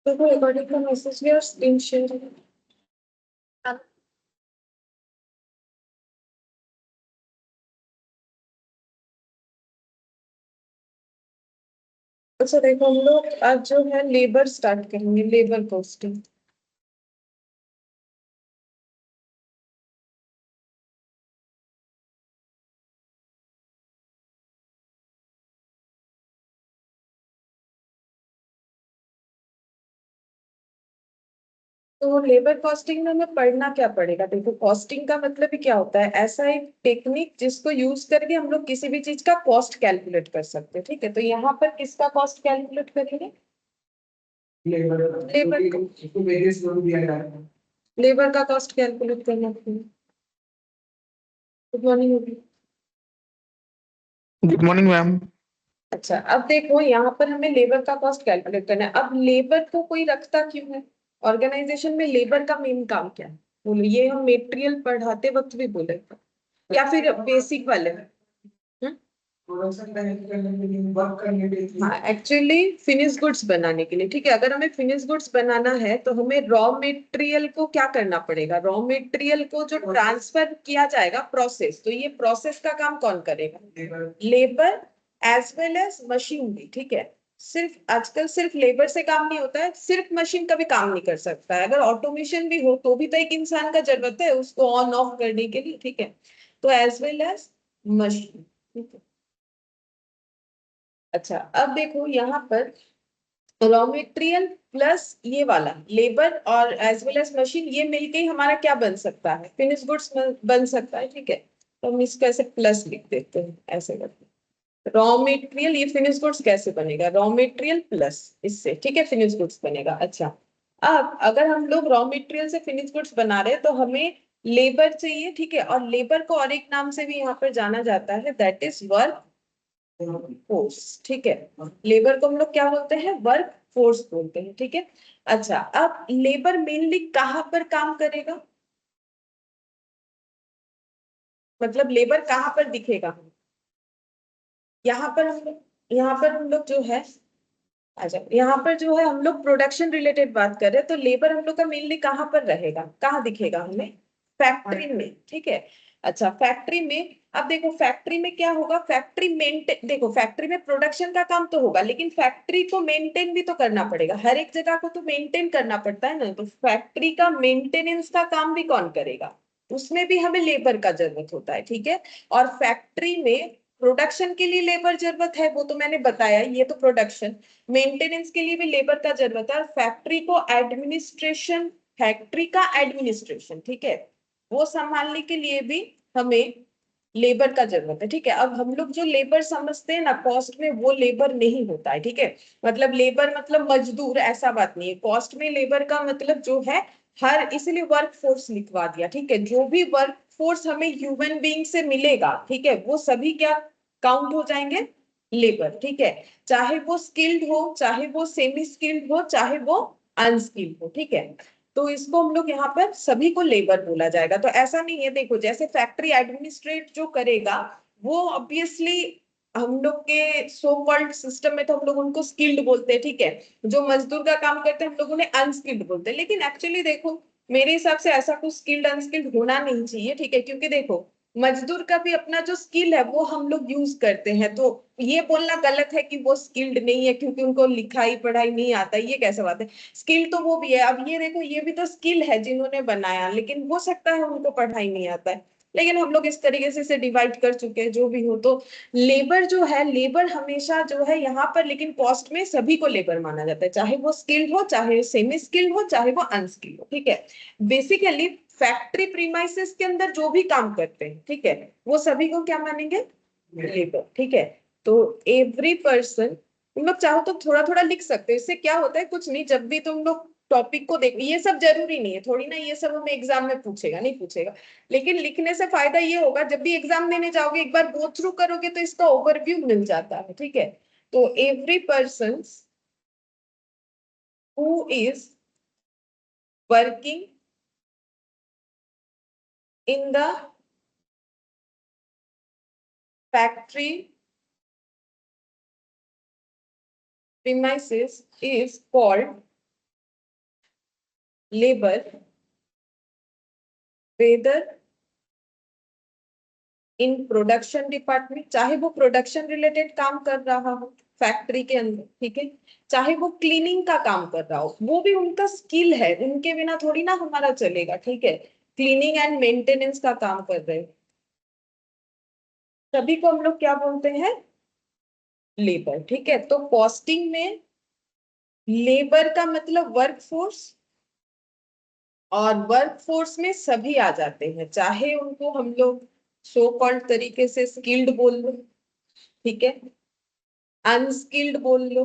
देखो रिकॉर्डिंग का मैसेज भी और स्क्रीन शेयर। अच्छा देखो हम लोग आज जो है लेबर स्टार्ट करेंगे, लेबर कॉस्टिंग। तो लेबर कॉस्टिंग में हमें पढ़ना क्या पड़ेगा? देखो कॉस्टिंग का मतलब ही क्या होता है, ऐसा एक टेक्निक जिसको यूज करके हम लोग किसी भी चीज का कॉस्ट कैलकुलेट कर सकते हैं। ठीक है, तो यहाँ पर किसका कॉस्ट कैलकुलेट करेंगे? लेबर लेबर का कॉस्ट कैलकुलेट करना पड़ेगा। गुड मॉर्निंग होगी। Good morning ma'am. अच्छा अब देखो यहाँ पर हमें लेबर का कॉस्ट कैलकुलेट करना है। अब लेबर को कोई रखता क्यों है? ऑर्गेनाइजेशन में लेबर का मेन काम क्या है? बोलो, ये हम मेटेरियल पढ़ाते वक्त भी बोले या फिर बेसिक वाले में? प्रोडक्शन करने के लिए, वर्क करने के लिए, हाँ एक्चुअली फिनिश गुड्स बनाने के लिए। ठीक है, अगर हमें फिनिश गुड्स बनाना है तो हमें रॉ मटेरियल को क्या करना पड़ेगा? रॉ मटेरियल को जो ट्रांसफर किया जाएगा, प्रोसेस, तो ये प्रोसेस का काम कौन करेगा? Labour as well as machinery. ठीक है, सिर्फ आजकल सिर्फ लेबर से काम नहीं होता है, सिर्फ मशीन का भी काम नहीं कर सकता है। अगर ऑटोमेशन भी हो तो भी तो एक इंसान का जरूरत है उसको ऑन ऑफ करने के लिए। ठीक है, तो एज वेल एज मशीन। ठीक है, अच्छा अब देखो यहाँ पर रॉ मटेरियल प्लस ये वाला लेबर और एज वेल एज मशीन, ये मिलके ही हमारा क्या बन सकता है? फिनिश गुड्स बन सकता है। ठीक है, तो हम इसको ऐसे प्लस लिख देते हैं, ऐसे करते हैं रॉ मटेरियल। ये फिनिश गुड्स कैसे बनेगा? रॉ मटेरियल प्लस इससे, ठीक है, फिनिश गुड्स बनेगा। अच्छा अब अगर हम लोग रॉ मटेरियल से फिनिश गुड्स बना रहे हैं तो हमें लेबर चाहिए। ठीक है, और लेबर को और एक नाम से भी यहाँ पर जाना जाता है, दैट इज वर्क फोर्स। ठीक है, लेबर को हम लोग क्या बोलते हैं? वर्क फोर्स बोलते हैं। ठीक है, अच्छा अब लेबर मेनली कहाँ पर काम करेगा? मतलब लेबर कहाँ पर दिखेगा? यहाँ पर हम लोग जो है, अच्छा यहाँ पर जो है हम लोग प्रोडक्शन रिलेटेड बात कर रहे हैं, तो लेबर हम लोग का मेनली कहाँ पर रहेगा, कहाँ दिखेगा हमें? फैक्ट्री में। ठीक है, अच्छा फैक्ट्री में। अब देखो फैक्ट्री में क्या होगा? फैक्ट्री मेंटेन, देखो फैक्ट्री में प्रोडक्शन का काम तो होगा लेकिन फैक्ट्री को मेंटेन भी तो करना पड़ेगा। हर एक जगह को तो मेंटेन करना पड़ता है ना, तो फैक्ट्री का मेंटेनेंस का काम भी कौन करेगा? उसमें भी हमें लेबर का जरूरत होता है। ठीक है, और फैक्ट्री में प्रोडक्शन के लिए लेबर जरूरत है, वो तो मैंने बताया, ये तो प्रोडक्शन। मेंटेनेंस के लिए भी लेबर का जरूरत है, और फैक्ट्री का एडमिनिस्ट्रेशन, ठीक है, वो संभालने के लिए भी हमें लेबर का जरूरत है। ठीक है, अब हम लोग जो लेबर समझते हैं ना कॉस्ट में, वो लेबर नहीं होता है। ठीक है, मतलब लेबर मतलब मजदूर, ऐसा बात नहीं है। कॉस्ट में लेबर का मतलब जो है हर, इसीलिए वर्क फोर्स लिखवा दिया। ठीक है, जो भी वर्क फोर्स हमें ह्यूमन बीइंग से मिलेगा, ठीक है, वो सभी क्या काउंट हो जाएंगे? लेबर। ठीक है, चाहे वो स्किल्ड हो, चाहे वो सेमी स्किल्ड हो, चाहे वो अनस्किल्ड हो। ठीक है, तो इसको हम लोग यहाँ पर सभी को लेबर बोला जाएगा। तो ऐसा नहीं है, देखो जैसे फैक्ट्री एडमिनिस्ट्रेट जो करेगा वो ऑब्वियसली हम लोग के सो कॉल्ड सिस्टम में तो हम लोग उनको स्किल्ड बोलते हैं। ठीक है, जो मजदूर का काम करते हैं हम लोग उन्हें अनस्किल्ड बोलते हैं। लेकिन एक्चुअली देखो मेरे हिसाब से ऐसा कुछ स्किल्ड अनस्किल्ड होना नहीं चाहिए। ठीक है, क्योंकि देखो मजदूर का भी अपना जो स्किल है वो हम लोग यूज करते हैं, तो ये बोलना गलत है कि वो स्किल्ड नहीं है क्योंकि उनको लिखाई पढ़ाई नहीं आता, ये कैसे बात है? स्किल तो वो भी है। अब ये देखो ये भी तो स्किल है जिन्होंने बनाया, लेकिन हो सकता है उनको पढ़ाई नहीं आता है। लेकिन हम लोग इस तरीके से इसे डिवाइड कर चुके हैं, जो भी हो। तो लेबर जो है, लेबर हमेशा जो है यहाँ पर, लेकिन कॉस्ट में सभी को लेबर माना जाता है, चाहे वो स्किल्ड हो, चाहे सेमी स्किल्ड हो, चाहे वो अनस्किल्ड हो। ठीक है, बेसिकली फैक्ट्री प्रीमाइसेस के अंदर जो भी काम करते हैं, ठीक है, वो सभी को क्या मानेंगे? लेबर। ठीक है, तो एवरी पर्सन, तुम लोग चाहो तो थोड़ा थोड़ा लिख सकते हो, इससे क्या होता है कुछ नहीं। जब भी तुम लोग टॉपिक को देख, ये सब जरूरी नहीं है, थोड़ी ना ये सब हमें एग्जाम में पूछेगा, नहीं पूछेगा, लेकिन लिखने से फायदा ये होगा जब भी एग्जाम देने जाओगे एक बार गो थ्रू करोगे तो इसका ओवरव्यू मिल जाता है। ठीक है, तो every person who is working in the factory premises is called labour whether in production department, चाहे वो प्रोडक्शन रिलेटेड काम कर रहा हो फैक्ट्री के अंदर, ठीक है, चाहे वो क्लीनिंग का काम कर रहा हो, वो भी उनका स्किल है, उनके बिना थोड़ी ना हमारा चलेगा, ठीक है, क्लीनिंग एंड मेंटेनेंस का काम कर रहे हैं, सभी को हम लोग क्या बोलते हैं, लेबर, ठीक है। तो कॉस्टिंग में लेबर का मतलब वर्कफोर्स, और वर्कफोर्स में सभी आ जाते हैं, चाहे उनको हम लोग सो कॉल्ड तरीके से स्किल्ड बोल लो, ठीक है, अनस्किल्ड बोल लो,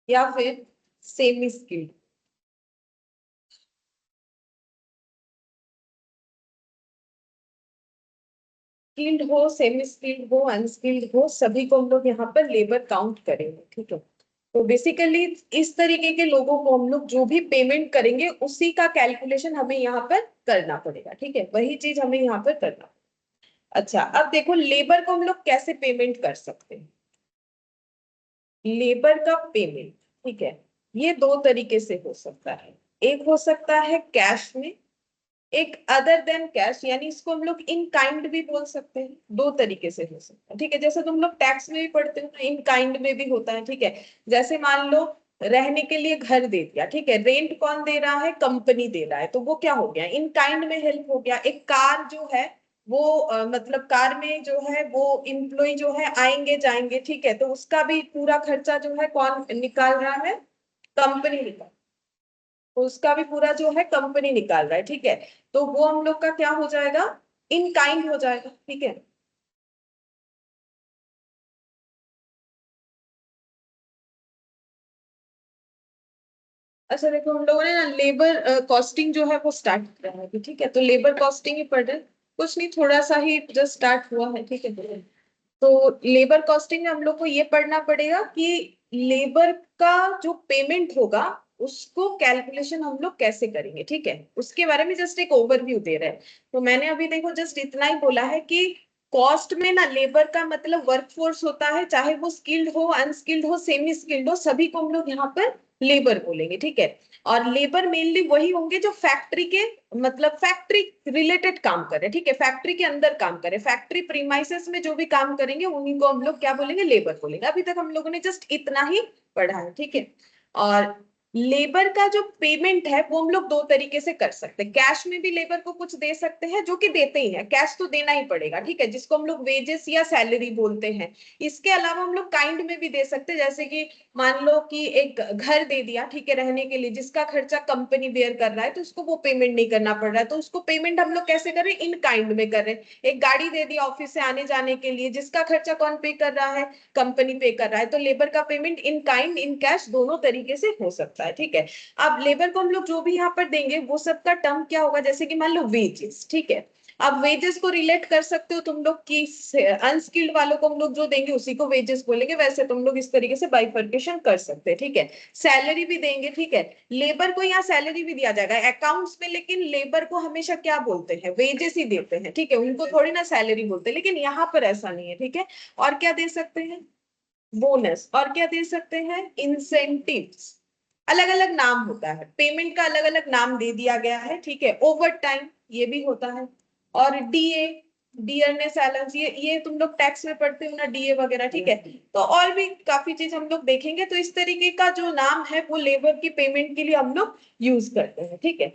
या फिर सेमी स्किल्ड। स्किल्ड हो, सेमी स्किल्ड हो, अनस्किल्ड हो, सभी को हम लोग यहाँ पर लेबर काउंट करेंगे, ठीक है। तो बेसिकली इस तरीके के लोगों को हम लोग जो भी पेमेंट करेंगे उसी का कैलकुलेशन हमें यहाँ पर करना पड़ेगा, ठीक है, वही चीज हमें यहाँ पर करना पड़ेगा। अच्छा, अब देखो लेबर को हम लोग कैसे पेमेंट कर सकते हैं। लेबर का पेमेंट, ठीक है, ये दो तरीके से हो सकता है। एक हो सकता है कैश में, एक अदर देन कैश, यानी इसको हम लोग इन काइंड भी बोल सकते हैं, दो तरीके से हो सकता है, ठीक है। जैसे तुम लोग टैक्स में भी पढ़ते हो ना, इन काइंड में भी होता है, ठीक है। जैसे मान लो रहने के लिए घर दे दिया, ठीक है, रेंट कौन दे रहा है, कंपनी दे रहा है, तो वो क्या हो गया, इन काइंड में हेल्प हो गया। एक कार जो है वो मतलब कार में जो है वो इम्प्लॉय जो है आएंगे जाएंगे, ठीक है, तो उसका भी पूरा खर्चा जो है कौन निकाल रहा है, कंपनी निकाल, तो उसका भी पूरा जो है कंपनी निकाल रहा है, ठीक है। तो वो हम लोग का क्या हो जाएगा, इन काइंड हो जाएगा, ठीक है। अच्छा देखो, हम लोगों ने ना लेबर कॉस्टिंग जो है वो स्टार्ट किया है अभी, ठीक है, तो लेबर कॉस्टिंग ही पढ़ रहे हैं। कुछ नहीं, थोड़ा सा ही जस्ट स्टार्ट हुआ है, ठीक है। तो लेबर कॉस्टिंग में हम लोग को ये पढ़ना पड़ेगा कि लेबर का जो पेमेंट होगा उसको कैलकुलेशन हम लोग कैसे करेंगे, ठीक है, उसके बारे में जस्ट एक ओवरव्यू दे रहे हैं। तो मैंने अभी देखो जस्ट इतना ही बोला है कि कॉस्ट में ना लेबर का मतलब वर्कफोर्स होता है, चाहे वो स्किल्ड हो, अनस्किल्ड हो, सेमी स्किल्ड हो, सभी को हम लोग यहाँ पर लेबर बोलेंगे, ठीक है। और लेबर मेनली वही होंगे जो फैक्ट्री के मतलब फैक्ट्री रिलेटेड काम करे, ठीक है, फैक्ट्री के अंदर काम करे, फैक्ट्री प्रीमाइसेस में जो भी काम करेंगे उन्हीं को हम लोग क्या बोलेंगे, लेबर बोलेंगे। अभी तक हम लोगों ने जस्ट इतना ही पढ़ा है, ठीक है। और लेबर का जो पेमेंट है वो हम लोग दो तरीके से कर सकते हैं, कैश में भी लेबर को कुछ दे सकते हैं, जो कि देते ही हैं, कैश तो देना ही पड़ेगा, ठीक है, जिसको हम लोग वेजेस या सैलरी बोलते हैं। इसके अलावा हम लोग काइंड में भी दे सकते हैं, जैसे कि मान लो कि एक घर दे दिया, ठीक है, रहने के लिए, जिसका खर्चा कंपनी बेयर कर रहा है, तो उसको वो पेमेंट नहीं करना पड़ रहा है, तो उसको पेमेंट हम लोग कैसे करें, इन काइंड में कर रहे हैं। एक गाड़ी दे दिया ऑफिस से आने जाने के लिए, जिसका खर्चा कौन पे कर रहा है, कंपनी पे कर रहा है, तो लेबर का payment in kind in cash दोनों तरीके से हो सकता है, ठीक है। अब लेबर को हम लोग जो भी यहाँ पर देंगे वो सबका टर्म क्या होगा, जैसे कि मान लो वेजेस, ठीक है। अब वेजेस को रिलेट कर सकते हो तुम लोग की अनस्किल्ड वालों को हम लोग जो देंगे उसी को वेजेस बोलेंगे, वैसे तुम लोग इस तरीके से बाइफर्केशन कर सकते हैं, ठीक है। सैलरी भी देंगे, ठीक है, लेबर को यहाँ सैलरी भी दिया जाएगा अकाउंट्स में, लेकिन लेबर को हमेशा क्या बोलते हैं, वेजेस ही देते हैं, ठीक है, उनको थोड़ी ना सैलरी बोलते हैं, लेकिन यहाँ पर ऐसा नहीं है, ठीक है। और क्या दे सकते हैं, बोनस, और क्या दे सकते हैं, इंसेंटिव्स। अलग अलग नाम होता है, पेमेंट का अलग अलग नाम दे दिया गया है, ठीक है। ओवर टाइम ये भी होता है, और डीए, डियरनेस अलाउंस, ये तुम लोग टैक्स में पढ़ते हो ना, डीए वगैरह, ठीक है। तो और भी काफी चीज हम लोग देखेंगे, तो इस तरीके का जो नाम है वो लेबर की पेमेंट के लिए हम लोग यूज करते हैं, ठीक है।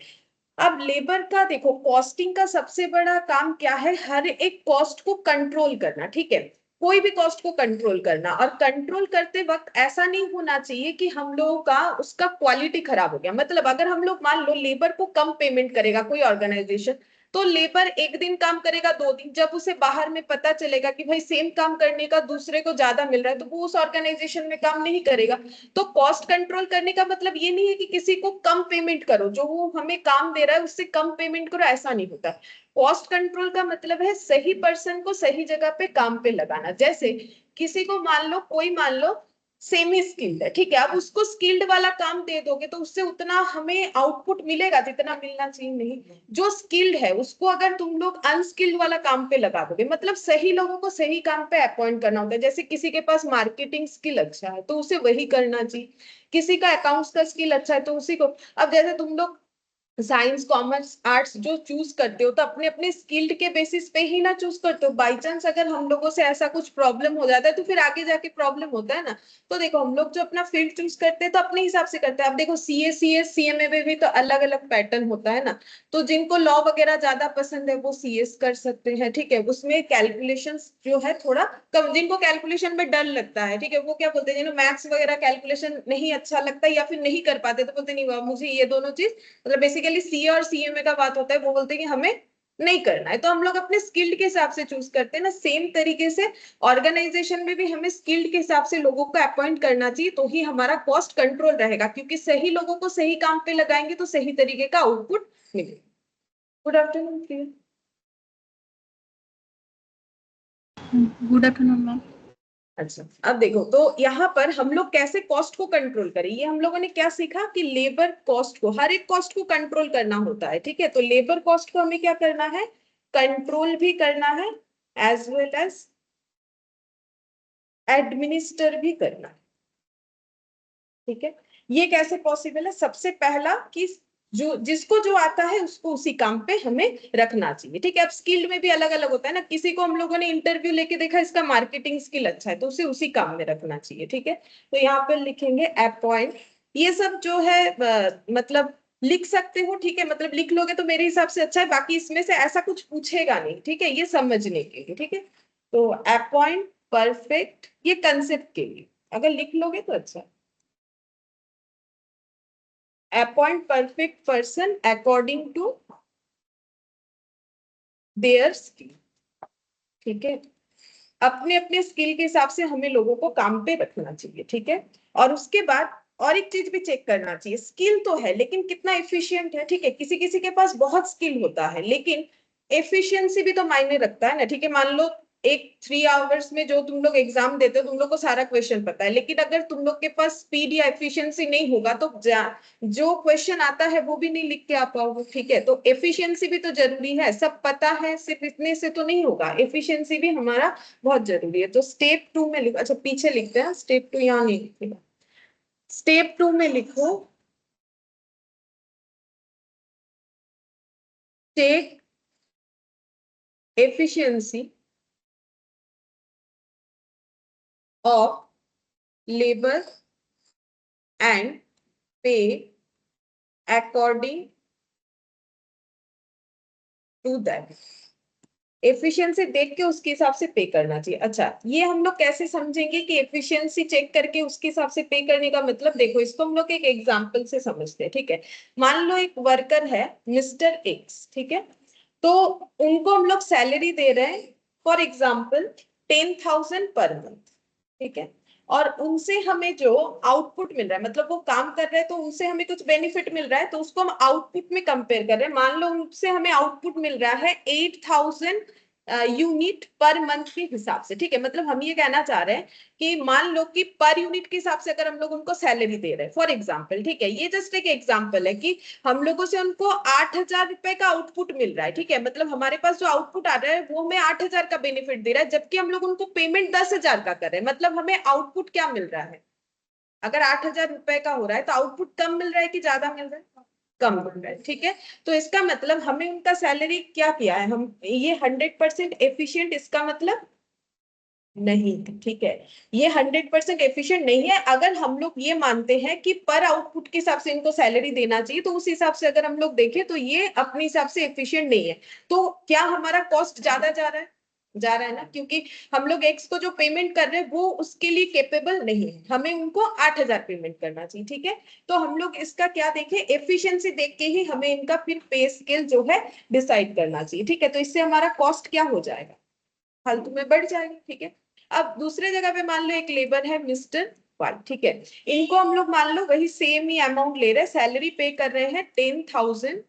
अब लेबर का देखो, कॉस्टिंग का सबसे बड़ा काम क्या है, हर एक कॉस्ट को कंट्रोल करना, ठीक है, कोई भी कॉस्ट को कंट्रोल करना, और कंट्रोल करते वक्त ऐसा नहीं होना चाहिए कि हम लोगों का उसका क्वालिटी खराब हो गया। मतलब अगर हम लोग मान लो लेबर को कम पेमेंट करेगा कोई ऑर्गेनाइजेशन, तो लेबर एक दिन काम करेगा, दो दिन, जब उसे बाहर में पता चलेगा कि भाई सेम काम करने का दूसरे को ज्यादा मिल रहा है, तो वो उस ऑर्गेनाइजेशन में काम नहीं करेगा। तो कॉस्ट कंट्रोल करने का मतलब ये नहीं है कि किसी को कम पेमेंट करो, जो वो हमें काम दे रहा है उससे कम पेमेंट करो, ऐसा नहीं होता। कॉस्ट कंट्रोल का मतलब है सही पर्सन को सही जगह पे काम पे लगाना। जैसे किसी को मान लो, कोई मान लो सेमी स्किल्ड है, ठीक है। अब उसको स्किल्ड वाला काम दे दोगे तो उससे उतना हमें आउटपुट मिलेगा जितना मिलना चाहिए नहीं। जो स्किल्ड है उसको अगर तुम लोग अनस्किल्ड वाला काम पे लगा दोगे, मतलब सही लोगों को सही काम पे अपॉइंट करना होता है। जैसे किसी के पास मार्केटिंग स्किल अच्छा है तो उसे वही करना चाहिए, किसी का अकाउंट्स का स्किल अच्छा है तो उसी को। अब जैसे तुम लोग साइंस कॉमर्स आर्ट्स जो चूज करते हो तो अपने अपने स्किल्ड के बेसिस पे ही ना चूज करते हो। बाई चांस अगर हम लोगों से ऐसा कुछ प्रॉब्लम हो जाता है तो फिर आगे जाके प्रॉब्लम होता है ना। तो देखो हम लोग जो अपना फील्ड चूज करते हैं तो अपने हिसाब से करते हैं। अब देखो सीए सीएस सीएमए में भी तो अलग अलग पैटर्न होता है ना। तो जिनको लॉ वगैरह ज्यादा पसंद है वो सीएस कर सकते हैं, ठीक है। उसमें कैलकुलेशन जो है थोड़ा कम, जिनको कैलकुलेशन में डर लगता है, ठीक है, वो क्या बोलते हैं, जिन्हें मैथ्स वगैरह कैलकुलेशन नहीं अच्छा लगता या फिर नहीं कर पाते तो बोलते नहीं मुझे ये दोनों चीज, मतलब बेसिकली सीए और सीएमए का बात होता है, वो बोलते हैं कि हमें नहीं करना है। तो हम लोग अपने स्किल्ड के हिसाब से चूज करते हैं ना। सेम तरीके से ऑर्गेनाइजेशन में भी हमें स्किल्ड के हिसाब से लोगों को अपॉइंट करना चाहिए, तो ही हमारा कॉस्ट कंट्रोल रहेगा, क्योंकि सही लोगों को सही काम पे लगाएंगे तो सही तरीके का आउटपुट मिलेगा। Good afternoon Priya. Good afternoon ma'am. अच्छा, अब देखो तो यहाँ पर हम लोग कैसे कॉस्ट को कंट्रोल करें, ये हम लोगों ने क्या सीखा कि लेबर कॉस्ट को, हर एक कॉस्ट को कंट्रोल करना होता है, ठीक है। तो लेबर कॉस्ट को हमें क्या करना है, कंट्रोल भी करना है एज वेल एज एडमिनिस्टर भी करना है, ठीक है। ये कैसे पॉसिबल है, सबसे पहला कि जो जिसको जो आता है उसको उसी काम पे हमें रखना चाहिए, ठीक है। अब स्किल्ड में भी अलग अलग होता है ना, किसी को हम लोगों ने इंटरव्यू लेके देखा इसका मार्केटिंग स्किल अच्छा है तो उसे उसी काम में रखना चाहिए, ठीक है। तो यहाँ पर लिखेंगे अपॉइंट, ये सब जो है मतलब लिख सकते हो, ठीक है, मतलब लिख लोगे तो मेरे हिसाब से अच्छा है। बाकी इसमें से ऐसा कुछ पूछेगा नहीं, ठीक है, ये समझने के लिए, ठीक है। तो अपॉइंट परफेक्ट, ये कंसेप्ट के लिए अगर लिख लोगे तो अच्छा है। appoint perfect person according to their skill, ठीक है। अपने अपने स्किल के हिसाब से हमें लोगों को काम पे रखना चाहिए, ठीक है। और उसके बाद और एक चीज भी चेक करना चाहिए, स्किल तो है लेकिन कितना एफिशिएंट है, ठीक है। किसी किसी के पास बहुत स्किल होता है लेकिन एफिशिएंसी भी तो मायने रखता है ना, ठीक है। मान लो एक 3 आवर्स में जो तुम लोग एग्जाम देते हो तुम लोग को सारा क्वेश्चन पता है, लेकिन अगर तुम लोग के पास स्पीड या एफिशिएंसी नहीं होगा तो जो क्वेश्चन आता है वो भी नहीं लिख के आ पाओगे, ठीक है। तो एफिशिएंसी भी तो जरूरी है, सब पता है सिर्फ इतने से तो नहीं होगा, एफिशिएंसी भी हमारा बहुत जरूरी है। तो स्टेप 2 में लिखो, अच्छा पीछे लिखते हैं, स्टेप 2 यहाँ नहीं लिखेगा। स्टेप 2 में लिखो take efficiency of labour and pay according to that. Efficiency देख के उसके हिसाब से पे करना चाहिए। अच्छा, ये हम लोग कैसे समझेंगे कि एफिशिएंसी चेक करके उसके हिसाब से पे करने का मतलब, देखो इसको हम लोग एक एग्जांपल से समझते हैं, ठीक है। मान लो एक वर्कर है मिस्टर एक्स, ठीक है। तो उनको हम लोग सैलरी दे रहे हैं फॉर एग्जाम्पल 10,000 पर मंथ, ठीक है। और उनसे हमें जो आउटपुट मिल रहा है, मतलब वो काम कर रहे हैं तो उनसे हमें कुछ बेनिफिट मिल रहा है तो उसको हम आउटपुट में कंपेयर कर रहे हैं। मान लो उनसे हमें आउटपुट मिल रहा है 8,000 यूनिट पर मंथ के हिसाब से, ठीक है। मतलब हम ये कहना चाह रहे हैं कि मान लो कि पर यूनिट के हिसाब से अगर हम लोग उनको सैलरी दे रहे हैं फॉर एग्जाम्पल, ठीक है। ये जस्ट एक एग्जाम्पल है कि हम लोगों से उनको 8,000 रुपए का आउटपुट मिल रहा है, ठीक है। मतलब हमारे पास जो आउटपुट आ रहा है वो हमें 8,000 का बेनिफिट दे रहा है, जबकि हम लोग उनको पेमेंट 10,000 का कर रहे हैं। मतलब हमें आउटपुट क्या मिल रहा है, अगर 8,000 रुपए का हो रहा है तो आउटपुट कम मिल रहा है कि ज्यादा मिल रहा है, कम मिल रहा है, ठीक है। तो इसका मतलब हमें उनका सैलरी क्या किया है, हम ये 100% एफिशिएंट, इसका मतलब नहीं, ठीक है। ये 100% एफिशिएंट नहीं है। अगर हम लोग ये मानते हैं कि पर आउटपुट के हिसाब से इनको सैलरी देना चाहिए तो उस हिसाब से अगर हम लोग देखें तो ये अपने हिसाब से एफिशिएंट नहीं है। तो क्या हमारा कॉस्ट ज्यादा जा रहा है, जा रहा है ना, क्योंकि हम लोग एक्स को जो पेमेंट कर रहे हैं वो उसके लिए केपेबल नहीं है, हमें उनको 8,000 पेमेंट करना चाहिए, ठीक है। तो हम लोग इसका क्या देखें, एफिशिएंसी देख के ही हमें इनका फिर पे स्केल जो है डिसाइड करना चाहिए, ठीक है। तो इससे हमारा कॉस्ट क्या हो जाएगा, फालतू में बढ़ जाएगा, ठीक है। अब दूसरे जगह पे मान लो एक लेबर है मिस्टर वाई, ठीक है। इनको हम लोग मान लो वही सेम ही अमाउंट ले रहे हैं, सैलरी पे कर रहे हैं 10,000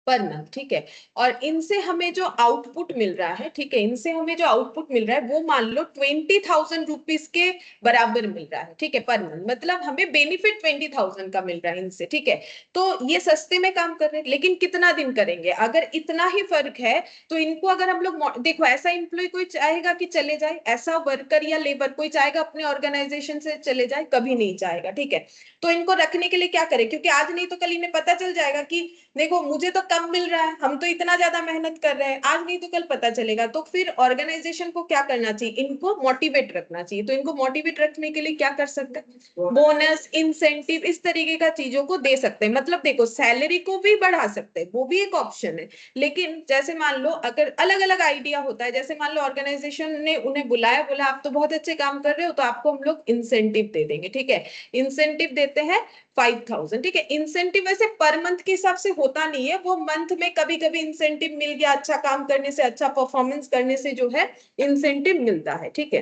पर मंथ, ठीक है। और इनसे हमें जो आउटपुट मिल रहा है, ठीक है, इनसे हमें जो आउटपुट मिल रहा है वो मान लो 20,000 रुपीज के बराबर मिल रहा है, ठीक है, पर मंथ। मतलब हमें बेनिफिट 20,000 का मिल रहा है इनसे, ठीक है। तो ये सस्ते में काम कर रहे हैं, लेकिन कितना दिन करेंगे? अगर इतना ही फर्क है तो इनको अगर हम लोग देखो, ऐसा इंप्लॉय कोई चाहेगा कि चले जाए? ऐसा वर्कर या लेबर कोई चाहेगा अपने ऑर्गेनाइजेशन से चले जाए? कभी नहीं चाहेगा, ठीक है। तो इनको रखने के लिए क्या करें? क्योंकि आज नहीं तो कल इन्हें पता चल जाएगा कि देखो मुझे तो कम मिल रहा है, हम तो इतना ज्यादा मेहनत कर रहे हैं, आज नहीं तो कल पता चलेगा। तो फिर ऑर्गेनाइजेशन को क्या करना चाहिए? इनको मोटिवेट रखना चाहिए। तो इनको मोटिवेट रखने के लिए क्या कर सकते हैं? बोनस, इंसेंटिव, इस तरीके का चीजों को दे सकते हैं। मतलब देखो, सैलरी को भी बढ़ा सकते हैं, वो भी एक ऑप्शन है। लेकिन जैसे मान लो अगर अलग अलग आइडिया होता है, जैसे मान लो ऑर्गेनाइजेशन ने उन्हें बुलाया, बोला आप तो बहुत अच्छे काम कर रहे हो, तो आपको हम लोग इंसेंटिव दे देंगे, ठीक है। इंसेंटिव देते हैं 5,000, ठीक है। इंसेंटिव वैसे पर मंथ के हिसाब से होता नहीं है, वो मंथ में कभी कभी इंसेंटिव मिल गया, अच्छा काम करने से, अच्छा परफॉर्मेंस करने से जो है इंसेंटिव मिलता है, ठीक है।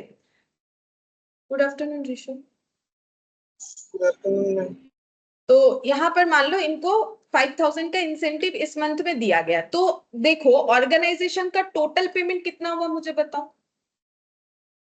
Good afternoon Rishu. तो यहाँ पर मान लो इनको 5,000 का इंसेंटिव इस मंथ में दिया गया, तो देखो ऑर्गेनाइजेशन का टोटल पेमेंट कितना हुआ मुझे बताओ?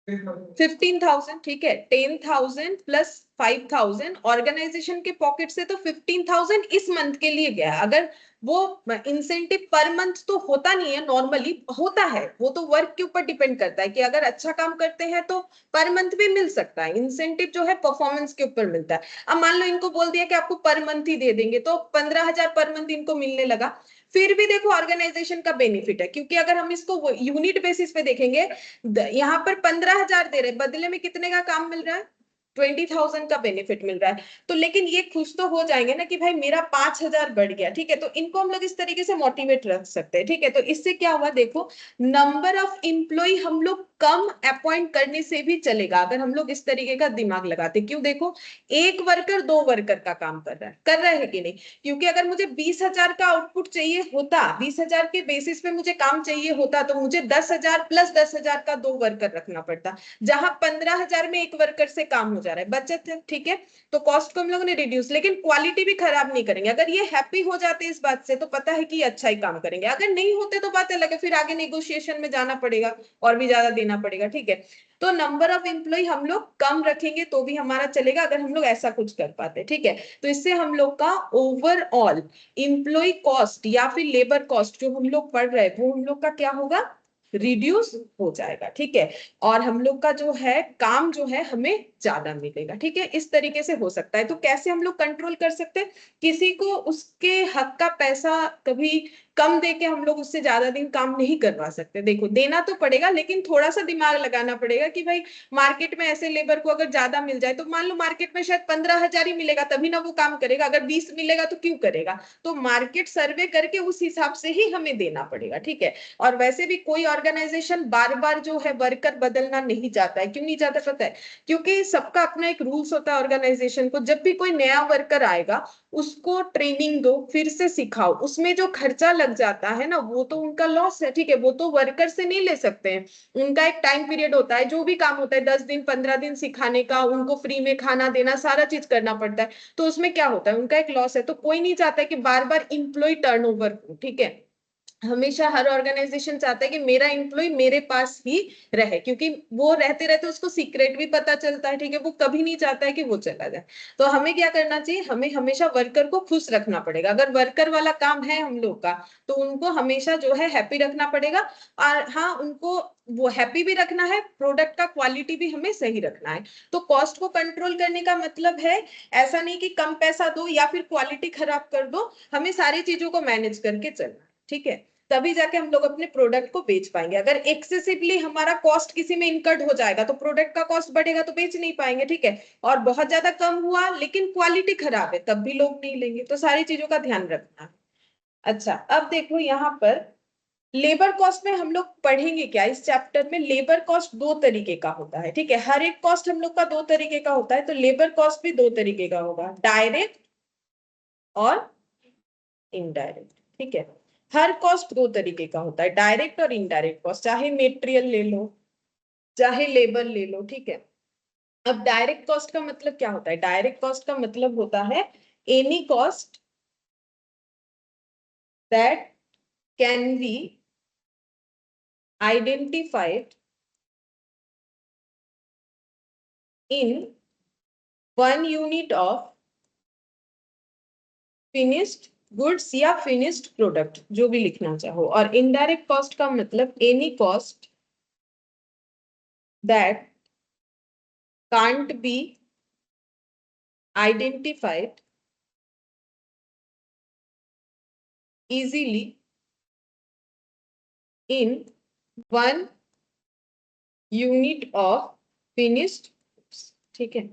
15,000, ठीक है। 10,000 प्लस 5,000 ऑर्गेनाइजेशन के पॉकेट से, तो 15,000 इस मंथ के लिए गया। अगर वो इंसेंटिव पर मंथ तो होता नहीं है, नॉर्मली होता है, वो तो वर्क के ऊपर डिपेंड करता है कि अगर अच्छा काम करते हैं तो पर मंथ भी मिल सकता है। इंसेंटिव जो है परफॉर्मेंस के ऊपर मिलता है। अब मान लो इनको बोल दिया कि आपको पर मंथ ही दे देंगे, तो 15,000 पर मंथ इनको मिलने लगा। फिर भी देखो ऑर्गेनाइजेशन का बेनिफिट है, क्योंकि अगर हम इसको यूनिट बेसिस पे देखेंगे, यहाँ पर 15,000 दे रहे, बदले में कितने का काम मिल रहा है? 20,000 का बेनिफिट मिल रहा है। तो लेकिन ये खुश तो हो जाएंगे ना कि भाई मेरा 5,000 बढ़ गया, ठीक है। तो इनको हम लोग इस तरीके से मोटिवेट रख सकते हैं, ठीक है। तो इससे क्या हुआ देखो, नंबर ऑफ इंप्लॉय हम लोग कम अपॉइंट करने से भी चलेगा, अगर हम लोग इस तरीके का दिमाग लगाते। क्यों? देखो, एक वर्कर 2 वर्कर का काम कर रहा है कि नहीं? क्योंकि अगर मुझे 20,000 का आउटपुट चाहिए होता, 20,000 के बेसिस पे मुझे काम चाहिए होता, तो मुझे 10,000 प्लस 10,000 का 2 वर्कर रखना पड़ता, जहां 15,000 में एक वर्कर से काम हो जा रहा है, बचत है, ठीक है। तो कॉस्ट को हम लोगों ने रिड्यूस, लेकिन क्वालिटी भी खराब नहीं करेंगे। अगर ये हैप्पी हो जाते इस बात से, तो पता है कि अच्छा ही काम करेंगे। अगर नहीं होते तो बात अलग है, फिर आगे नेगोशिएशन में जाना पड़ेगा और भी ज्यादा देना पड़ेगा, ठीक है। तो नंबर ऑफ एम्प्लॉय हम लोग कम रखेंगे तो भी हमारा चलेगा, अगर हम लोग ऐसा कुछ कर पाते, ठीक है। तो इससे हम लोग का ओवरऑल एम्प्लॉय कॉस्ट या फिर लेबर कॉस्ट जो हम लोग पढ़ रहे हैं, वो हम लोग का क्या होगा? रिड्यूस हो जाएगा, ठीक है। और हम लोग का जो है काम जो है हमें ज्यादा मिलेगा, ठीक है। इस तरीके से हो सकता है। तो कैसे हम लोग कंट्रोल कर सकते हैं? किसी को उसके हक का पैसा कभी कम दे के हम लोग उससे ज्यादा दिन काम नहीं करवा सकते। देखो, देना तो पड़ेगा, लेकिन थोड़ा सा दिमाग लगाना पड़ेगा कि भाई मार्केट में ऐसे लेबर को अगर ज्यादा मिल जाए, तो मान लो मार्केट में शायद 15,000 ही मिलेगा, तभी ना वो काम करेगा। अगर 20 मिलेगा तो क्यों करेगा? तो मार्केट सर्वे करके उस हिसाब से ही हमें देना पड़ेगा, ठीक है। और वैसे भी कोई ऑर्गेनाइजेशन बार बार जो है वर्कर बदलना नहीं चाहता है। क्यों नहीं चाहता पता है? क्योंकि सबका अपना एक रूल्स होता है ऑर्गेनाइजेशन को। जब भी कोई नया वर्कर आएगा, उसको ट्रेनिंग दो, फिर से सिखाओ, उसमें जो खर्चा लग जाता है ना, वो तो उनका लॉस है, ठीक है। वो तो वर्कर से नहीं ले सकते हैं, उनका एक टाइम पीरियड होता है, जो भी काम होता है 10 दिन 15 दिन सिखाने का, उनको फ्री में खाना देना, सारा चीज करना पड़ता है। तो उसमें क्या होता है, उनका एक लॉस है। तो कोई नहीं चाहता कि बार बार इंप्लॉय टर्नओवर हो, ठीक है। हमेशा हर ऑर्गेनाइजेशन चाहता है कि मेरा एम्प्लॉय मेरे पास ही रहे, क्योंकि वो रहते रहते उसको सीक्रेट भी पता चलता है, ठीक है। वो कभी नहीं चाहता है कि वो चला जाए। तो हमें क्या करना चाहिए? हमें हमेशा वर्कर को खुश रखना पड़ेगा। अगर वर्कर वाला काम है हम लोग का, तो उनको हमेशा जो है हैप्पी रखना पड़ेगा। और हाँ, उनको वो हैप्पी भी रखना है, प्रोडक्ट का क्वालिटी भी हमें सही रखना है। तो कॉस्ट को कंट्रोल करने का मतलब है ऐसा नहीं कि कम पैसा दो या फिर क्वालिटी खराब कर दो, हमें सारी चीजों को मैनेज करके चलना, ठीक है। तभी जाके हम लोग अपने प्रोडक्ट को बेच पाएंगे। अगर एक्सेसिवली हमारा कॉस्ट किसी में इनकर्ड हो जाएगा, तो प्रोडक्ट का कॉस्ट बढ़ेगा, तो बेच नहीं पाएंगे, ठीक है। और बहुत ज्यादा कम हुआ लेकिन क्वालिटी खराब है, तब भी लोग नहीं लेंगे। तो सारी चीजों का ध्यान रखना है। अच्छा, अब देखो यहाँ पर लेबर कॉस्ट में हम लोग पढ़ेंगे क्या इस चैप्टर में? लेबर कॉस्ट 2 तरीके का होता है, ठीक है। हर एक कॉस्ट हम लोग का 2 तरीके का होता है, तो लेबर कॉस्ट भी 2 तरीके का होगा, डायरेक्ट और इनडायरेक्ट, ठीक है। हर कॉस्ट 2 तरीके का होता है, डायरेक्ट और इनडायरेक्ट कॉस्ट। चाहे मेटेरियल ले लो, चाहे लेबर ले लो, ठीक है। अब डायरेक्ट कॉस्ट का मतलब क्या होता है? डायरेक्ट कॉस्ट का मतलब होता है any cost that can be identified in 1 unit of finished goods या फिनिश्ड प्रोडक्ट, जो भी लिखना चाहो। और इनडायरेक्ट कॉस्ट का मतलब any cost that can't be identified easily in 1 unit of finished, ठीक है।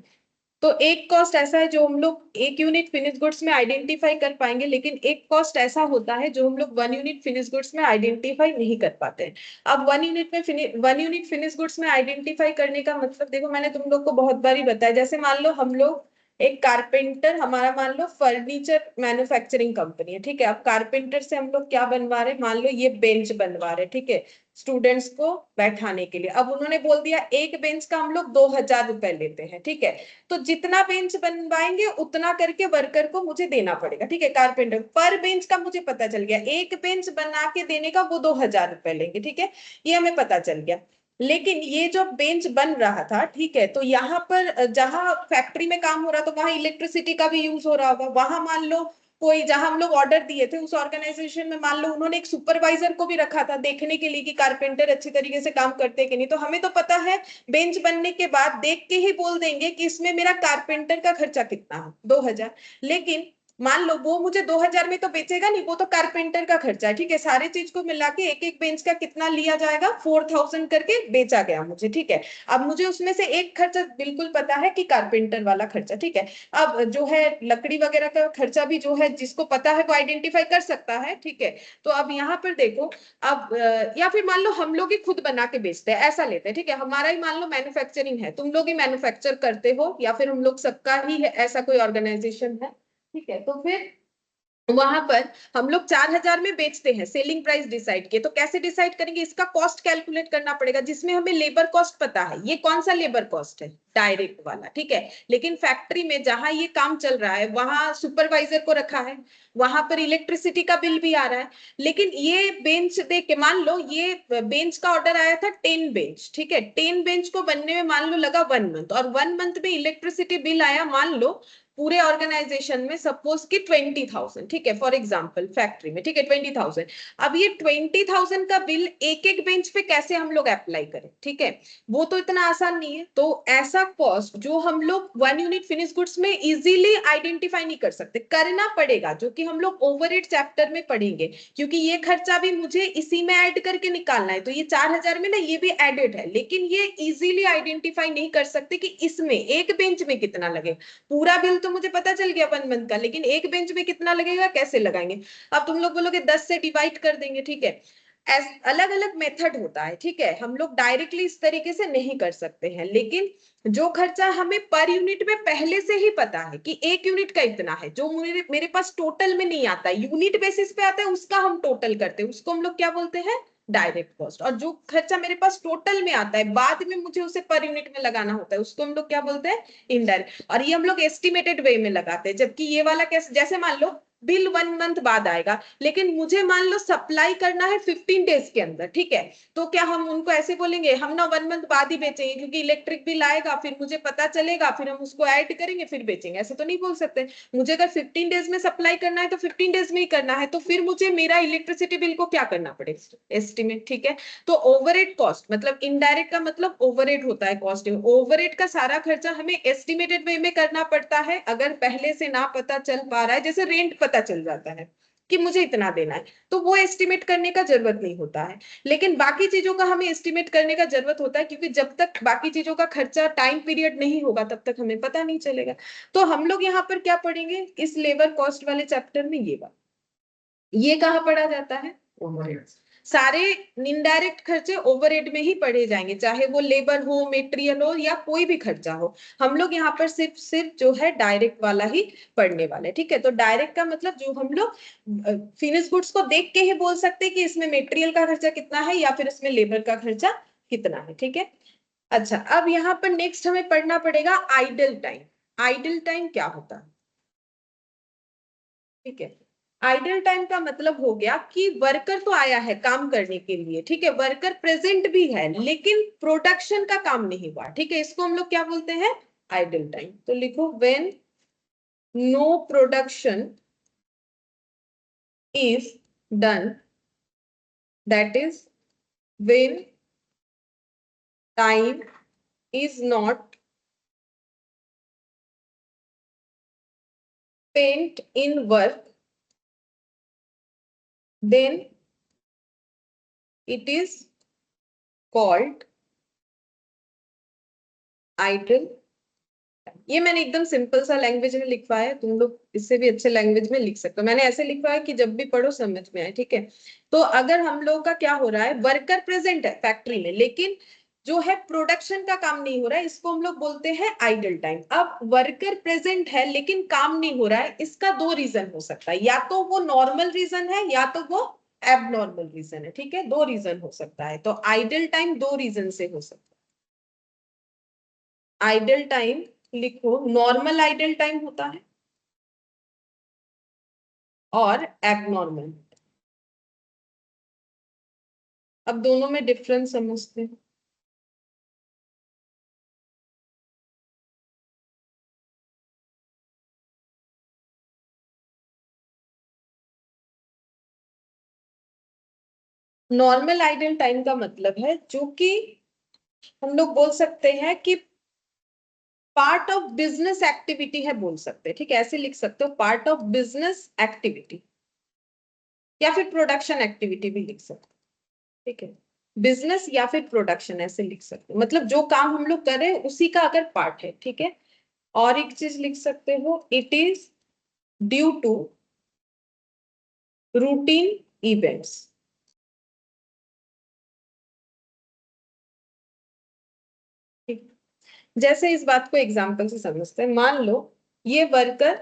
तो एक कॉस्ट ऐसा है जो हम लोग 1 यूनिट फिनिश गुड्स में आइडेंटिफाई कर पाएंगे, लेकिन एक कॉस्ट ऐसा होता है जो हम लोग 1 यूनिट फिनिश गुड्स में आइडेंटिफाई नहीं कर पाते हैं। अब 1 यूनिट फिनिश गुड्स में आइडेंटिफाई करने का मतलब देखो, मैंने तुम लोग को बहुत बार ही बताया। जैसे मान लो हम लोग एक कारपेंटर, हमारा मान लो फर्नीचर मैन्युफैक्चरिंग कंपनी है, ठीक है। अब कारपेंटर से हम लोग क्या बनवा रहे हैं, मान लो ये बेंच बनवा रहे हैं, ठीक है, स्टूडेंट्स को बैठाने के लिए। अब उन्होंने बोल दिया एक बेंच का हम लोग 2000 रुपए लेते हैं, ठीक है। तो जितना बेंच बनवाएंगे उतना करके वर्कर को मुझे देना पड़ेगा, ठीक है। कारपेंटर पर बेंच का मुझे पता चल गया, एक बेंच बना के देने का वो 2000 रुपए लेंगे, ठीक है, ये हमें पता चल गया। लेकिन ये जो बेंच बन रहा था, ठीक है, तो यहाँ पर जहां फैक्ट्री में काम हो रहा, तो वहां इलेक्ट्रिसिटी का भी यूज हो रहा होगा। वहां मान लो कोई, जहां हम लोग ऑर्डर दिए थे उस ऑर्गेनाइजेशन में मान लो उन्होंने एक सुपरवाइजर को भी रखा था देखने के लिए कि कारपेंटर अच्छी तरीके से काम करते कि नहीं। तो हमें तो पता है बेंच बनने के बाद देख के ही बोल देंगे कि इसमें मेरा कारपेंटर का खर्चा कितना है, 2000। लेकिन मान लो वो मुझे 2000 में तो बेचेगा नहीं, वो तो कारपेंटर का खर्चा है, ठीक है। सारे चीज को मिला के एक एक बेंच का कितना लिया जाएगा, 4000 करके बेचा गया मुझे, ठीक है। अब मुझे उसमें से एक खर्चा बिल्कुल पता है कि कारपेंटर वाला खर्चा, ठीक है। अब जो है लकड़ी वगैरह का खर्चा भी जो है जिसको पता है वो आइडेंटिफाई कर सकता है, ठीक है। तो अब यहाँ पर देखो, अब या फिर मान लो हम लोग ही खुद बना के बेचते हैं, ऐसा लेते हैं, ठीक है। हमारा ही मान लो मैन्युफैक्चरिंग है, तुम लोग ही मैन्युफैक्चर करते हो, या फिर हम लोग सबका ही है, ऐसा कोई ऑर्गेनाइजेशन है, ठीक है। तो फिर वहां पर हम लोग 4000 में बेचते हैं, सेलिंग प्राइस डिसाइड किए। तो कैसे डिसाइड करेंगे, इसका कॉस्ट कैलकुलेट करना पड़ेगा, जिसमें हमें लेबर कॉस्ट पता है। ये कौन सा लेबर कॉस्ट है, डायरेक्ट वाला, ठीक है। लेकिन फैक्ट्री में जहां ये काम चल रहा है वहां सुपरवाइजर को रखा है, वहां पर इलेक्ट्रिसिटी का बिल भी आ रहा है। लेकिन ये बेंच देख के मान लो ये बेंच का ऑर्डर आया था 10 बेंच, ठीक है। 10 बेंच को बनने में मान लो लगा 1 मंथ, और 1 मंथ में इलेक्ट्रिसिटी बिल आया मान लो पूरे ऑर्गेनाइजेशन में सपोज कि 20,000, ठीक है, फॉर एग्जांपल फैक्ट्री में, ठीक है, 20,000। अब ये 20,000 का बिल एक एक बेंच पे कैसे हम लोग अप्लाई करें, ठीक है, वो तो इतना आसान नहीं है। तो ऐसा कॉस्ट जो हम लोग 1 यूनिट फिनिश गुड्स में इजीली आइडेंटिफाई नहीं कर सकते, करना पड़ेगा, जो कि हम लोग ओवरहेड चैप्टर में पढ़ेंगे, क्योंकि ये खर्चा भी मुझे इसी में ऐड करके निकालना है। तो ये 4000 में ना ये भी एडेड है, लेकिन ये इजीली आइडेंटिफाई नहीं कर सकते कि इसमें एक बेंच में कितना लगे। पूरा बिल तो मुझे पता चल गया 1 मंथ का, लेकिन एक बेंच में कितना लगेगा कैसे लगाएंगे। अब तुम लोग बोलोगे 10 से डिवाइड कर देंगे, ठीक है। अलग अलग मेथड होता है, ठीक है, हम लोग डायरेक्टली इस तरीके से नहीं कर सकते हैं। लेकिन जो खर्चा हमें पर यूनिट में पहले से ही पता है कि एक यूनिट का इतना है, जो मेरे पास टोटल में नहीं आता, यूनिट बेसिस पे आता है, उसका हम टोटल करते हैं, उसको हम लोग क्या बोलते हैं, डायरेक्ट कॉस्ट। और जो खर्चा मेरे पास टोटल में आता है, बाद में मुझे उसे पर यूनिट में लगाना होता है, उसको हम लोग क्या बोलते हैं, इनडायरेक्ट। और ये हम लोग एस्टिमेटेड वे में लगाते हैं। जबकि ये वाला कैसे, जैसे मान लो बिल 1 मंथ बाद आएगा, लेकिन मुझे मान लो सप्लाई करना है 15 डेज के अंदर, ठीक है। तो क्या हम उनको ऐसे बोलेंगे हम ना 1 मंथ बाद ही बेचेंगे, क्योंकि इलेक्ट्रिक बिल आएगा, फिर मुझे पता चलेगा, फिर हम उसको ऐड करेंगे, फिर बेचेंगे, ऐसे तो नहीं बोल सकते। मुझे अगर 15 डेज में सप्लाई करना है तो 15 डेज में ही करना है, तो फिर मुझे मेरा इलेक्ट्रिसिटी बिल को क्या करना पड़ेगा, एस्टिमेट, ठीक है। तो ओवरहेड कॉस्ट मतलब इनडायरेक्ट का मतलब ओवरहेड होता है कॉस्ट। ओवरहेड का सारा खर्चा हमें एस्टिमेटेड वे में करना पड़ता है, अगर पहले से ना पता चल पा रहा है, जैसे रेंट पता चल जाता है कि मुझे इतना देना है, तो वो एस्टिमेट करने का जरूरत नहीं होता है। लेकिन बाकी चीजों का हमें एस्टिमेट करने का जरूरत होता है, क्योंकि जब तक बाकी चीजों का खर्चा टाइम पीरियड नहीं होगा तब तक हमें पता नहीं चलेगा। तो हम लोग यहाँ पर क्या पढ़ेंगे इस लेबर कॉस्ट वाले चैप्टर में, ये बात, ये कहाँ पढ़ा जाता है, ओवरहेड। सारे इनडायरेक्ट खर्चे ओवरहेड में ही पढ़े जाएंगे, चाहे वो लेबर हो, मटेरियल हो, या कोई भी खर्चा हो। हम लोग यहाँ पर सिर्फ सिर्फ जो है डायरेक्ट वाला ही पढ़ने वाले, ठीक है। तो डायरेक्ट का मतलब जो हम लोग फिनिश गुड्स को देख के ही बोल सकते हैं कि इसमें मटेरियल का खर्चा कितना है या फिर इसमें लेबर का खर्चा कितना है, ठीक है। अच्छा, अब यहाँ पर नेक्स्ट हमें पढ़ना पड़ेगा आइडल टाइम। आइडल टाइम क्या होता है, ठीक है। आइडल टाइम का मतलब हो गया कि वर्कर तो आया है काम करने के लिए, ठीक है, वर्कर प्रेजेंट भी है लेकिन प्रोडक्शन का काम नहीं हुआ, ठीक है, इसको हम लोग क्या बोलते हैं, आइडल टाइम। तो लिखो when no production is done, that is when time is not spent in work, then it is called idle। ये मैंने एकदम सिंपल सा लैंग्वेज में लिखवाया है, तुम लोग इससे भी अच्छे लैंग्वेज में लिख सकते हो, मैंने ऐसे लिखवाया कि जब भी पढ़ो समझ में आए, ठीक है। तो अगर हम लोग का क्या हो रहा है, वर्कर प्रेजेंट है फैक्ट्री में लेकिन जो है प्रोडक्शन का काम नहीं हो रहा है, इसको हम लोग बोलते हैं आइडल टाइम। अब वर्कर प्रेजेंट है लेकिन काम नहीं हो रहा है, इसका दो रीजन हो सकता है, या तो वो नॉर्मल रीजन है या तो वो एबनॉर्मल रीजन है, ठीक है, दो रीजन हो सकता है। तो आइडल टाइम दो रीजन से हो सकता है। आइडल टाइम लिखो, नॉर्मल आइडल टाइम होता है और एबनॉर्मल। अब दोनों में डिफरेंस समझते हैं। नॉर्मल आइडल टाइम का मतलब है जो कि हम लोग बोल सकते हैं कि पार्ट ऑफ बिजनेस एक्टिविटी है, बोल सकते हैं, ठीक है, ऐसे लिख सकते हो, पार्ट ऑफ बिजनेस एक्टिविटी या फिर प्रोडक्शन एक्टिविटी भी लिख सकते हो, ठीक है, बिजनेस या फिर प्रोडक्शन ऐसे लिख सकते हो, मतलब जो काम हम लोग कर रहे हैं उसी का अगर पार्ट है, ठीक है। और एक चीज लिख सकते हो, it is due to routine events. जैसे इस बात को एग्जांपल से समझते हैं, मान लो ये वर्कर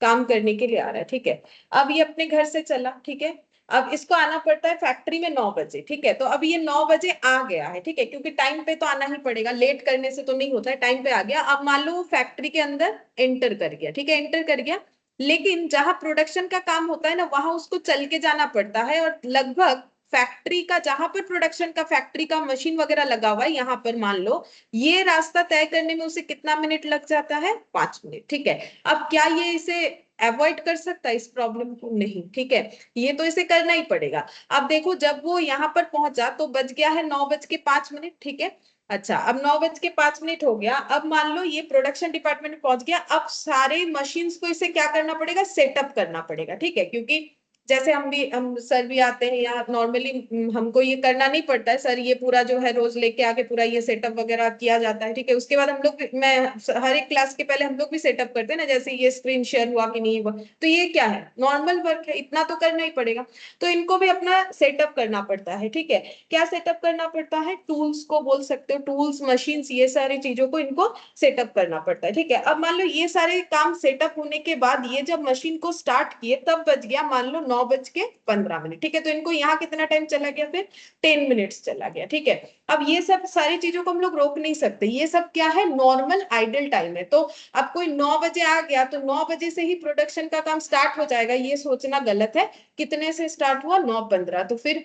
काम करने के लिए आ रहा है, ठीक है, अब ये अपने घर से चला, ठीक है, अब इसको आना पड़ता है फैक्ट्री में 9 बजे, ठीक है, तो अब ये 9 बजे आ गया है, ठीक है, क्योंकि टाइम पे तो आना ही पड़ेगा, लेट करने से तो नहीं होता है, टाइम पे आ गया। अब मान लो वो फैक्ट्री के अंदर एंटर कर गया, ठीक है, एंटर कर गया, लेकिन जहां प्रोडक्शन का काम होता है ना वहां उसको चल के जाना पड़ता है, और लगभग फैक्ट्री का जहां पर प्रोडक्शन का फैक्ट्री का मशीन वगैरह लगा हुआ है, यहाँ पर मान लो ये रास्ता तय करने में उसे कितना मिनट लग जाता है, 5 मिनट, ठीक है। अब क्या ये इसे अवॉइड कर सकता है इस प्रॉब्लम को, नहीं, ठीक है, ये तो इसे करना ही पड़ेगा। अब देखो जब वो यहाँ पर पहुंचा तो बज गया है 9:05, ठीक है। अच्छा, अब 9:05 हो गया, अब मान लो ये प्रोडक्शन डिपार्टमेंट में पहुंच गया, अब सारे मशीन्स को इसे क्या करना पड़ेगा, सेटअप करना पड़ेगा, ठीक है, क्योंकि जैसे हम सर भी आते हैं यहाँ, नॉर्मली हमको ये करना नहीं पड़ता है, सर ये पूरा जो है रोज लेके आके पूरा ये सेटअप वगैरह किया जाता है, ठीक है, उसके बाद हम लोग मैं हर एक क्लास के पहले हम लोग भी सेटअप करते हैं ना, जैसे ये स्क्रीन शेयर हुआ कि नहीं हुआ, तो ये क्या है, नॉर्मल वर्क है, इतना तो करना ही पड़ेगा। तो इनको भी अपना सेटअप करना पड़ता है, ठीक है, क्या सेटअप करना पड़ता है, टूल्स को बोल सकते हो, टूल्स मशीन्स ये सारी चीजों को इनको सेटअप करना पड़ता है, ठीक है। अब मान लो ये सारे काम सेटअप होने के बाद ये जब मशीन को स्टार्ट किए तब बज गया मान लो 9:15, ठीक है, तो इनको यहाँ कितना टाइम चला गया, फिर 10 मिनट्स चला गया, ठीक है। अब ये सब सारी चीजों को हम लोग रोक नहीं सकते, ये सब क्या है, नॉर्मल आइडल टाइम है। तो अब कोई 9 बजे आ गया तो 9 बजे से ही प्रोडक्शन का काम स्टार्ट हो जाएगा, ये सोचना गलत है। कितने से स्टार्ट हुआ, 9:15, तो फिर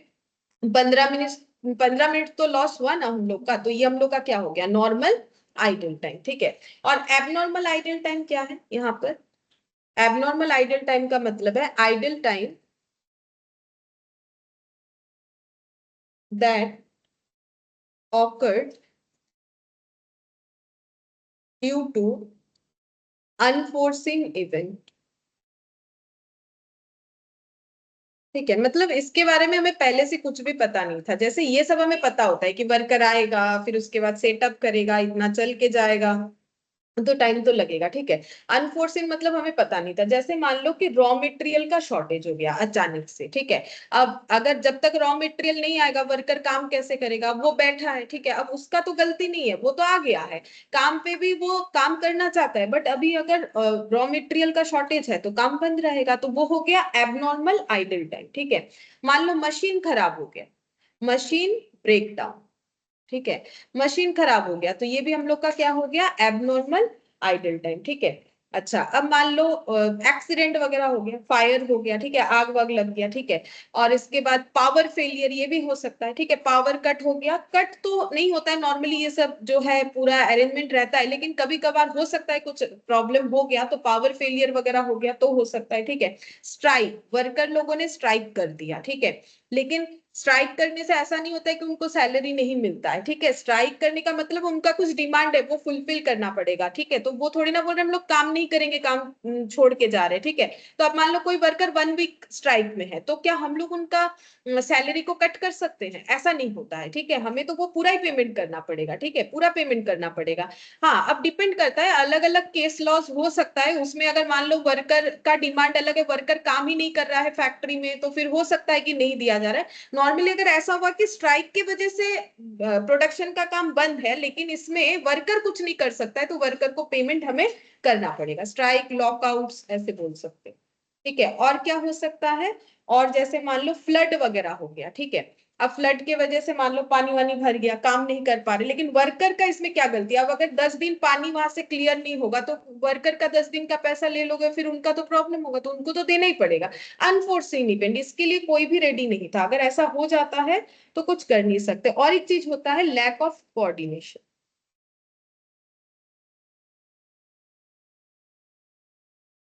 15 मिनट, 15 मिनट तो लॉस हुआ ना हम लोग का, तो ये हम लोग का क्या हो गया, नॉर्मल आइडल टाइम, ठीक है। और एबनॉर्मल आइडल टाइम क्या है यहाँ पर, एबनॉर्मल आइडल टाइम का मतलब है idle time that occurred due to unforeseen event, ठीक है, मतलब इसके बारे में हमें पहले से कुछ भी पता नहीं था, जैसे ये सब हमें पता होता है कि वर्कर आएगा फिर उसके बाद सेटअप करेगा, इतना चल के जाएगा, तो टाइम तो लगेगा, ठीक है। अनफोर्सिन मतलब हमें पता नहीं था, जैसे मान लो कि रॉ मटेरियल का शॉर्टेज हो गया अचानक से, ठीक है, अब अगर जब तक रॉ मटेरियल नहीं आएगा वर्कर काम कैसे करेगा, वो बैठा है, ठीक है, अब उसका तो गलती नहीं है, वो तो आ गया है काम पे भी, वो काम करना चाहता है, बट अभी अगर रॉ मटेरियल का शॉर्टेज है तो काम बंद रहेगा, तो वो हो गया एबनॉर्मल आइडल टाइम, ठीक है। मान लो मशीन खराब हो गया, मशीन ब्रेक डाउन, ठीक है, मशीन खराब हो गया, तो ये भी हम लोग का क्या हो गया, एबनॉर्मल आइडल टाइम, ठीक है। अच्छा, अब मान लो एक्सीडेंट वगैरह हो गया, फायर हो गया, ठीक है, आग वाग लग गया, ठीक है, और इसके बाद पावर फेलियर ये भी हो सकता है, ठीक है, पावर कट हो गया, कट तो नहीं होता है नॉर्मली, ये सब जो है पूरा अरेंजमेंट रहता है, लेकिन कभी कभार हो सकता है कुछ प्रॉब्लम हो गया तो पावर फेलियर वगैरह हो गया तो हो सकता है, ठीक है। स्ट्राइक, वर्कर लोगों ने स्ट्राइक कर दिया, ठीक है, लेकिन स्ट्राइक करने से ऐसा नहीं होता है कि उनको सैलरी नहीं मिलता है, ठीक है, स्ट्राइक करने का मतलब उनका कुछ डिमांड है वो फुलफिल करना पड़ेगा, ठीक है, तो वो थोड़ी ना बोल रहे हम लोग काम नहीं करेंगे, काम छोड़ के जा रहे हैं, ठीक है। तो अब मान लो कोई वर्कर 1 वीक स्ट्राइक में है, तो क्या हम लोग उनका सैलरी को कट कर सकते हैं? ऐसा नहीं होता है, ठीक है, हमें तो वो पूरा ही पेमेंट करना पड़ेगा, ठीक है, पूरा पेमेंट करना पड़ेगा। हाँ, अब डिपेंड करता है, अलग अलग केस लॉस हो सकता है उसमें, अगर मान लो वर्कर का डिमांड अलग है, वर्कर काम ही नहीं कर रहा है फैक्ट्री में, तो फिर हो सकता है कि नहीं दिया जा रहा है। नॉर्मली अगर ऐसा हुआ कि स्ट्राइक की वजह से प्रोडक्शन का काम बंद है, लेकिन इसमें वर्कर कुछ नहीं कर सकता है, तो वर्कर को पेमेंट हमें करना पड़ेगा। स्ट्राइक, लॉकआउट्स ऐसे बोल सकते हैं, ठीक है। और क्या हो सकता है? और जैसे मान लो फ्लड वगैरह हो गया, ठीक है, अब फ्लड की वजह से मान लो पानी वानी भर गया, काम नहीं कर पा रहे, लेकिन वर्कर का इसमें क्या गलती है? अब अगर 10 दिन पानी वहां से क्लियर नहीं होगा तो वर्कर का 10 दिन का पैसा ले लोगे, फिर उनका तो प्रॉब्लम होगा, तो उनको तो देना ही पड़ेगा। अनफोर्सीन इवेंट, इसके लिए कोई भी रेडी नहीं था, अगर ऐसा हो जाता है तो कुछ कर नहीं सकते। और एक चीज होता है लैक ऑफ कोऑर्डिनेशन,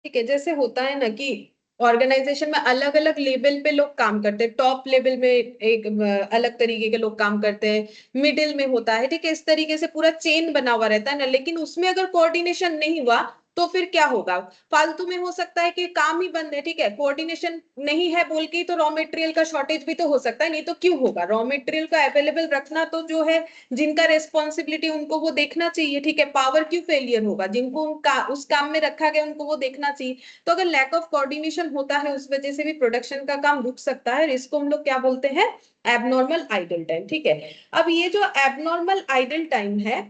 ठीक है, जैसे होता है ना कि ऑर्गेनाइजेशन में अलग अलग लेवल पे लोग काम करते हैं, टॉप लेवल में एक अलग तरीके के लोग काम करते हैं, मिडिल में होता है, ठीक है, इस तरीके से पूरा चेन बना हुआ रहता है ना, लेकिन उसमें अगर कोऑर्डिनेशन नहीं हुआ तो फिर क्या होगा? फालतू में हो सकता है कि काम ही बंद है, ठीक है, कोऑर्डिनेशन नहीं है बोल के, तो रॉ मटेरियल का शॉर्टेज भी तो हो सकता है, नहीं तो क्यों होगा? रॉ मटेरियल का अवेलेबल रखना तो जो है जिनका रेस्पॉन्सिबिलिटी उनको वो देखना चाहिए, ठीक है, पावर क्यों फेलियर होगा? जिनको उस काम में रखा गया उनको वो देखना चाहिए। तो अगर लैक ऑफ कोऑर्डिनेशन होता है उस वजह से भी प्रोडक्शन का काम रुक सकता है, इसको हम लोग क्या बोलते हैं? एबनॉर्मल आइडल टाइम, ठीक है। अब ये जो एबनॉर्मल आइडल टाइम है,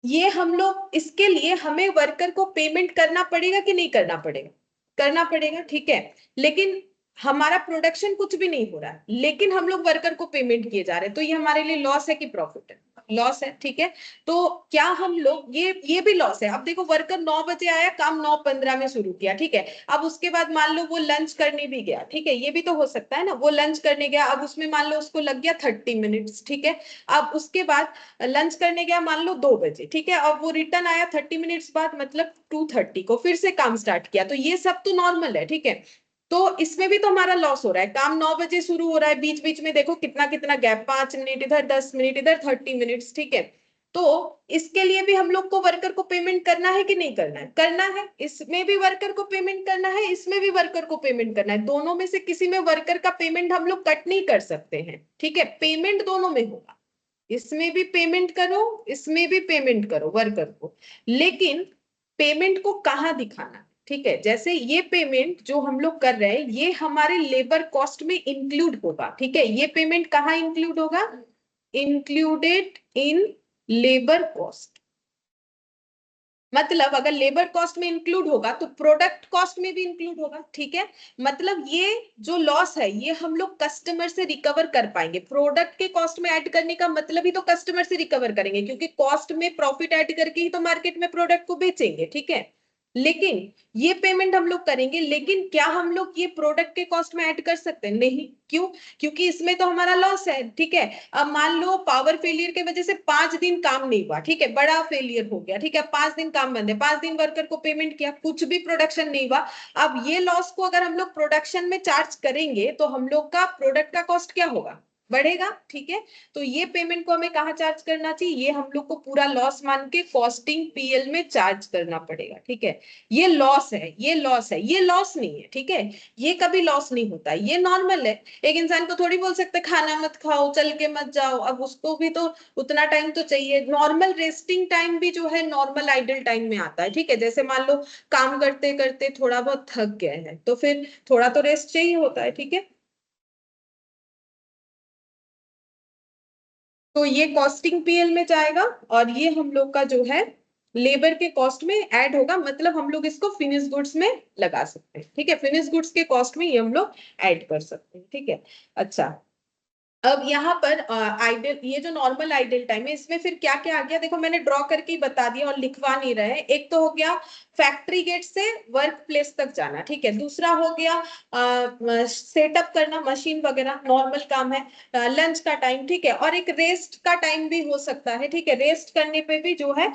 ये हम लोग, इसके लिए हमें वर्कर को पेमेंट करना पड़ेगा कि नहीं करना पड़ेगा? करना पड़ेगा, ठीक है, लेकिन हमारा प्रोडक्शन कुछ भी नहीं हो रहा है, लेकिन हम लोग वर्कर को पेमेंट किए जा रहे हैं, तो ये हमारे लिए लॉस है कि प्रॉफिट है? लॉस है, ठीक है। तो क्या हम लोग, ये भी लॉस है। अब देखो, वर्कर 9 बजे आया, काम 9:15 में शुरू किया, ठीक है, अब उसके बाद मान लो वो लंच करने भी गया, ठीक है, ये भी तो हो सकता है ना, वो लंच करने गया, अब उसमें मान लो उसको लग गया 30 मिनट्स, ठीक है, अब उसके बाद लंच करने गया मान लो 2 बजे, ठीक है, अब वो रिटर्न आया 30 मिनट्स बाद, मतलब 2:30 को फिर से काम स्टार्ट किया, तो ये सब तो नॉर्मल है, ठीक है। तो इसमें भी तो हमारा लॉस हो रहा है, काम 9 बजे शुरू हो रहा है, बीच बीच में देखो कितना कितना गैप, 5 मिनट इधर, 10 मिनट इधर, 30 मिनट्स, ठीक है। तो इसके लिए भी हम लोग को वर्कर को पेमेंट करना है कि नहीं करना है? करना है, इसमें भी वर्कर को पेमेंट करना है, इसमें भी वर्कर को पेमेंट करना है, दोनों में से किसी में वर्कर का पेमेंट हम लोग कट नहीं कर सकते हैं, ठीक है, पेमेंट दोनों में होगा, इसमें भी पेमेंट करो, इसमें भी पेमेंट करो वर्कर को, लेकिन पेमेंट को कहाँ दिखाना है? ठीक है, जैसे ये पेमेंट जो हम लोग कर रहे हैं ये हमारे लेबर कॉस्ट में इंक्लूड होगा, ठीक है, ये पेमेंट कहाँ इंक्लूड होगा? इंक्लूडेड इन लेबर कॉस्ट, मतलब अगर लेबर कॉस्ट में इंक्लूड होगा तो प्रोडक्ट कॉस्ट में भी इंक्लूड होगा, ठीक है। मतलब ये जो लॉस है ये हम लोग कस्टमर से रिकवर कर पाएंगे, प्रोडक्ट के कॉस्ट में ऐड करने का मतलब ही तो कस्टमर से रिकवर करेंगे, क्योंकि कॉस्ट में प्रॉफिट ऐड करके ही तो मार्केट में प्रोडक्ट को बेचेंगे, ठीक है। लेकिन ये पेमेंट हम लोग करेंगे, लेकिन क्या हम लोग ये प्रोडक्ट के कॉस्ट में ऐड कर सकते हैं? नहीं, क्यों? क्योंकि इसमें तो हमारा लॉस है, ठीक है। अब मान लो पावर फेलियर की वजह से 5 दिन काम नहीं हुआ, ठीक है, बड़ा फेलियर हो गया, ठीक है, 5 दिन काम बंद है, 5 दिन वर्कर को पेमेंट किया, कुछ भी प्रोडक्शन नहीं हुआ। अब ये लॉस को अगर हम लोग प्रोडक्शन में चार्ज करेंगे तो हम लोग का प्रोडक्ट का कॉस्ट क्या होगा? बढ़ेगा, ठीक है। तो ये पेमेंट को हमें कहाँ चार्ज करना चाहिए? ये हम लोग को पूरा लॉस मान के कॉस्टिंग पीएल में चार्ज करना पड़ेगा, ठीक है। ये लॉस है, ये लॉस है, ये लॉस नहीं है, ठीक है, ये कभी लॉस नहीं होता, ये नॉर्मल है। एक इंसान को थोड़ी बोल सकते खाना मत खाओ, चल के मत जाओ, अब उसको भी तो उतना टाइम तो चाहिए, नॉर्मल रेस्टिंग टाइम भी जो है नॉर्मल आइडल टाइम में आता है, ठीक है। जैसे मान लो काम करते करते थोड़ा बहुत थक गए हैं तो फिर थोड़ा तो रेस्ट चाहिए होता है, ठीक है। तो ये कॉस्टिंग पीएल में जाएगा और ये हम लोग का जो है लेबर के कॉस्ट में ऐड होगा, मतलब हम लोग इसको फिनिश गुड्स में लगा सकते हैं, ठीक है, फिनिश गुड्स के कॉस्ट में ये हम लोग ऐड कर सकते हैं, ठीक है। अच्छा, अब यहाँ पर आइडल, ये जो नॉर्मल आइडल टाइम है इसमें फिर क्या क्या आ गया, देखो मैंने ड्रॉ करके ही बता दिया और लिखवा नहीं रहे। एक तो हो गया फैक्ट्री गेट से वर्क प्लेस तक जाना, ठीक है। दूसरा हो गया सेटअप करना मशीन वगैरह, नॉर्मल काम है। लंच का टाइम, ठीक है। और एक रेस्ट का टाइम भी हो सकता है, ठीक है। रेस्ट करने पे भी जो है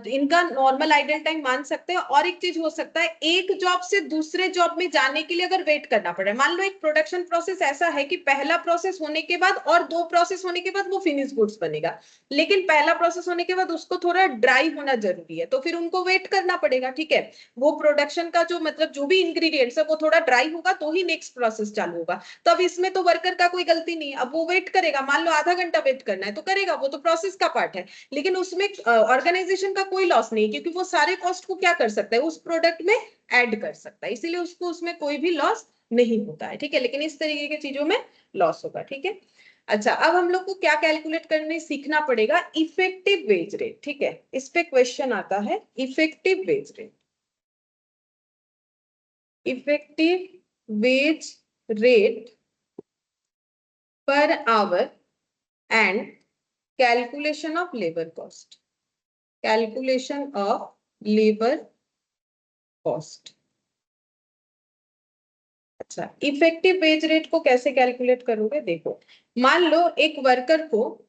इनका नॉर्मल आइडल टाइम मान सकते हैं। और एक चीज हो सकता है, एक जॉब से दूसरे जॉब में जाने के लिए अगर वेट करना पड़े, मान लो एक प्रोडक्शन प्रोसेस ऐसा है कि पहला प्रोसेस होने के बाद और 2 प्रोसेस होने के बाद वो फिनिश गुड्स बनेगा, लेकिन पहला प्रोसेस होने के बाद उसको थोड़ा ड्राई होना जरूरी है, तो फिर उनको वेट करना पड़ेगा, ठीक है। वो प्रोडक्शन का जो मतलब जो भी इंग्रेडिएंट्स है वो थोड़ा ड्राई होगा तो ही नेक्स्ट प्रोसेस चालू होगा। तो अब इसमें तो वर्कर का कोई गलती नहीं है, अब वो वेट करेगा, मान लो आधा घंटा वेट करना है तो करेगा, वो तो प्रोसेस का पार्ट है। लेकिन उसमें ऑर्गेनाइजेशन का कोई लॉस नहीं है, क्योंकि वो सारे कॉस्ट को क्या कर सकता है, उस प्रोडक्ट में ऐड कर सकता है, इसीलिए उसको उसमें कोई भी लॉस नहीं होता है, ठीक है। लेकिन इस तरीके की चीजों में लॉस होगा, ठीक है। अच्छा, अब हम लोग को क्या कैलकुलेट करने सीखना पड़ेगा, इफेक्टिव वेज रेट, ठीक है। इस पे क्वेश्चन आता है, effective wage rate. Effective wage rate per hour and calculation of labour cost, calculation of labour cost. अच्छा, इफेक्टिव वेज रेट को कैसे कैलकुलेट करोगे, देखो मान लो एक वर्कर को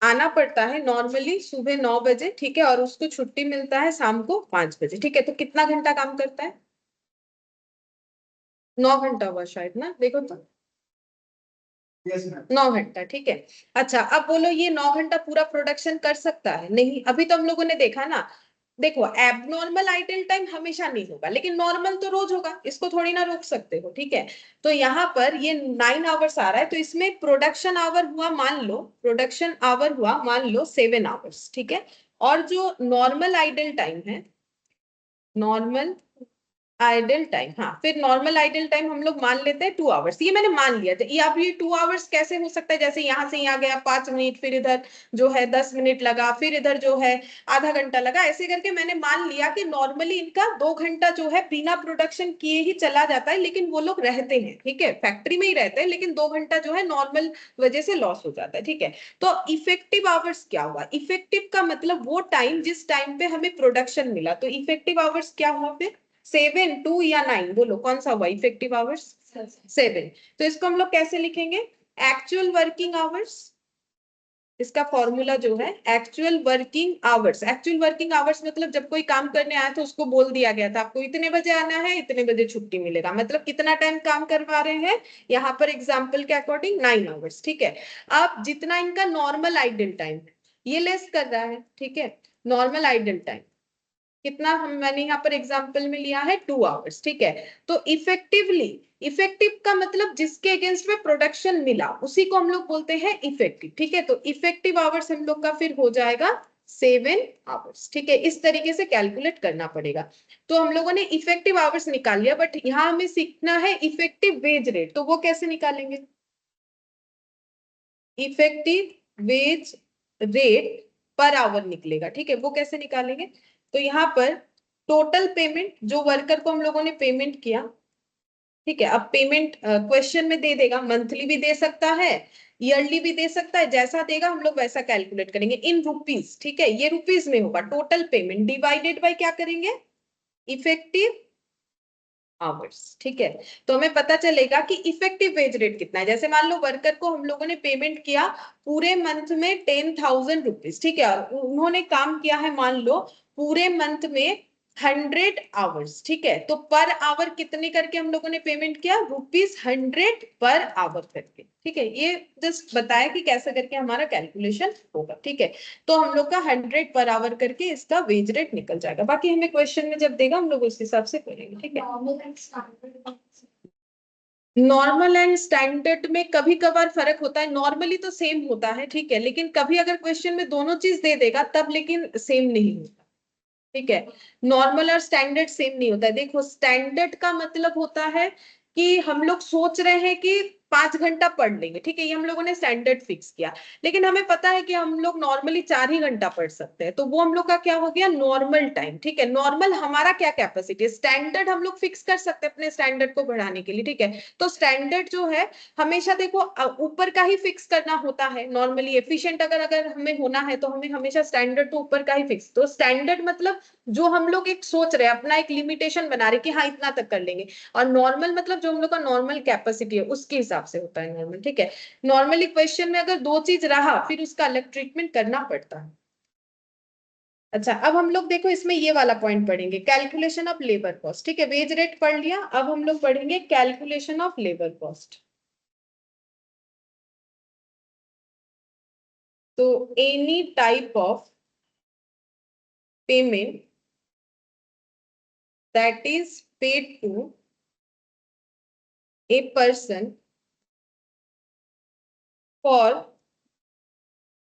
आना पड़ता है नॉर्मली सुबह 9 बजे, ठीक है, और उसको छुट्टी मिलता है शाम को 5 बजे, ठीक है। तो कितना घंटा काम करता है, 9 घंटा हुआ शायद ना, देखो तो 9 घंटा, ठीक है। अच्छा, अब बोलो ये 9 घंटा पूरा प्रोडक्शन कर सकता है, नहीं। अभी तो हम लोगों ने देखा ना, देखो एबनॉर्मल आइडल टाइम हमेशा नहीं होगा, लेकिन नॉर्मल तो रोज होगा, इसको थोड़ी ना रोक सकते हो, ठीक है। तो यहाँ पर ये 9 आवर्स आ रहा है, तो इसमें प्रोडक्शन आवर हुआ, मान लो प्रोडक्शन आवर हुआ मान लो 7 आवर्स, ठीक है। और जो नॉर्मल आइडल टाइम है, नॉर्मल आइडल टाइम, हाँ, फिर नॉर्मल आइडल टाइम हम लोग मान लेते हैं 2 आवर्स, ये मैंने मान लिया था। ये अब ये 2 आवर्स कैसे हो सकता है, जैसे यहाँ से यहाँ गया 5 मिनट, फिर इधर जो है 10 मिनट लगा, फिर इधर जो है आधा घंटा लगा, ऐसे करके मैंने मान लिया कि नॉर्मली इनका 2 घंटा जो है बिना प्रोडक्शन किए ही चला जाता है, लेकिन वो लोग रहते हैं, ठीक है, फैक्ट्री में ही रहते हैं, लेकिन 2 घंटा जो है नॉर्मल वजह से लॉस हो जाता है, ठीक है। तो इफेक्टिव आवर्स क्या हुआ, इफेक्टिव का मतलब वो टाइम जिस टाइम पे हमें प्रोडक्शन मिला, तो इफेक्टिव आवर्स क्या हुआ फिर, 7, 2 या 9, बोलो कौन सा हुआ इफेक्टिव आवर्स, 7। तो इसको हम लोग कैसे लिखेंगे, एक्चुअल वर्किंग आवर्स, इसका फॉर्मूला जो है actual working hours. Actual working hours मतलब जब कोई काम करने आया तो उसको बोल दिया गया था आपको इतने बजे आना है, इतने बजे छुट्टी मिलेगा, मतलब कितना टाइम काम करवा रहे हैं, यहाँ पर एग्जाम्पल के अकॉर्डिंग 9 आवर्स, ठीक है। अब जितना इनका नॉर्मल आइडल टाइम है ये लेस कर रहा है, ठीक है। नॉर्मल आइडल टाइम कितना, हम मैंने यहाँ पर एग्जांपल में लिया है 2 आवर्स, ठीक है। तो इफेक्टिवली, इफेक्टिव का मतलब जिसके अगेंस्ट में प्रोडक्शन मिला उसी को हम लोग बोलते हैं इफेक्टिव, ठीक है। तो इफेक्टिव आवर्स हम लोग का फिर हो जाएगा 7 आवर्स, ठीक है। इस तरीके से कैलकुलेट करना पड़ेगा। तो हम लोगों ने इफेक्टिव आवर्स निकाल लिया, बट यहाँ हमें सीखना है इफेक्टिव वेज रेट, तो वो कैसे निकालेंगे, effective wage rate per hour निकलेगा, ठीक है। वो कैसे निकालेंगे, तो यहाँ पर टोटल पेमेंट जो वर्कर को हम लोगों ने पेमेंट किया, ठीक है। अब पेमेंट क्वेश्चन में दे देगा, मंथली भी दे सकता है, ईयरली भी दे सकता है, जैसा देगा हम लोग वैसा कैलकुलेट करेंगे इन रुपीज, ठीक है। ये रुपीज में होगा, टोटल पेमेंट डिवाइडेड बाय क्या करेंगे, इफेक्टिव आवर्स, ठीक है। तो हमें पता चलेगा कि इफेक्टिव वेज रेट कितना है। जैसे मान लो वर्कर को हम लोगों ने पेमेंट किया पूरे मंथ में 10,000 रुपीज, ठीक है, और उन्होंने काम किया है मान लो पूरे मंथ में 100 आवर्स, ठीक है। तो पर आवर कितने करके हम लोगों ने पेमेंट किया, ₹100 पर आवर करके, ठीक है। ये जस्ट बताया कि कैसे करके हमारा कैलकुलेशन होगा, ठीक है। तो हम लोग का 100 पर आवर करके इसका वेज रेट निकल जाएगा। बाकी हमें क्वेश्चन में जब देगा हम लोग उस हिसाब से करेंगे, ठीक है। नॉर्मल एंड स्टैंडर्ड में कभी कभार फर्क होता है, नॉर्मली तो सेम होता है, ठीक है, लेकिन कभी अगर क्वेश्चन में दोनों चीज दे देगा तब लेकिन सेम नहीं होता, ठीक है। नॉर्मल और स्टैंडर्ड सेम नहीं होता है। देखो स्टैंडर्ड का मतलब होता है कि हम लोग सोच रहे हैं कि 5 घंटा पढ़ लेंगे, ठीक है, ये हम लोगों ने स्टैंडर्ड फिक्स किया। लेकिन हमें पता है कि हम लोग नॉर्मली 4 ही घंटा पढ़ सकते हैं, तो वो हम लोग का क्या हो गया, नॉर्मल टाइम, ठीक है। नॉर्मल हमारा क्या कैपेसिटी है, स्टैंडर्ड हम लोग फिक्स कर सकते हैं अपने स्टैंडर्ड को बढ़ाने के लिए, ठीक है। तो स्टैंडर्ड जो है हमेशा देखो ऊपर का ही फिक्स करना होता है नॉर्मली। एफिशिएंट अगर अगर हमें होना है तो हमें हमेशा स्टैंडर्ड तो ऊपर का ही फिक्स। तो स्टैंडर्ड मतलब जो हम लोग एक सोच रहे हैं, अपना एक लिमिटेशन बना रहे कि हाँ इतना तक कर लेंगे। और नॉर्मल मतलब जो हम लोग का नॉर्मल कैपेसिटी है उसके हिसाब से होता है नॉर्मल, ठीक है। नॉर्मल इक्वेशन में अगर 2 चीज रहा फिर उसका अलग ट्रीटमेंट करना पड़ता है। अच्छा, अब हम लोग देखो इसमें ये वाला पॉइंट पढ़ेंगे, कैलकुलेशन ऑफ लेबर कॉस्ट, ठीक है। वेज रेट पढ़ लिया, अब हम लोग पढ़ेंगे कैलकुलेशन ऑफ लेबर कॉस्ट। तो any type of payment that is paid to a person for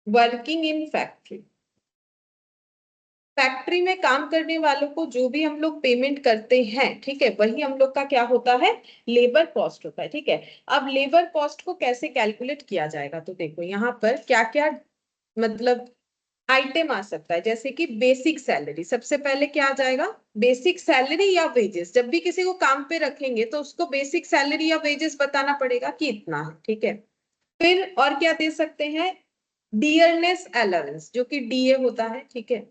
working in factory। Factory में काम करने वालों को जो भी हम लोग पेमेंट करते हैं, ठीक है, वही हम लोग का क्या होता है, लेबर कॉस्ट होता है, ठीक है। अब लेबर कॉस्ट को कैसे कैलकुलेट किया जाएगा, तो देखो यहाँ पर क्या क्या मतलब आइटम आ सकता है। जैसे कि बेसिक सैलरी, सबसे पहले क्या आ जाएगा, बेसिक सैलरी या वेजेस। जब भी किसी को काम पे रखेंगे तो उसको बेसिक सैलरी या वेजेस बताना पड़ेगा कि इतना है, ठीक है। फिर और क्या दे सकते हैं, डियरनेस अलाउंस, जो कि डीए होता है, ठीक है,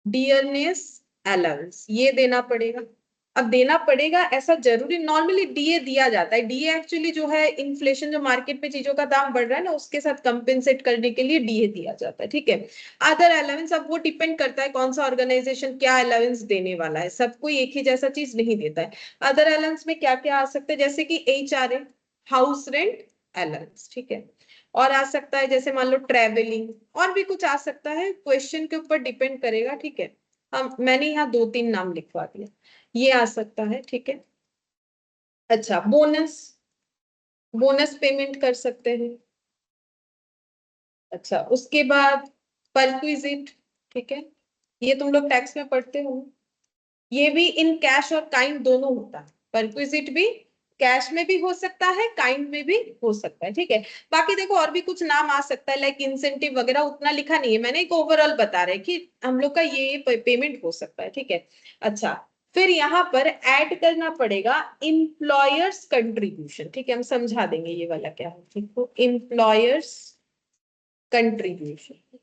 डियरनेस अलाउंस ये देना पड़ेगा। अब देना पड़ेगा ऐसा जरूरी, नॉर्मली डीए दिया जाता है। डीए एक्चुअली जो है इन्फ्लेशन, जो मार्केट में चीजों का दाम बढ़ रहा है ना, उसके साथ कंपेंसेट करने के लिए डीए दिया जाता है, ठीक है। अदर अलाउंस, अब वो डिपेंड करता है कौन सा ऑर्गेनाइजेशन क्या अलाउंस देने वाला है, सब कोई एक ही जैसा चीज नहीं देता है। अदर अलाउंस में क्या क्या आ सकता है, जैसे कि HRA, हाउस रेंट अलाउंस, ठीक है। और आ सकता है जैसे मान लो ट्रेवलिंग, और भी कुछ आ सकता है, क्वेश्चन के ऊपर डिपेंड करेगा, ठीक है। हम मैंने यहाँ 2-3 नाम लिखवा दिया, ये आ सकता है, ठीक है। अच्छा, बोनस, बोनस पेमेंट कर सकते हैं। अच्छा, उसके बाद परक्विजिट, ठीक है, ये तुम लोग टैक्स में पढ़ते हो, ये भी इन कैश और काइंड दोनों होता है। परक्विजिट भी कैश में भी हो सकता है, काइंड में भी हो सकता है, ठीक है। बाकी देखो और भी कुछ नाम आ सकता है, लाइक इंसेंटिव वगैरह, उतना लिखा नहीं है मैंने, एक ओवरऑल बता रहे कि हम लोग का ये पेमेंट हो सकता है, ठीक है। अच्छा, फिर यहाँ पर ऐड करना पड़ेगा इम्प्लॉयर्स कंट्रीब्यूशन, ठीक है, हम समझा देंगे ये वाला क्या है, ठीक है, इम्प्लॉयर्स कंट्रीब्यूशन।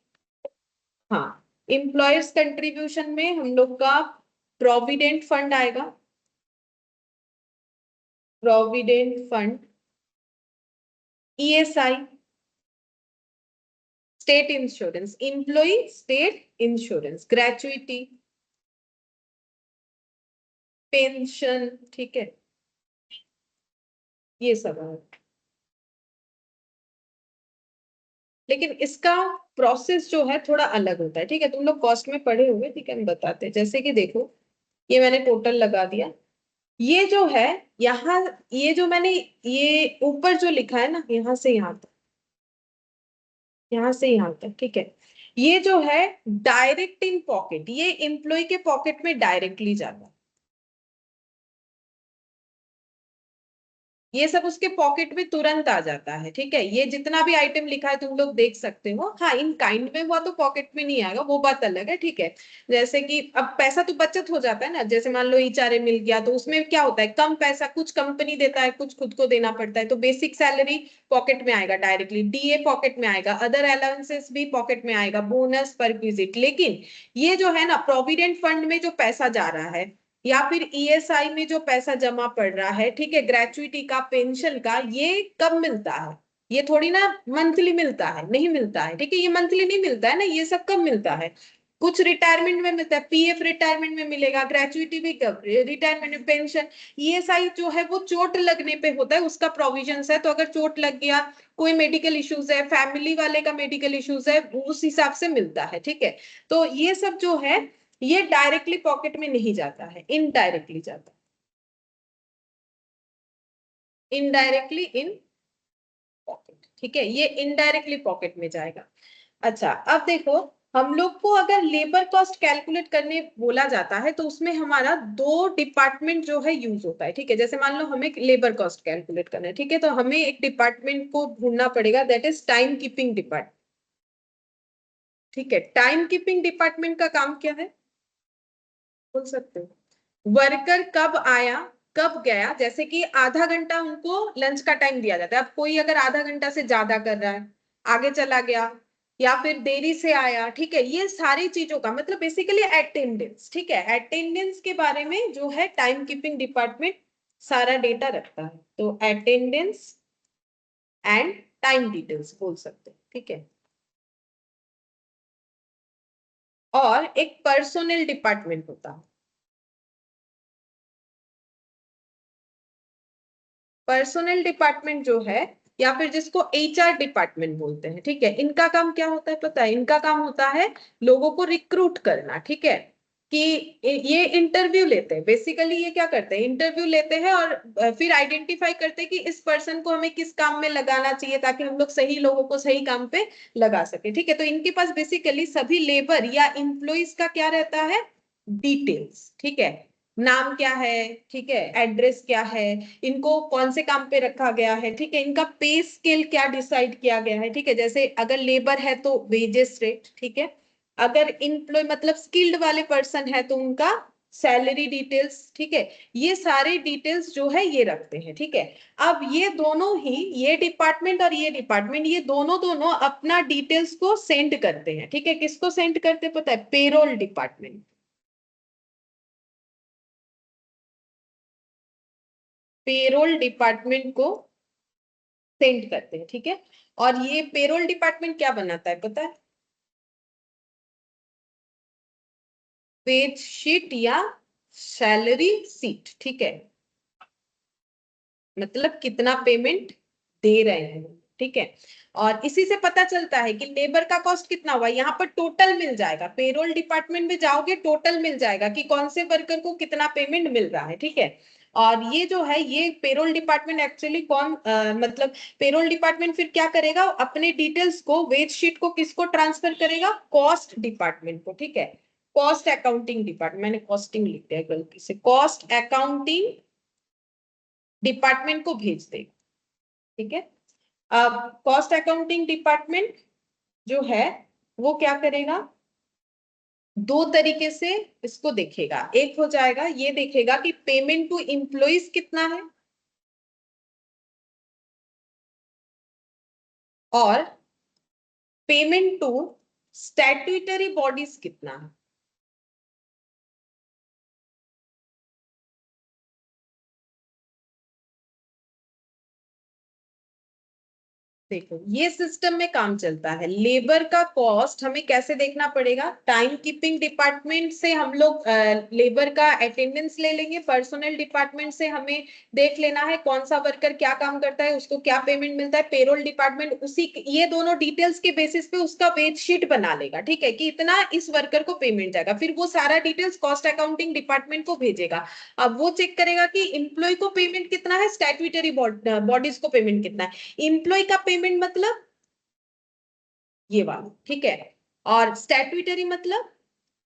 हाँ, इम्प्लॉयर्स कंट्रीब्यूशन में हम लोग का प्रोविडेंट फंड आएगा, provident fund, ESI, state insurance, employee state insurance, gratuity, pension, ठीक है, ये सब है। लेकिन इसका प्रोसेस जो है थोड़ा अलग होता है, ठीक है, तुम लोग कॉस्ट में पढ़े हुए, ठीक है, हम बताते हैं। जैसे कि देखो, ये मैंने टोटल लगा दिया, ये जो है यहाँ, ये जो मैंने ये ऊपर जो लिखा है ना, यहाँ से यहाँ तक, यहाँ से यहाँ तक, ठीक है, ये जो है डायरेक्ट इन पॉकेट, ये एम्प्लॉय के पॉकेट में डायरेक्टली जाता है। ये सब उसके पॉकेट में तुरंत आ जाता है, ठीक है। ये जितना भी आइटम लिखा है तुम लोग देख सकते हो। हाँ, इन काइंड में हुआ तो पॉकेट में नहीं आएगा, वो बात अलग है, ठीक है। जैसे कि अब पैसा तो बचत हो जाता है ना, जैसे मान लो HRA मिल गया तो उसमें क्या होता है, कम पैसा कुछ कंपनी देता है, कुछ खुद को देना पड़ता है। तो बेसिक सैलरी पॉकेट में आएगा डायरेक्टली, डीए पॉकेट में आएगा, अदर अलाउंसेस भी पॉकेट में आएगा, बोनस, परक्विजिट। लेकिन ये जो है ना, प्रोविडेंट फंड में जो पैसा जा रहा है, या फिर ESI में जो पैसा जमा पड़ रहा है, ठीक है, ग्रेचुइटी का, पेंशन का, ये कब मिलता है, ये थोड़ी ना मंथली मिलता है, नहीं मिलता है, ठीक है, ये मंथली नहीं मिलता है ना, ये सब कब मिलता है, कुछ रिटायरमेंट में मिलता है, PF रिटायरमेंट में मिलेगा, ग्रेचुइटी भी कब, रिटायरमेंट में, पेंशन। ESI जो है वो चोट लगने पे होता है, उसका प्रोविजन है। तो अगर चोट लग गया, कोई मेडिकल इश्यूज है, फैमिली वाले का मेडिकल इश्यूज है, उस हिसाब से मिलता है, ठीक है। तो ये सब जो है ये डायरेक्टली पॉकेट में नहीं जाता है, इनडायरेक्टली जाता है, इनडायरेक्टली इन पॉकेट, ठीक है, ये इनडायरेक्टली पॉकेट में जाएगा। अच्छा, अब देखो हम लोग को अगर लेबर कॉस्ट कैलकुलेट करने बोला जाता है तो उसमें हमारा दो डिपार्टमेंट जो है यूज होता है, ठीक है। जैसे मान लो हमें लेबर कॉस्ट कैलकुलेट करना है, ठीक है, तो हमें एक डिपार्टमेंट को ढूंढना पड़ेगा, that is time keeping department, ठीक है। टाइम कीपिंग डिपार्टमेंट का काम क्या है बोल सकते हो? वर्कर कब आया कब गया, जैसे कि आधा घंटा उनको लंच का टाइम दिया जाता है, अब कोई अगर आधा घंटा से ज्यादा कर रहा है, आगे चला गया या फिर देरी से आया, ठीक है, ये सारी चीजों का मतलब बेसिकली अटेंडेंस, ठीक है। अटेंडेंस के बारे में जो है टाइम कीपिंग डिपार्टमेंट सारा डेटा रखता है, तो अटेंडेंस एंड टाइम डिटेल्स बोल सकते हैं, ठीक है। और एक पर्सोनल डिपार्टमेंट होता है। पर्सोनल डिपार्टमेंट जो है या फिर जिसको एचआर डिपार्टमेंट बोलते हैं, ठीक है, इनका काम क्या होता है पता है? इनका काम होता है लोगों को रिक्रूट करना, ठीक है, कि ये इंटरव्यू लेते हैं, बेसिकली ये क्या करते हैं, इंटरव्यू लेते हैं और फिर आइडेंटिफाई करते हैं कि इस पर्सन को हमें किस काम में लगाना चाहिए ताकि हम लोग सही लोगों को सही काम पे लगा सके, ठीक है। तो इनके पास बेसिकली सभी लेबर या इंप्लॉइज का क्या रहता है, डिटेल्स, ठीक है। नाम क्या है, ठीक है, एड्रेस क्या है, इनको कौन से काम पे रखा गया है, ठीक है, इनका पे स्केल क्या डिसाइड किया गया है, ठीक है। जैसे अगर लेबर है तो वेजेस रेट, ठीक है, अगर इंप्लॉय मतलब स्किल्ड वाले पर्सन है तो उनका सैलरी डिटेल्स, ठीक है। ये सारे डिटेल्स जो है ये रखते हैं, ठीक है। अब ये दोनों ही, ये डिपार्टमेंट और ये डिपार्टमेंट, ये दोनों दोनों अपना डिटेल्स को सेंड करते हैं, ठीक है। किसको सेंड करते पता है? Payroll department. पेरोल डिपार्टमेंट को सेंड करते हैं, ठीक है। और ये पेरोल डिपार्टमेंट क्या बनाता है पता है? पेज शीट या सैलरी सीट, ठीक है, मतलब कितना पेमेंट दे रहे हैं, ठीक है। और इसी से पता चलता है कि लेबर का कॉस्ट कितना हुआ, यहाँ पर टोटल मिल जाएगा, पेरोल डिपार्टमेंट में जाओगे टोटल मिल जाएगा कि कौन से वर्कर को कितना पेमेंट मिल रहा है, ठीक है। और ये जो है ये पेरोल डिपार्टमेंट एक्चुअली कौन मतलब पेरोल डिपार्टमेंट फिर क्या करेगा, अपने डिटेल्स को वेज शीट को किसको ट्रांसफर करेगा, कॉस्ट डिपार्टमेंट को, ठीक है। कॉस्ट अकाउंटिंग डिपार्टमेंट, मैंने कॉस्टिंग लिख दिया गलती से, कॉस्ट अकाउंटिंग डिपार्टमेंट को भेज देगा, ठीक है। अब कॉस्ट अकाउंटिंग डिपार्टमेंट जो है वो क्या करेगा, दो तरीके से इसको देखेगा। एक हो जाएगा ये देखेगा कि पेमेंट टू एम्प्लॉइज कितना है और पेमेंट टू स्टैट्यूटरी बॉडीज कितना है। देखो ये सिस्टम में काम चलता है, लेबर का कॉस्ट हमें कैसे देखना पड़ेगा, टाइम कीपिंग डिपार्टमेंट से हम लोग लेबर का अटेंडेंस ले लेंगे, पर्सनल डिपार्टमेंट से हमें देख लेना है कौन सा वर्कर क्या काम करता है, उसको क्या पेमेंट मिलता है, पेरोल डिपार्टमेंट उसी ये दोनों डिटेल्स के बेसिस पे उसका वेज शीट बना लेगा, ठीक है, कि इतना इस वर्कर को पेमेंट जाएगा, फिर वो सारा डिटेल्स कॉस्ट अकाउंटिंग डिपार्टमेंट को भेजेगा। अब वो चेक करेगा कि इंप्लॉय को पेमेंट कितना है, स्टैट्यूटरी बॉडीज को पेमेंट कितना है। इंप्लॉय का पेमेंट मतलब ये वाला, ठीक है, और स्टैट्यूटरी मतलब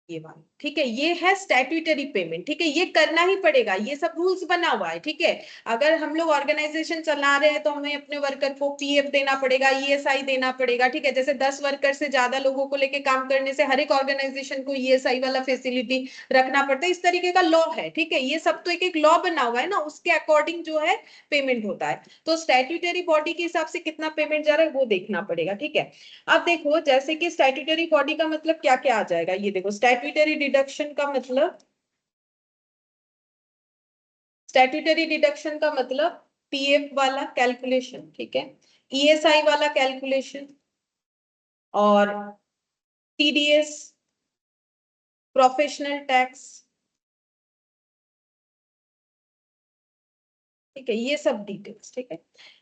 ये वाला, ठीक है, ये है स्टैट्यूटरी पेमेंट, ठीक है, ये करना ही पड़ेगा, ये सब रूल्स बना हुआ है, ठीक है। अगर हम लोग ऑर्गेनाइजेशन चला रहे हैं तो हमें अपने वर्कर को पीएफ देना पड़ेगा, ईएसआई देना पड़ेगा, ठीक है। जैसे 10 वर्कर से ज्यादा लोगों को लेके काम करने से हर एक ऑर्गेनाइजेशन को ईएसआई वाला फैसिलिटी रखना पड़ता है, इस तरीके का लॉ है, ठीक है। ये सब तो एक एक लॉ बना हुआ है ना, उसके अकॉर्डिंग जो है पेमेंट होता है। तो स्टैट्यूटरी बॉडी के हिसाब से कितना पेमेंट जा रहा है वो देखना पड़ेगा, ठीक है। अब देखो जैसे कि स्टैट्यूटरी बॉडी का मतलब क्या क्या आ जाएगा, ये देखो स्टैट्यूटरी डिडक्शन का मतलब, स्टैट्यूटरी डिडक्शन का मतलब पीएफ वाला कैलकुलेशन, ठीक है, ईएसआई वाला कैलकुलेशन और टीडीएस, प्रोफेशनल टैक्स, ठीक है, ये सब डिटेल्स, ठीक है।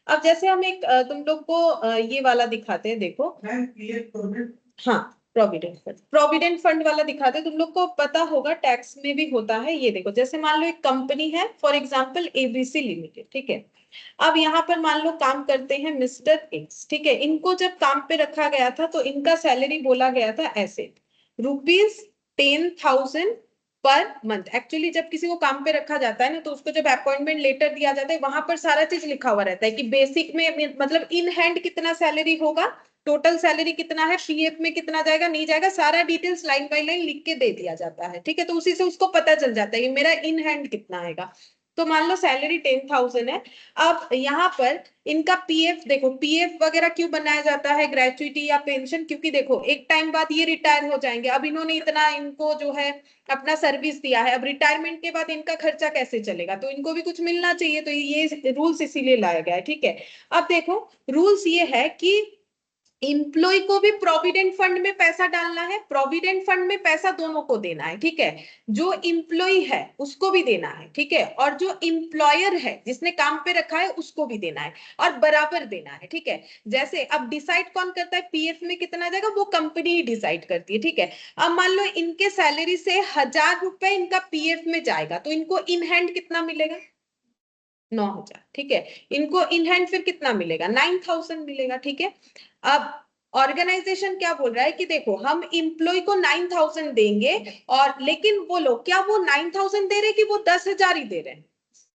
अब जैसे हम एक तुम लोग को ये वाला दिखाते हैं, देखो हाँ, प्रोविडेंट फंड वाला दिखाते, तुम लोग को पता होगा टैक्स में भी होता है। ये देखो, जैसे मान लो एक कंपनी है, फॉर एग्जांपल एबीसी लिमिटेड, ठीक है। अब यहाँ पर मान लो काम करते हैं मिस्टर एक्स, ठीक है। इनको जब काम पे रखा गया था तो इनका सैलरी बोला गया था ऐसे, ₹10,000 पर मंथ। एक्चुअली जब किसी को काम पे रखा जाता है ना, तो उसको जब अपॉइंटमेंट लेटर दिया जाता है, वहां पर सारा चीज लिखा हुआ रहता है कि बेसिक में मतलब इन हैंड कितना सैलरी होगा, टोटल सैलरी कितना है, पीएफ में कितना जाएगा नहीं जाएगा, सारा डिटेल्स लाइन बाय लाइन लिख के दे दिया जाता है, ठीक है। तो उसी से उसको पता चल जाता है कि मेरा इन हैंड कितना आएगा। तो मान लो सैलरी 10,000 है। अब यहाँ पर इनका पीएफ देखो, पीएफ वगैरह क्यों बनाया जाता है, ग्रेचुइटी या पेंशन, क्योंकि देखो एक टाइम बाद ये रिटायर हो जाएंगे। अब इन्होंने इतना इनको जो है अपना सर्विस दिया है, अब रिटायरमेंट के बाद इनका खर्चा कैसे चलेगा, तो इनको भी कुछ मिलना चाहिए। तो ये रूल्स इसीलिए लाया गया है, ठीक है। अब देखो रूल्स ये है कि इम्प्लॉय को भी प्रोविडेंट फंड में पैसा डालना है, प्रोविडेंट फंड में पैसा दोनों को देना है, ठीक है। जो इम्प्लॉय है उसको भी देना है, ठीक है, और जो इम्प्लॉयर है जिसने काम पे रखा है उसको भी देना है, और बराबर देना है, ठीक है। जैसे अब डिसाइड कौन करता है पीएफ में कितना जाएगा, वो कंपनी ही डिसाइड करती है, ठीक है। अब मान लो इनके सैलरी से ₹1,000 इनका पीएफ में जाएगा, तो इनको इन हैंड कितना मिलेगा, 9,000, ठीक है। इनको इन हैंड फिर कितना मिलेगा, 9,000 मिलेगा, ठीक है। अब ऑर्गेनाइजेशन क्या बोल रहा है कि देखो हम इम्प्लॉय को 9,000 देंगे, और लेकिन बोलो क्या वो 9,000 दे रहे कि वो 10,000 ही दे रहे हैं,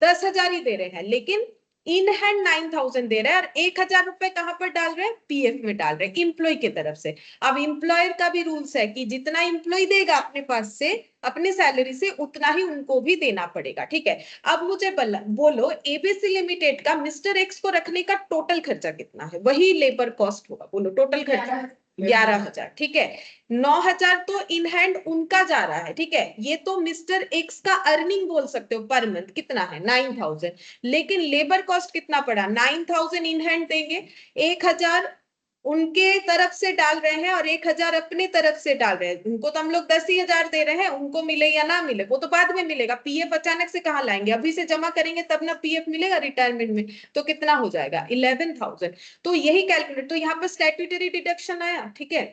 10,000 ही दे रहे हैं, लेकिन इन हैंड 9,000 दे रहे हैं, और ₹1,000 कहां पर डाल रहे हैं, पीएफ में डाल रहे हैं इम्प्लॉय की तरफ से। अब इम्प्लॉयर का भी रूल्स है कि जितना इम्प्लॉय देगा अपने पास से, अपनी सैलरी से, उतना ही उनको भी देना पड़ेगा, ठीक है। अब मुझे बोलो एबीसी लिमिटेड का मिस्टर एक्स को रखने का टोटल खर्चा कितना है, वही लेबर कॉस्ट होगा, बोलो टोटल खर्चा 11,000, ठीक है। 9,000 तो इन हैंड उनका जा रहा है, ठीक है। ये तो मिस्टर एक्स का अर्निंग बोल सकते हो पर मंथ कितना है, 9,000, लेकिन लेबर कॉस्ट कितना पड़ा, 9,000 इन हैंड देंगे, 1,000 उनके तरफ से डाल रहे हैं और 1,000 अपने तरफ से डाल रहे हैं। उनको तो हम लोग 10,000 दे रहे हैं, उनको मिले या ना मिले वो तो बाद में मिलेगा। पीएफ अचानक से कहाँ लाएंगे, अभी से जमा करेंगे तब ना पीएफ मिलेगा रिटायरमेंट में। तो कितना हो जाएगा, 11,000। तो यही कैलकुलेट, तो यहाँ पर स्टैट्यूटरी डिडक्शन आया, ठीक है,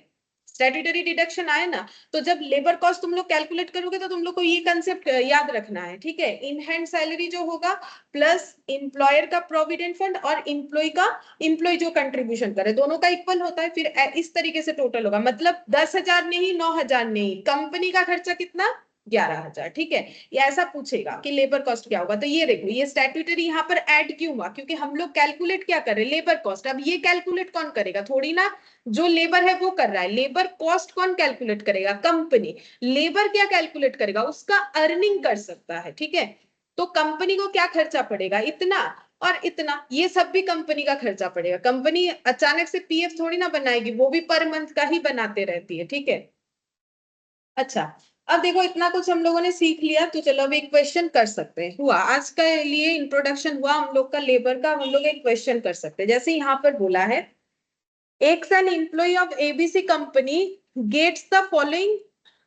स्टैट्यूटरी डिडक्शन आया ना। तो जब लेबर कॉस्ट तुम लोग कैलकुलेट करोगे तो तुम लोग को ये कंसेप्ट याद रखना है, ठीक है। इन हैंड सैलरी जो होगा प्लस एम्प्लॉयर का प्रोविडेंट फंड और इम्प्लॉय जो कंट्रीब्यूशन करे, दोनों का इक्वल होता है, फिर इस तरीके से टोटल होगा। मतलब 10,000 नहीं, 9,000 नहीं, कंपनी का खर्चा कितना, 11,000, ठीक है। या ऐसा पूछेगा कि लेबर कॉस्ट क्या होगा, तो ये देखो ये स्टैट्यूटरी यहाँ पर ऐड क्यों हुआ, क्योंकि हम लोग कैलकुलेट क्या कर रहे हैं, लेबर कॉस्ट। अब ये कैलकुलेट कौन करेगा, थोड़ी ना जो लेबर है वो कर रहा है, लेबर कॉस्ट कौन कैलकुलेट करेगा, कंपनी। लेबर क्या कैलकुलेट करेगा, उसका अर्निंग कर सकता है, ठीक है। तो कंपनी को क्या खर्चा पड़ेगा, इतना और इतना, ये सब भी कंपनी का खर्चा पड़ेगा। कंपनी अचानक से पीएफ थोड़ी ना बनाएगी, वो भी पर मंथ का ही बनाते रहती है, ठीक है। अच्छा, अब देखो इतना कुछ हम लोगों ने सीख लिया, तो चलो अब एक क्वेश्चन कर सकते हैं। हुआ आज का लिए इंट्रोडक्शन हुआ हम लोग का लेबर का, हम लोग एक क्वेश्चन कर सकते हैं। जैसे यहाँ पर बोला है, X an employee of ABC company gets the following,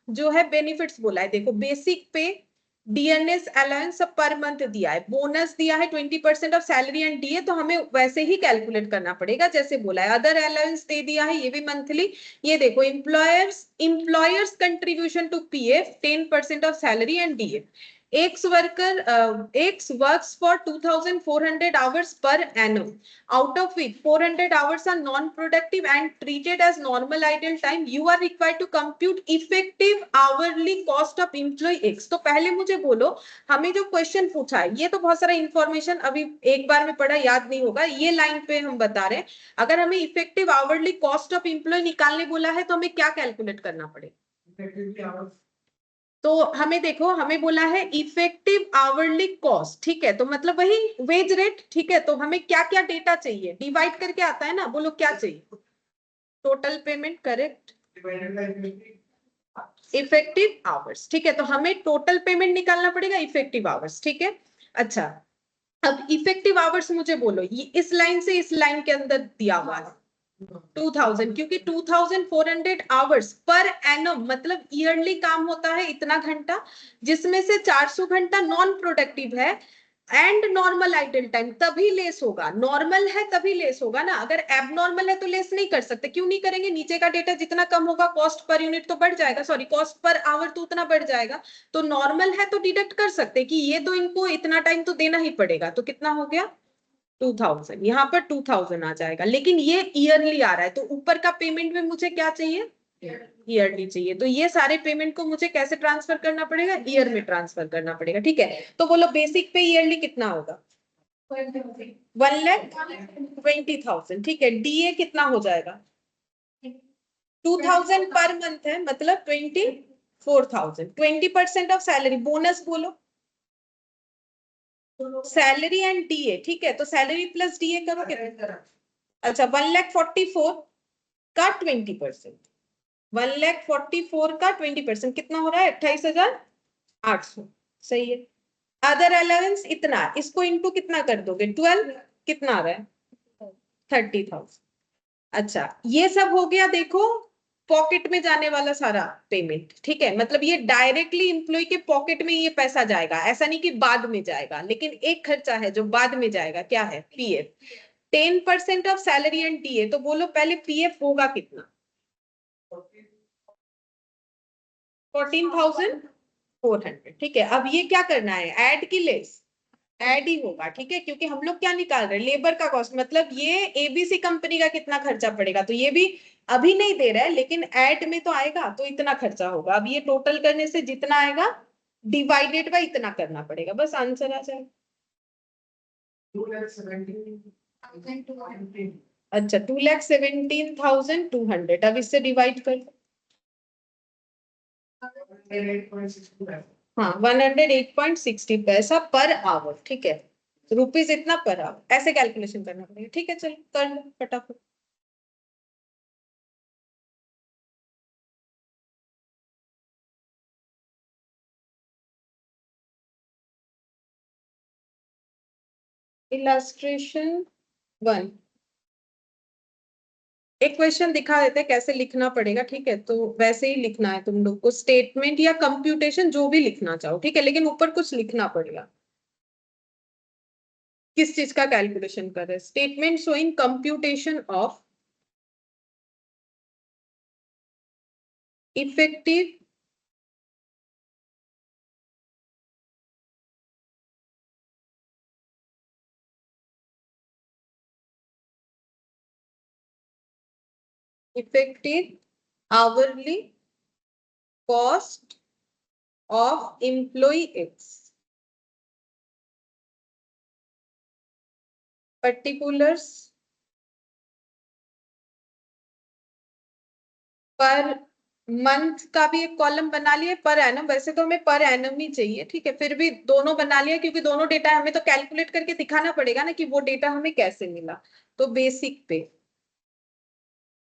जो है बेनिफिट्स बोला है। देखो बेसिक पे, डीएनएस अलाउंस सब पर मंथ दिया है, बोनस दिया है 20% ऑफ सैलरी एंड डीए, तो हमें वैसे ही कैलकुलेट करना पड़ेगा जैसे बोला है। अदर अलाउंस दे दिया है, ये भी मंथली। ये देखो employers contribution to PF 10% of salary and DA. X works for 2,400 hours per annum, out of which 400 hours are non-productive and treated as normal idle time. You are required to compute effective hourly cost of employee X. तो पहले मुझे बोलो, हमें जो question पूछा है, ये तो बहुत सारा इंफॉर्मेशन अभी एक बार में पढ़ा याद नहीं होगा, ये लाइन पे हम बता रहे हैं। अगर हमें effective hourly cost of employee निकालने बोला है तो हमें क्या कैलकुलेट करना पड़ेगा, तो हमें देखो हमें बोला है इफेक्टिव आवरली कॉस्ट, ठीक है, तो मतलब वही वेज रेट, ठीक है। तो हमें क्या क्या डेटा चाहिए, डिवाइड करके आता है ना, बोलो क्या चाहिए, total payment, correct, effective hours, ठीक है। तो हमें टोटल पेमेंट निकालना पड़ेगा, इफेक्टिव आवर्स, ठीक है। अच्छा, अब इफेक्टिव आवर्स मुझे बोलो, ये इस लाइन से इस लाइन के अंदर दिया हुआ है 2,000, क्योंकि 2,400 आवर्स पर एनम मतलब ईयरली काम होता है इतना घंटा, जिसमें से 400 घंटा नॉन प्रोडक्टिव है, एंड नॉर्मल आइडल टाइम तभी लेस होगा, नॉर्मल है तभी लेस होगा ना, अगर एबनॉर्मल है तो लेस नहीं कर सकते। क्यों नहीं करेंगे, नीचे का डेटा जितना कम होगा कॉस्ट पर यूनिट तो बढ़ जाएगा, सॉरी कॉस्ट पर आवर तो उतना बढ़ जाएगा। तो नॉर्मल है तो डिडक्ट कर सकते कि ये तो इनको इतना टाइम तो देना ही पड़ेगा, तो कितना हो गया 2000, यहाँ पर 2000 आ जाएगा। लेकिन ये ईयरली आ रहा है, तो ऊपर का पेमेंट में मुझे क्या चाहिए, ईयरली चाहिए। तो ये सारे पेमेंट को मुझे कैसे ट्रांसफर करना पड़ेगा, ईयर में ट्रांसफर करना पड़ेगा। ठीक है, तो बोलो बेसिक पे ईयरली कितना होगा 1,20,000। ठीक है, डीए कितना हो जाएगा 2000 पर मंथ है, मतलब 24,000। 20% ऑफ सैलरी, बोनस बोलो, सैलरी एंड डीए। ठीक है, तो सैलरी प्लस डीए करो कितना, अच्छा 1,44,000 का 20%, 1,44,000 का 20% कितना हो रहा है 28,800। सही है। अदर अलाउंस इतना, इसको इनटू कितना कर दोगे 12, कितना आ रहा है 30,000। अच्छा ये सब हो गया, देखो पॉकेट में जाने वाला सारा पेमेंट। ठीक है, मतलब ये डायरेक्टली इंप्लॉय के पॉकेट में ये पैसा जाएगा, ऐसा नहीं कि बाद में जाएगा। लेकिन एक खर्चा है जो बाद में जाएगा, क्या है PF. 10% of salary and DA, तो बोलो पहले पीएफ होगा कितना 14,400। ठीक है, अब ये क्या करना है, ऐड की लेस, ऐड ही होगा। ठीक है, क्योंकि हम लोग क्या निकाल रहे हैं, लेबर का कॉस्ट, मतलब ये एबीसी कंपनी का कितना खर्चा पड़ेगा, तो ये भी अभी नहीं दे रहा है लेकिन ऐड में तो आएगा, तो इतना खर्चा होगा। अब ये टोटल करने से जितना आएगा डिवाइडेड बाय इतना करना पड़ेगा, बस आंसर आ जाएगा। अच्छा 2,17,200, अब इससे डिवाइड कर, हाँ 108.60 पैसा पर आवर। ठीक है, रुपीज इतना पर आवर, ऐसे कैलकुलेशन करना पड़ेगा। ठीक है, चलो कर लो फटाफट। इलास्ट्रेशन 1, एक क्वेश्चन दिखा देते हैं कैसे लिखना पड़ेगा। ठीक है, तो वैसे ही लिखना है तुम लोग को, स्टेटमेंट या कंप्यूटेशन जो भी लिखना चाहो। ठीक है, लेकिन ऊपर कुछ लिखना पड़ेगा। किस चीज का कैलकुलेशन कर रहे हैं, statement showing computation of effective hourly cost of employee X, particulars per month का भी एक कॉलम बना लिया, पर एनम, वैसे तो हमें पर एनम ही चाहिए। ठीक है, फिर भी दोनों बना लिया क्योंकि दोनों डेटा हमें तो कैलकुलेट करके दिखाना पड़ेगा ना कि वो डेटा हमें कैसे मिला। तो बेसिक पे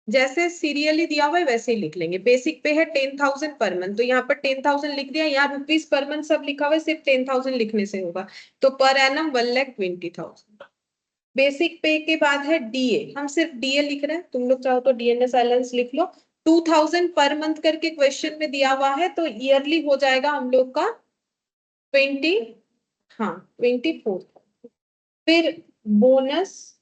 जैसे सीरियली दिया हुआ है वैसे ही लिख लेंगे। बेसिक पे है 10,000 पर मंथ, तो यहाँ पर 10,000 लिख दिया, यहाँ रुपीज पर मंथ सब लिखा हुआ है, सिर्फ 10,000 लिखने से होगा। तो पर एनम 1,20,000। बेसिक पे के बाद है डीए, हम सिर्फ डीए लिख रहे हैं, तुम लोग चाहो तो डीएनएस बैलेंस लिख लो। 2,000 पर मंथ करके क्वेश्चन में दिया हुआ है, तो ईयरली हो जाएगा हम लोग का 20, हाँ 24। फिर बोनस,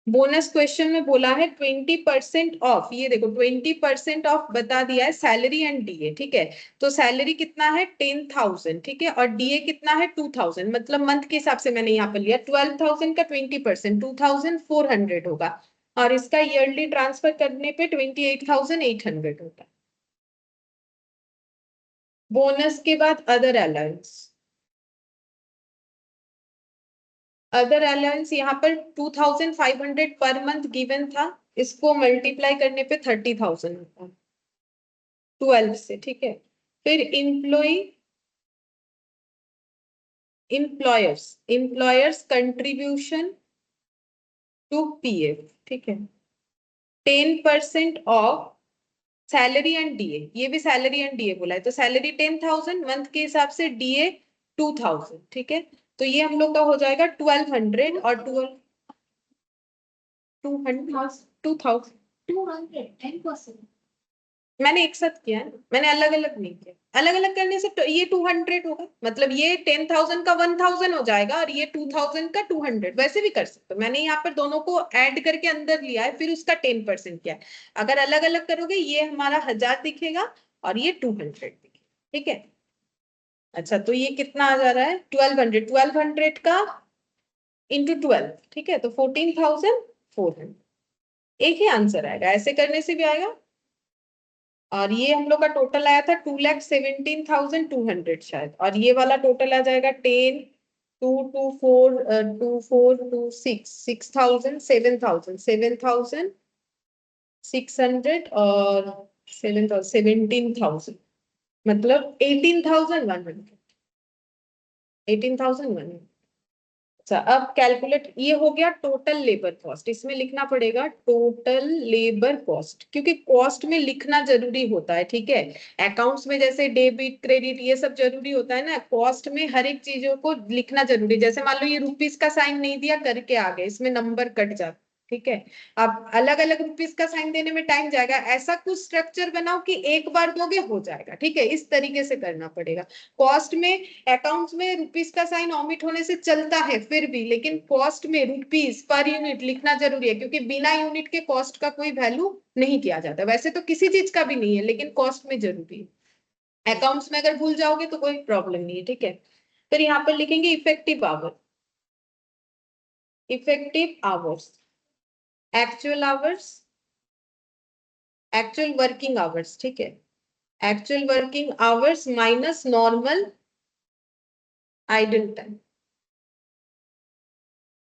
बोनस क्वेश्चन में बोला है 20% ऑफ, ये देखो 20% ऑफ बता दिया है सैलरी एंड डीए। ठीक है, तो सैलरी कितना है 10,000, ठीक है, और डीए कितना है 2,000, मतलब मंथ के हिसाब से मैंने यहाँ पर लिया 12,000 का 20% 2,400 होगा, और इसका ईयरली ट्रांसफर करने पे 28,800 होता है। बोनस के बाद अदर अलाउंस, अदर अलाउंस यहाँ पर 2,500 पर मंथ गिवन था, इसको मल्टीप्लाई करने पे 30,000 होता है 12 से। ठीक है, फिर एम्प्लॉयर्स कंट्रीब्यूशन टू पीएफ। ठीक है, 10% ऑफ सैलरी एंड डीए, ये भी सैलरी एंड डीए बोला है, तो सैलरी 10,000, मंथ के हिसाब से डीए 2,000। ठीक है, तो ये हम लोग का हो जाएगा 1,200 और 200 2,000 10%, मैंने एक साथ किया है ना, मैंने अलग अलग नहीं किया। अलग अलग करने से तो ये 200 होगा, मतलब ये 10,000 का 1,000 हो जाएगा और ये 2,000 का 200, वैसे भी कर सकते हो। मैंने यहाँ पर दोनों को ऐड करके अंदर लिया है, फिर उसका 10% किया है। अगर अलग अलग करोगे ये हमारा 1000 दिखेगा और ये 200 दिखेगा, ठीक है। अच्छा, तो ये कितना आ जा रहा है, 1200, 1200 का इंटू 12, ठीक है, तो 14,400। एक ही आंसर आएगा, ऐसे करने से भी आएगा। और ये हम लोग का टोटल आया था 2,17,200 शायद, और ये वाला टोटल आ जाएगा 10, 2, 2, 4, 2, 4, 2, 6, 6,000, 7,000, 7,600 और 7,000, 17,000, मतलब 18,100, 18,100। अच्छा, अब कैलकुलेट, ये हो गया टोटल लेबर कॉस्ट। इसमें लिखना पड़ेगा टोटल लेबर कॉस्ट, क्योंकि कॉस्ट में लिखना जरूरी होता है, ठीक है। अकाउंट्स में जैसे डेबिट क्रेडिट ये सब जरूरी होता है ना, कॉस्ट में हर एक चीजों को लिखना जरूरी है। जैसे मान लो ये रुपीस का साइन नहीं दिया, करके आ गए, इसमें नंबर कट जाता, ठीक है। अब अलग अलग रुपीस का साइन देने में टाइम जाएगा, ऐसा कुछ स्ट्रक्चर बनाओ कि एक बार दोगे हो जाएगा, ठीक है। इस तरीके से करना पड़ेगा। कॉस्ट में, अकाउंट्स में रुपीस का साइन ऑमिट होने से चलता है फिर भी, लेकिन कॉस्ट में रुपीस पर यूनिट लिखना जरूरी है, क्योंकि बिना यूनिट के कॉस्ट का कोई वैल्यू नहीं किया जाता। वैसे तो किसी चीज का भी नहीं है, लेकिन कॉस्ट में जरूरी है। अकाउंट्स में अगर भूल जाओगे तो कोई प्रॉब्लम नहीं है, ठीक है। फिर यहाँ पर लिखेंगे effective hour, effective hours, actual hours, actual working hours, ठीक है। Actual working hours minus normal idle time.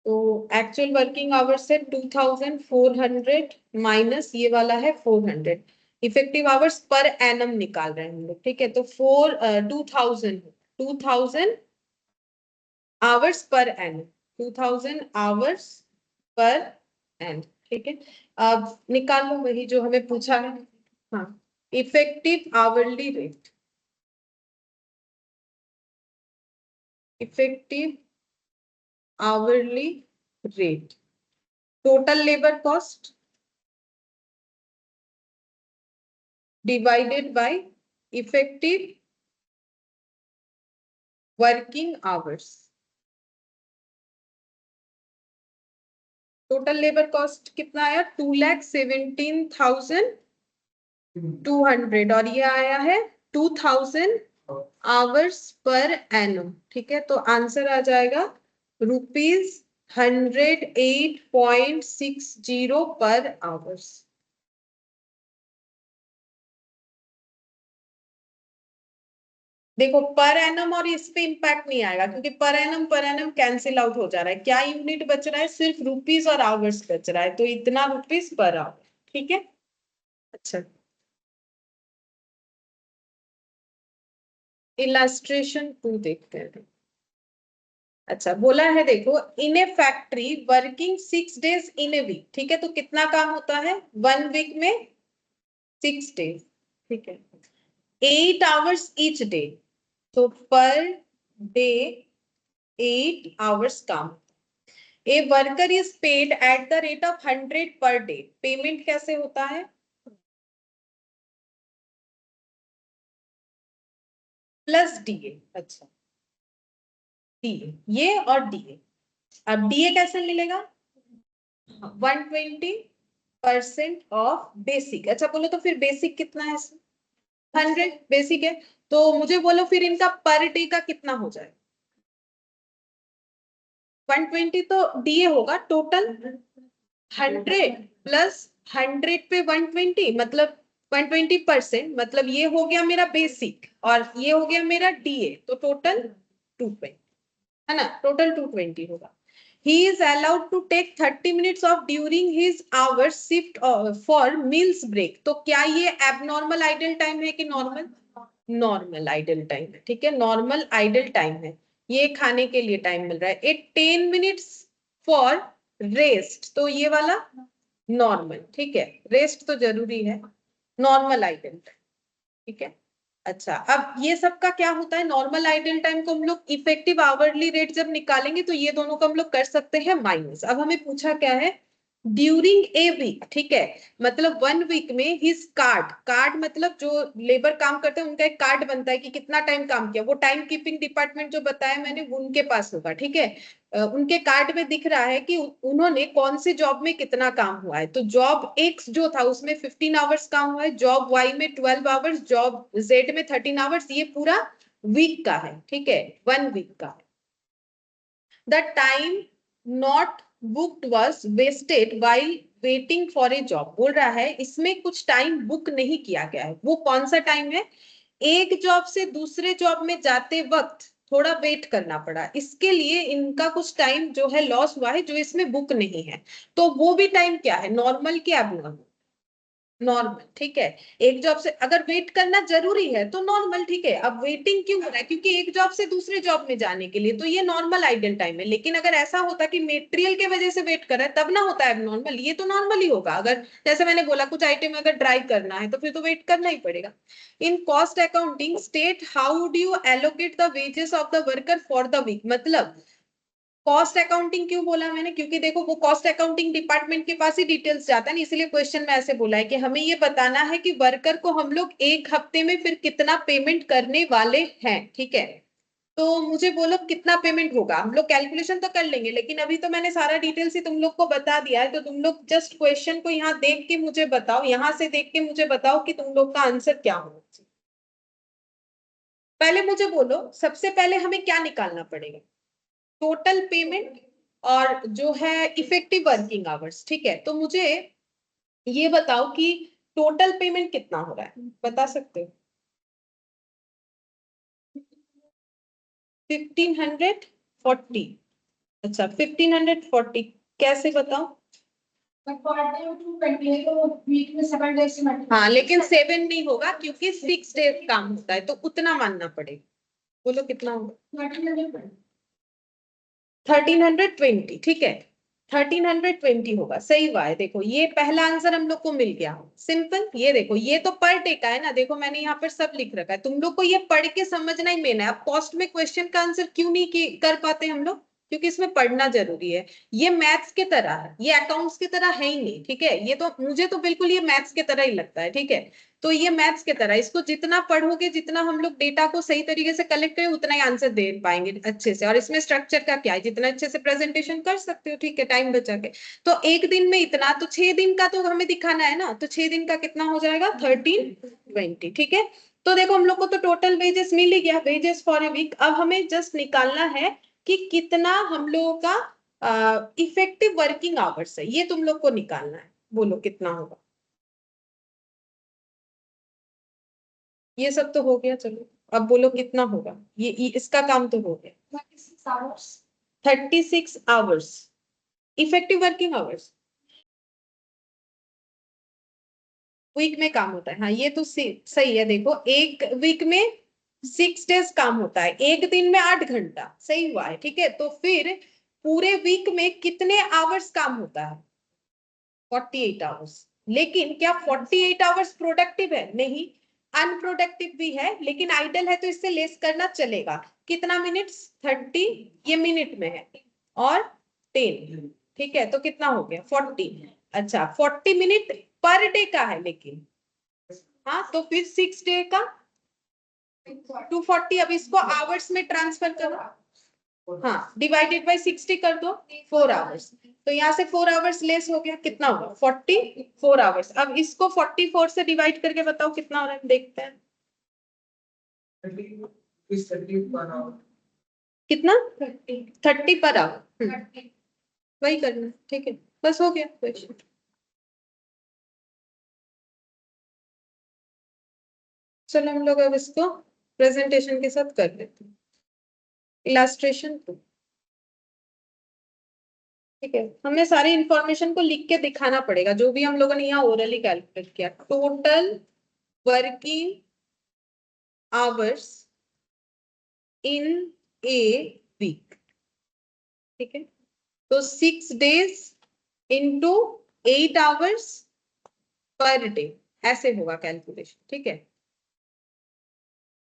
तो एक्चुअल वर्किंग आवर्स है 2,400 माइनस ये वाला है 400। इफेक्टिव आवर्स पर एनम निकाल रहे हैं हम लोग, ठीक है। तो 2,000 hours per annum, 2,000 hours per N, ठीक है। अब निकाल लो वही जो हमें पूछा है। हाँ, effective hourly rate, effective hourly rate, total labour cost divided by effective working hours। Total labour cost कितना आया, 2,17,200, और ये आया है 2,000 आवर्स पर एनम, ठीक है। तो आंसर आ जाएगा ₹108.60 पर आवर्स। देखो, पर एनम और इस पे इंपैक्ट नहीं आएगा, क्योंकि पर एनम कैंसिल आउट हो जा रहा है। क्या यूनिट बच रहा है, सिर्फ रुपीस और आवर्स बच रहा है, तो इतना रुपीस पर आवर, ठीक है। अच्छा, इलास्ट्रेशन 2 देखते हैं। अच्छा, बोला है देखो, in a factory working 6 days in a week, ठीक है। तो कितना काम होता है 1 वीक में, 6 डेज, ठीक है। 8 आवर्स ईच डे, तो पर डे 8 आवर्स काम। A worker is paid at the rate of 100 per day, payment कैसे होता है, प्लस डीए। अच्छा, डीए ये और डीए। अब डीए कैसे मिलेगा, 120% ऑफ बेसिक। अच्छा बोलो, तो फिर बेसिक कितना है, 100 बेसिक है। तो मुझे बोलो फिर इनका पर डे का कितना हो जाए, 120 तो डीए होगा टोटल, 100 प्लस 100 पे 120, मतलब 120%, मतलब ये हो गया मेरा बेसिक और ये हो गया मेरा डीए, तो टोटल 220 है ना, टोटल 220 होगा। He is allowed to take 30 minutes off during his hours shift for meals break। तो क्या ये एबनॉर्मल आइडल टाइम है कि नॉर्मल, नॉर्मल आइडल टाइम है, ठीक है। नॉर्मल आइडल टाइम है, ये खाने के लिए टाइम मिल रहा है। 10 मिनट्स फॉर रेस्ट, तो ये वाला नॉर्मल, ठीक है। रेस्ट तो जरूरी है, नॉर्मल आइडल टाइम, ठीक है। अच्छा, अब ये सब का क्या होता है, नॉर्मल आइडल टाइम को हम लोग इफेक्टिव आवरली रेट जब निकालेंगे तो ये दोनों को हम लोग कर सकते हैं माइनस। अब हमें पूछा क्या है, ड्यूरिंग ए वीक, ठीक है, मतलब 1 वीक में हिज कार्ड मतलब जो लेबर काम करते हैं उनका एक कार्ड बनता है कि कितना टाइम काम किया, वो टाइम कीपिंग डिपार्टमेंट जो बताया मैंने उनके पास होगा, ठीक है। उनके कार्ड में दिख रहा है कि उन्होंने कौन सी जॉब में कितना काम हुआ है। तो जॉब एक्स जो था उसमें 15 आवर्स काम हुआ है, जॉब वाई में 12 आवर्स, जॉब जेड में 13 आवर्स, ये पूरा वीक का है, ठीक है, 1 वीक का है। The time not booked was wasted while waiting for a job, बोल रहा है इसमें कुछ टाइम बुक नहीं किया गया है। वो कौन सा टाइम है? एक जॉब से दूसरे जॉब में जाते वक्त थोड़ा वेट करना पड़ा, इसके लिए इनका कुछ टाइम जो है लॉस हुआ है, जो इसमें बुक नहीं है। तो वो भी टाइम क्या है, नॉर्मल के एबनॉर्मल? नॉर्मल, ठीक है। एक जॉब से अगर वेट करना जरूरी है तो नॉर्मल, ठीक है। अब वेटिंग क्यों हो रहा है? क्योंकि एक जॉब से दूसरे जॉब में जाने के लिए, तो ये नॉर्मल आइडल टाइम है। लेकिन अगर ऐसा होता कि मेटेरियल के वजह से वेट कर रहा है, तब ना होता है नॉर्मल, ये तो नॉर्मल ही होगा। अगर जैसे मैंने बोला कुछ आइटम अगर ड्राई करना है तो फिर तो वेट करना ही पड़ेगा। In cost accounting state how do you allocate the wages of the worker for the week, मतलब कॉस्ट अकाउंटिंग क्यों बोला मैंने? क्योंकि देखो वो कॉस्ट अकाउंटिंग डिपार्टमेंट के पास ही डिटेल्स जाता है ना, इसलिए क्वेश्चन में ऐसे बोला है कि हमें ये बताना है कि वर्कर को हम लोग एक हफ्ते में फिर कितना पेमेंट करने वाले हैं, ठीक है। तो मुझे बोलो कितना पेमेंट होगा, हम लोग कैलकुलेशन तो कर लेंगे, लेकिन अभी तो मैंने सारा डिटेल्स ही तुम लोग को बता दिया है। तो तुम लोग जस्ट क्वेश्चन को यहाँ देख के मुझे बताओ, यहाँ से देख के मुझे बताओ कि तुम लोग का आंसर क्या होना चाहिए। पहले मुझे बोलो, सबसे पहले हमें क्या निकालना पड़ेगा? टोटल पेमेंट और जो है इफेक्टिव वर्किंग आवर्स, ठीक है। तो मुझे ये बताओ कि टोटल पेमेंट कितना हो रहा है, बता सकते हो? 1540। अच्छा 1540, कैसे बताओ? हाँ लेकिन 7 नहीं होगा क्योंकि 6 डेज काम होता है, तो उतना मानना पड़ेगा। बोलो कितना होगा? 1320, ठीक है, 1320 होगा, सही हुआ है। देखो ये पहला आंसर हम लोग को मिल गया, सिंपल। ये देखो ये तो पर डे का है ना, देखो मैंने यहाँ पर सब लिख रखा है, तुम लोग को ये पढ़ के समझना ही मेन है। अब कॉस्ट में क्वेश्चन का आंसर क्यों नहीं कर पाते हम लोग? क्योंकि इसमें पढ़ना जरूरी है। ये मैथ्स के तरह है, ये अकाउंट्स की तरह है ही नहीं, ठीक है। ये तो मुझे तो बिल्कुल ये मैथ्स के तरह ही लगता है, ठीक है। तो ये मैथ्स के तरह, इसको जितना पढ़ोगे, जितना हम लोग डेटा को सही तरीके से कलेक्ट करें, उतना ही आंसर दे पाएंगे अच्छे से। और इसमें स्ट्रक्चर का क्या है, जितना अच्छे से प्रेजेंटेशन कर सकते हो, ठीक है, टाइम बचा के। तो एक दिन में इतना, तो 6 दिन का तो हमें दिखाना है ना, तो 6 दिन का कितना हो जाएगा? 1320, ठीक है। तो देखो हम लोग को तो टोटल वेजेस मिल ही गया, वेजेस फॉर ए वीक। अब हमें जस्ट निकालना है कि कितना हम लोगों का इफेक्टिव वर्किंग आवर्स है, ये तुम लोग को निकालना है। बोलो कितना होगा? ये सब तो हो गया, चलो अब बोलो कितना होगा? ये इसका काम तो हो गया। 36 hours effective working hours week में काम होता है, हाँ ये तो सही है। देखो एक वीक में 6 डेज काम होता है, एक दिन में 8 घंटा, सही हुआ है, ठीक है। तो फिर पूरे वीक में कितने आवर्स काम होता है? 48 आवर्स। लेकिन क्या 48 आवर्स प्रोडक्टिव है? नहीं, अनप्रोडक्टिव भी है, लेकिन आइडल है तो इससे लेस करना चलेगा। कितना मिनट्स? 30, ये मिनट में है, और 10, ठीक है। तो कितना हो गया? 40। अच्छा 40 मिनट पर डे का है, लेकिन हाँ तो फिर 6 डे का 240। अब इसको आवर्स में ट्रांसफर करो, हाँ डिवाइडेड बाय 60 कर दो, 4 आवर्स। तो यहाँ से 4 आवर्स लेस हो गया, कितना होगा? 44 आवर्स। अब इसको 44 से डिवाइड करके बताओ कितना हो रहा है, देखते हैं। कितना? 30 पर आवर, वही करना, ठीक है। बस हो गया क्वेश्चन। चलो हम लोग अब इसको प्रेजेंटेशन के साथ कर लेते हैं, इलास्ट्रेशन टू, ठीक है। हमें सारी इंफॉर्मेशन को लिख के दिखाना पड़ेगा, जो भी हम लोगों ने यहाँ ओरली कैलकुलेट किया। Total working hours in a week, ठीक है। तो 6 days into 8 hours per day, ऐसे होगा कैलकुलेशन, ठीक है।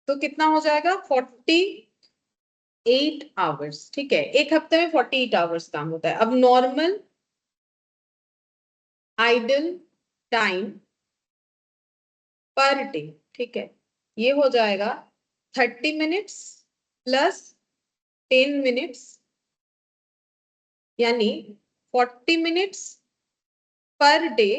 तो कितना हो जाएगा? 48 आवर्स, ठीक है। एक हफ्ते में 48 आवर्स काम होता है। अब normal idle time per day, ठीक है, ये हो जाएगा 30 मिनट्स प्लस 10 मिनट्स, यानी 40 मिनट्स पर डे।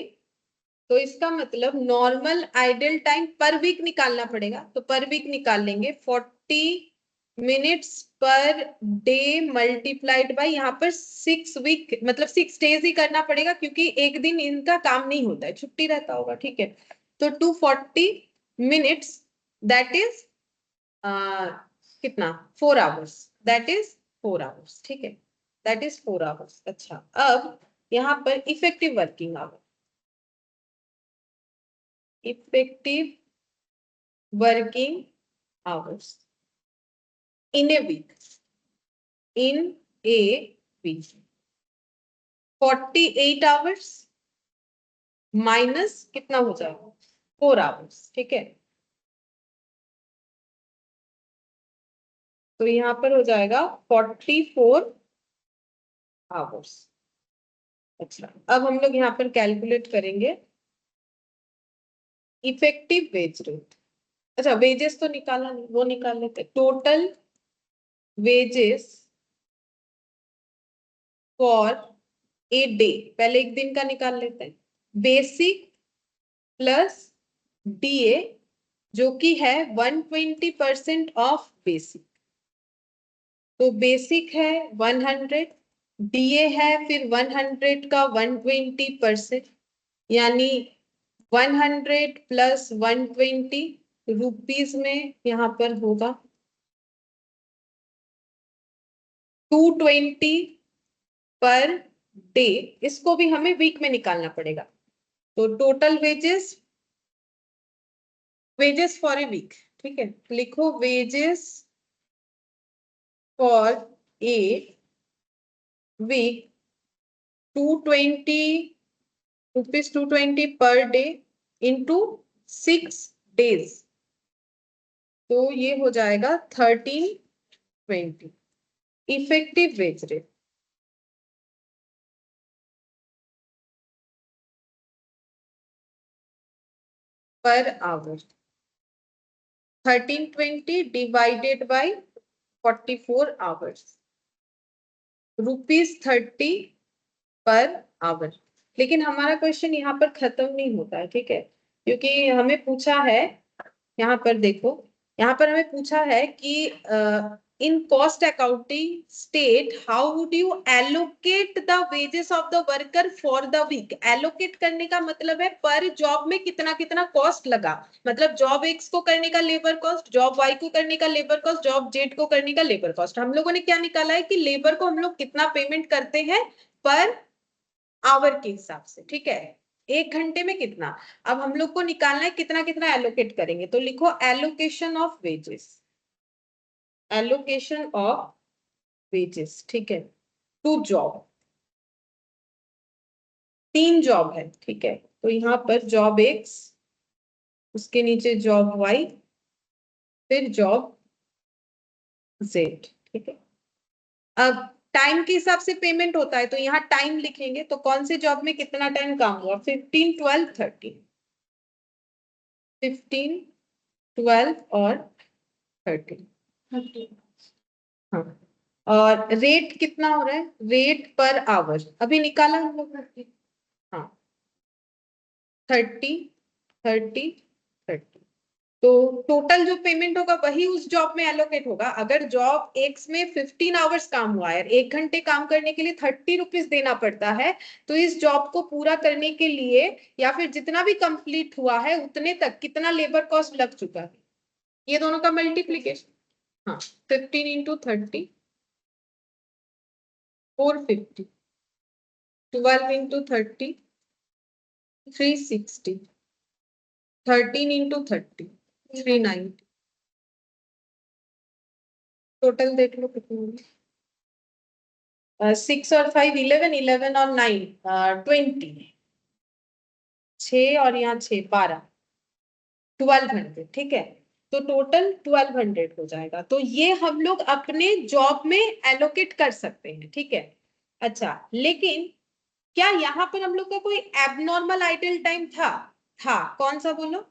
तो इसका मतलब normal idle time per week निकालना पड़ेगा, तो पर वीक निकाल लेंगे 40 minutes per day multiplied by यहाँ पर 6 वीक, मतलब 6 डेज ही करना पड़ेगा, क्योंकि एक दिन इनका काम नहीं होता है, छुट्टी रहता होगा, ठीक है। तो 240 मिनट्स दैट इज कितना 4 आवर्स, दैट इज 4 आवर्स, ठीक है, दैट इज 4 आवर्स। अच्छा, अब यहाँ पर effective working hour, effective working hours in a week, in a week 48 hours minus कितना हो जाएगा 4 आवर्स, ठीक है। तो यहाँ पर हो जाएगा 44 आवर्स। अच्छा, अब हम लोग यहाँ पर कैलकुलेट करेंगे इफेक्टिव वेज रेट। अच्छा, वेजेस तो निकाला नहीं, वो निकाल लेते, total wages for a day, पहले एक दिन का निकाल लेते हैं, बेसिक प्लस डीए, जो कि है 120% ऑफ बेसिक। तो बेसिक है 100, डीए है फिर 100 का 120%, यानी 100 प्लस 120 रुपीज में यहाँ पर होगा 220 पर डे। इसको भी हमें वीक में निकालना पड़ेगा। तो total wages, wages for a week, ठीक है, लिखो wages for a week 220 rupees, 220 per day into 6 days, तो ये हो जाएगा 1320 effective wage rate. Per hour 1320 divided by 44 hours, ₹30 per hour. लेकिन हमारा क्वेश्चन यहाँ पर खत्म नहीं होता है, ठीक है, क्योंकि हमें पूछा है, यहाँ पर देखो, यहाँ पर हमें पूछा है कि in cost accounting state how would you allocate the wages of the worker for the week. Allocate करने का मतलब है पर जॉब में कितना कितना कॉस्ट लगा, मतलब जॉब एक्स को करने का लेबर कॉस्ट, जॉब वाई को करने का लेबर कॉस्ट, जॉब जेड को करने का लेबर कॉस्ट। हम लोगों ने क्या निकाला है कि लेबर को हम लोग कितना पेमेंट करते हैं पर आवर के हिसाब से, ठीक है, 1 घंटे में कितना। अब हम लोग को निकालना है कितना कितना एलोकेट करेंगे, तो लिखो allocation of wages, allocation of wages, ठीक है, टू जॉब, 3 जॉब है, ठीक है, तो यहाँ पर जॉब एक्स, उसके नीचे जॉब वाई, फिर जॉब जेड, ठीक है। अब टाइम के हिसाब से पेमेंट होता है, तो यहाँ टाइम लिखेंगे, तो कौन से जॉब में कितना टाइम काम हुआ, 15, 12, 13, 15, 12 और 13, हाँ। और रेट कितना हो रहा है, रेट पर आवर अभी निकाला हम लोग ने, हाँ, 30, 30, 30। तो टोटल जो पेमेंट होगा वही उस जॉब में एलोकेट होगा। अगर जॉब एक्स में 15 आवर्स काम हुआ है, 1 घंटे काम करने के लिए 30 रुपीज देना पड़ता है, तो इस जॉब को पूरा करने के लिए या फिर जितना भी कंप्लीट हुआ है उतने तक कितना लेबर कॉस्ट लग चुका है, ये दोनों का मल्टीप्लीकेशन, हाँ, 15 इंटू 30 450, 12 इंटू 30 360, 13 इंटू 30 390। टोटल देख लो कितनी, 6 और 5 11, 11 और 9 20, 6 और यहाँ 6 12, 1200, ठीक है। तो टोटल 1200 हो जाएगा, तो ये हम लोग अपने जॉब में एलोकेट कर सकते हैं, ठीक है। अच्छा, लेकिन क्या यहाँ पर हम लोग का कोई एबनॉर्मल आइडल टाइम था कौन सा बोलो?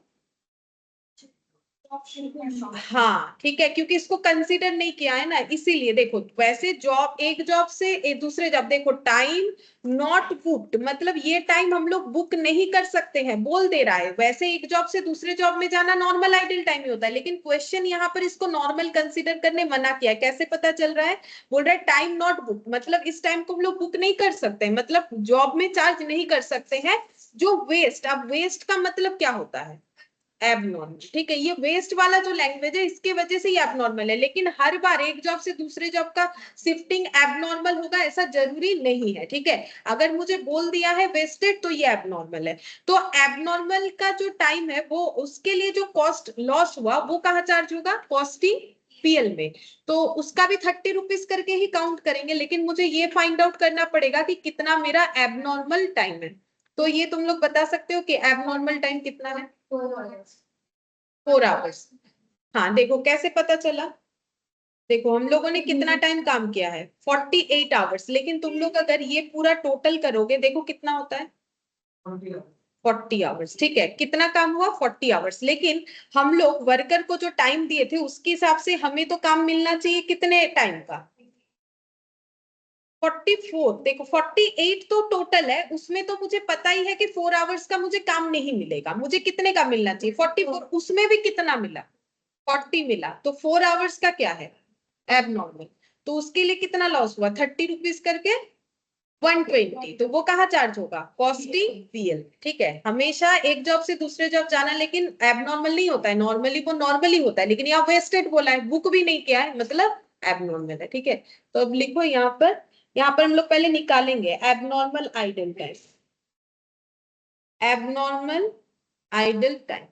हाँ ठीक है, क्योंकि इसको कंसीडर नहीं किया है ना, इसीलिए देखो वैसे जॉब, एक जॉब से एक दूसरे जॉब, देखो टाइम नॉट बुक्ड, मतलब ये टाइम हम लोग बुक नहीं कर सकते हैं, बोल दे रहा है। वैसे एक जॉब से दूसरे जॉब में जाना नॉर्मल आइडल टाइम ही होता है, लेकिन क्वेश्चन यहाँ पर इसको नॉर्मल कंसीडर करने मना किया है। कैसे पता चल रहा है? बोल रहा है टाइम नॉट बुक, मतलब इस टाइम को हम लोग बुक नहीं कर सकते, मतलब जॉब में चार्ज नहीं कर सकते हैं। जो वेस्ट, अब वेस्ट का मतलब क्या होता है? एबनॉर्मल, ठीक है। ये वेस्ट वाला जो लैंग्वेज है इसके वजह से ये एबनॉर्मल है, लेकिन हर बार एक जॉब से दूसरे जॉब का शिफ्टिंग एबनॉर्मल होगा ऐसा जरूरी नहीं है, ठीक है। अगर मुझे बोल दिया है वेस्टेड तो ये एबनॉर्मल है। तो एबनॉर्मल का जो टाइम है वो, उसके लिए जो कॉस्ट लॉस हुआ वो कहाँ चार्ज होगा? कॉस्टिंग पीएल में। तो उसका भी 30 रुपीज करके ही काउंट करेंगे, लेकिन मुझे ये फाइंड आउट करना पड़ेगा कि कितना मेरा एबनॉर्मल टाइम है। तो ये तुम लोग बता सकते हो कि एबनॉर्मल टाइम कितना है? 4 आवर्स। हाँ देखो कैसे पता चला, देखो हम लोगों ने कितना टाइम काम किया है? 48 आवर्स, लेकिन तुम लोग अगर ये पूरा टोटल करोगे देखो कितना होता है? 40 आवर्स, ठीक है। कितना काम हुआ? 40 आवर्स, लेकिन हम लोग वर्कर को जो टाइम दिए थे उसके हिसाब से हमें तो काम मिलना चाहिए कितने टाइम का? 44। देखो 48 तो टोटल है, उसमें तो मुझे पता ही है कि 4 आवर्स का मुझे काम नहीं मिलेगा, मुझे कितने का मिलना चाहिए? 44। उसमें भी कितना मिला? 40 मिला, तो 4 आवर्स का क्या है? एबनॉर्मल। तो उसके लिए कितना लॉस हुआ? 30 रुपीज करके 120। तो वो कहाँ चार्ज होगा? कॉस्टिंग पीएल, ठीक है। हमेशा एक जॉब से दूसरे जॉब जाना लेकिन एबनॉर्मल नहीं होता है, नॉर्मली वो नॉर्मली होता है, लेकिन यहाँ वेस्टेड बोला है, बुक भी नहीं किया है, मतलब एबनॉर्मल है, ठीक है। तो अब लिखो यहाँ पर हम लोग पहले निकालेंगे abnormal idle time. Abnormal idle time,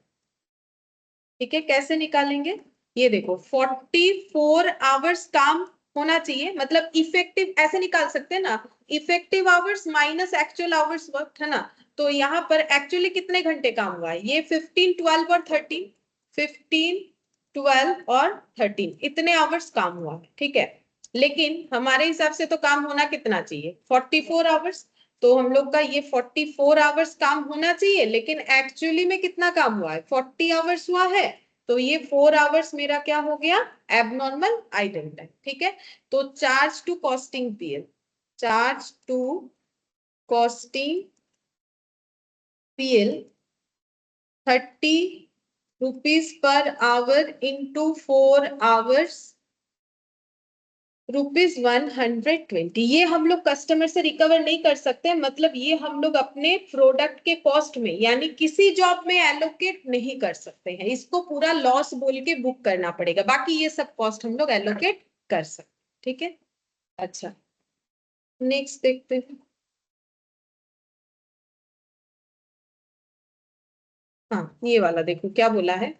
ठीक है। कैसे निकालेंगे? ये देखो 44 आवर्स काम होना चाहिए, मतलब इफेक्टिव ऐसे निकाल सकते हैं ना, effective hours minus actual hours work, है ना। तो यहाँ पर एक्चुअली कितने घंटे काम हुआ है? ये 15, 12 और 13, 15, 12 और 13 इतने आवर्स काम हुआ है, ठीक है। लेकिन हमारे हिसाब से तो काम होना कितना चाहिए? 44 आवर्स। तो हम लोग का ये 44 आवर्स काम होना चाहिए, लेकिन एक्चुअली में कितना काम हुआ है? 40 आवर्स हुआ है। तो ये 4 आवर्स मेरा क्या हो गया? एबनॉर्मल आइडल टाइम, ठीक है। तो charge to costing PL, charge to costing PL 30 rupees per hour into 4 hours, ₹120। ये हम लोग कस्टमर से रिकवर नहीं कर सकते, मतलब ये हम लोग अपने प्रोडक्ट के कॉस्ट में यानी किसी जॉब में एलोकेट नहीं कर सकते हैं, इसको पूरा लॉस बोल के बुक करना पड़ेगा, बाकी ये सब कॉस्ट हम लोग एलोकेट कर सकते, ठीक है। अच्छा नेक्स्ट देखते हैं। हाँ ये वाला देखो क्या बोला है,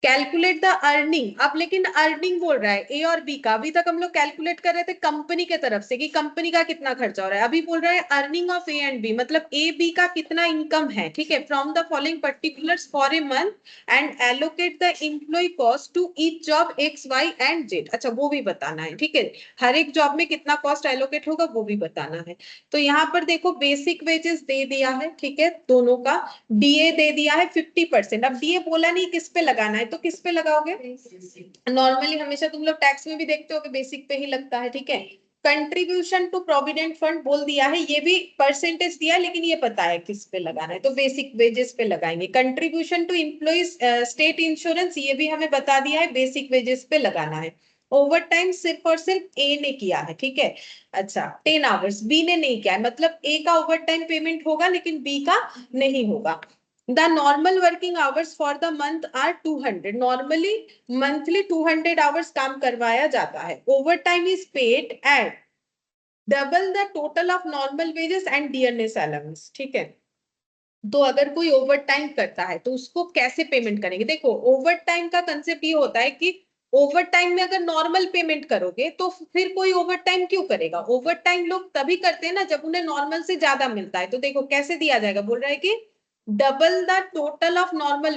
कैलकुलेट द अर्निंग। अब लेकिन अर्निंग बोल रहा है ए और बी का, अभी तक हम लोग कैलकुलेट कर रहे थे कंपनी के तरफ से कि कंपनी का कितना खर्चा हो रहा है, अभी बोल रहा है earning of A and B, मतलब ए बी का कितना इनकम है, ठीक है। From the following particulars for a month and allocate the employee cost to each job X Y and Z. अच्छा वो भी बताना है, ठीक है। हर एक जॉब में कितना कॉस्ट एलोकेट होगा वो भी बताना है। तो यहाँ पर देखो बेसिक वेजेस दे दिया है, ठीक है, दोनों का। डीए दे दिया है 50%। अब डीए बोला नहीं किस पे लगाना है, तो किस पे लगाओगे? नॉर्मली हमेशा तुम लोग टैक्स में भी देखते हो कि बेसिक पे ही लगता है, ठीक है। कंट्रीब्यूशन टू प्रोविडेंट फंड बोल दिया है, ये भी परसेंटेज दिया है, लेकिन ये पता है किस पे लगाना है, तो बेसिक वेजेस पे लगाएंगे। Contribution to employees state insurance, ये भी हमें बता दिया है, बेसिक वेजेस पे लगाना है। ओवर टाइम सिर्फ और सिर्फ ए ने किया है, ठीक है। अच्छा 10 आवर्स बी ने नहीं किया है, मतलब ए का ओवर टाइम पेमेंट होगा लेकिन बी का नहीं होगा। The normal working hours for the month are 200. Normally monthly 200 hours काम करवाया जाता है। Overtime is paid at double the total of normal wages and dearness allowance, ठीक है। तो अगर कोई ओवर टाइम करता है तो उसको कैसे पेमेंट करेंगे? देखो ओवर टाइम का कंसेप्ट ये होता है कि ओवर टाइम में अगर नॉर्मल पेमेंट करोगे तो फिर कोई ओवर टाइम क्यों करेगा? ओवर टाइम लोग तभी करते हैं ना जब उन्हें नॉर्मल से ज्यादा मिलता है। तो देखो कैसे दिया जाएगा, बोल रहा है कि double the total of normal